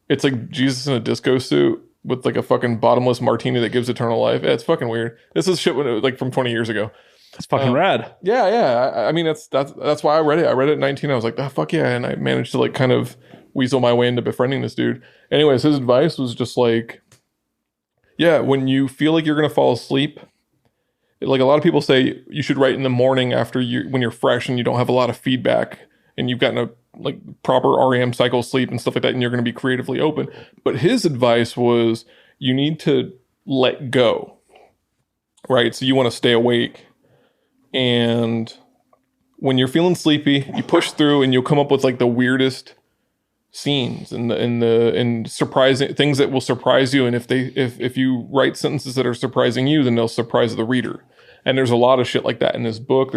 it's like Jesus in a disco suit with like a fucking bottomless martini that gives eternal life. Yeah, it's fucking weird. This is shit like from 20 years ago. It's fucking rad. Yeah. I mean, that's why I read it. I read it at 19. I was like, fuck yeah. And I managed to like kind of weasel my way into befriending this dude. Anyways, his advice was just like, yeah, when you feel like you're going to fall asleep, like a lot of people say you should write in the morning when you're fresh and you don't have a lot of feedback and you've gotten a like proper REM cycle sleep and stuff like that, and you're going to be creatively open. But his advice was you need to let go, right? So you want to stay awake. And when you're feeling sleepy, you push through and you'll come up with like the weirdest scenes and surprising things that will surprise you. And if you write sentences that are surprising you, then they'll surprise the reader. And there's a lot of shit like that in this book.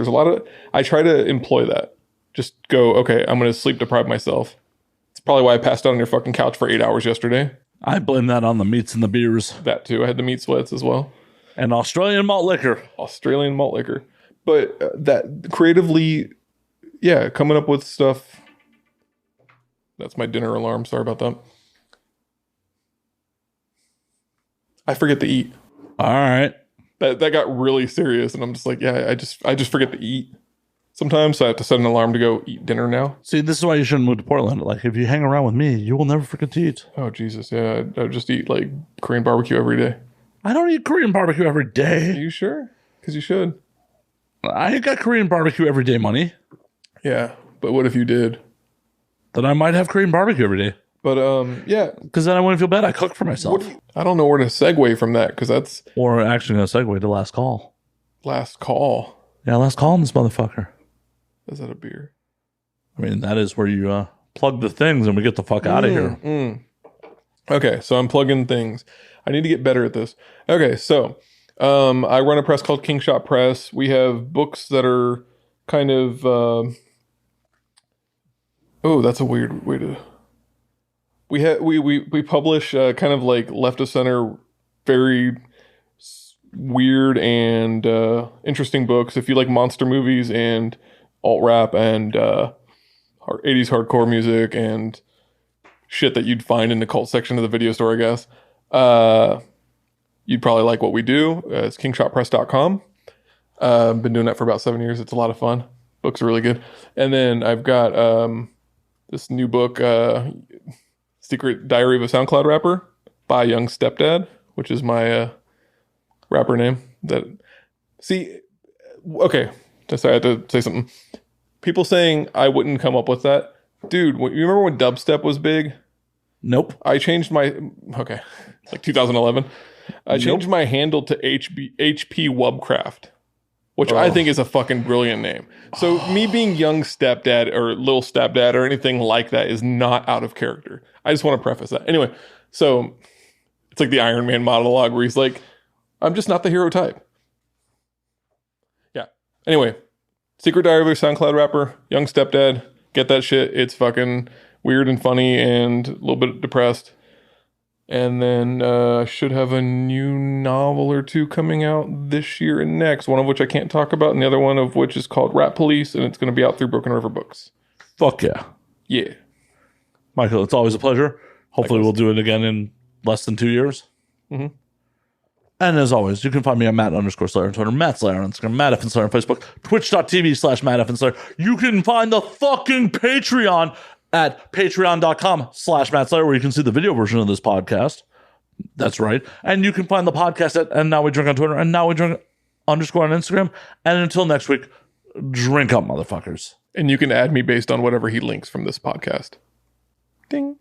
I try to employ that. Just go, okay, I'm going to sleep deprive myself. It's probably why I passed out on your fucking couch for 8 hours yesterday. I blame that on the meats and the beers. That too. I had the meat sweats as well. And Australian malt liquor. But that creatively, yeah, coming up with stuff. That's my dinner alarm. Sorry about that. I forget to eat. All right. That got really serious, and I'm just like, yeah, I just forget to eat. Sometimes so I have to set an alarm to go eat dinner now. See, this is why you shouldn't move to Portland. Like, if you hang around with me, you will never forget to eat. Oh, Jesus. Yeah, I just eat like Korean barbecue every day. I don't eat Korean barbecue every day. Are you sure? Because you should. I ain't got Korean barbecue every day money. Yeah, but what if you did? Then I might have Korean barbecue every day. But yeah. Because then I wouldn't feel bad. I cook for myself. I don't know where to segue from that because that's Or actually going to segue to last call. last call. Yeah, last call on this motherfucker. Is that a beer? I mean, that is where you plug the things and we get the fuck out of here. Okay, so I'm plugging things. I need to get better at this. Okay, so I run a press called Kingshot Press. We have books that are kind of that's a weird way to. We publish kind of like left of center, very weird and interesting books. If you like monster movies and alt rap and 80s hardcore music and shit that you'd find in the cult section of the video store, I guess, you'd probably like what we do. It's kingshotpress.com. Been doing that for about 7 years. It's a lot of fun. Books are really good. And then I've got this new book, Secret Diary of a SoundCloud Rapper by Young Stepdad, which is my rapper name. Okay, just I had to say something. People saying I wouldn't come up with that. Dude, you remember when dubstep was big? Nope. I changed like 2011. I changed my handle to HP Wubcraft, which I think is a fucking brilliant name. So me being Young Stepdad or Lil Stepdad or anything like that is not out of character. I just want to preface that. Anyway, so it's like the Iron Man monologue where he's like, I'm just not the hero type. Yeah. Anyway, Secret Diary of a SoundCloud Rapper, Young Stepdad. Get that shit. It's fucking weird and funny and a little bit depressed. And then I should have a new novel or two coming out this year and next, one of which I can't talk about, and the other one of which is called Rat Police, and it's going to be out through Broken River Books. Fuck yeah. Yeah. Michael, it's always a pleasure. Hopefully we'll do it again in less than 2 years. Mm-hmm. And as always, you can find me at Matt_Slayer on Twitter, Matt Slayer on Instagram, Matt Slayer on Facebook, twitch.tv/Matt Slayer. You can find the fucking Patreon at patreon.com/Matt Slayer, where you can see the video version of this podcast. That's right. And you can find the podcast at And Now We Drink on Twitter, and Now We Drink _ on Instagram. And until next week, drink up, motherfuckers. And you can add me based on whatever he links from this podcast. Ding.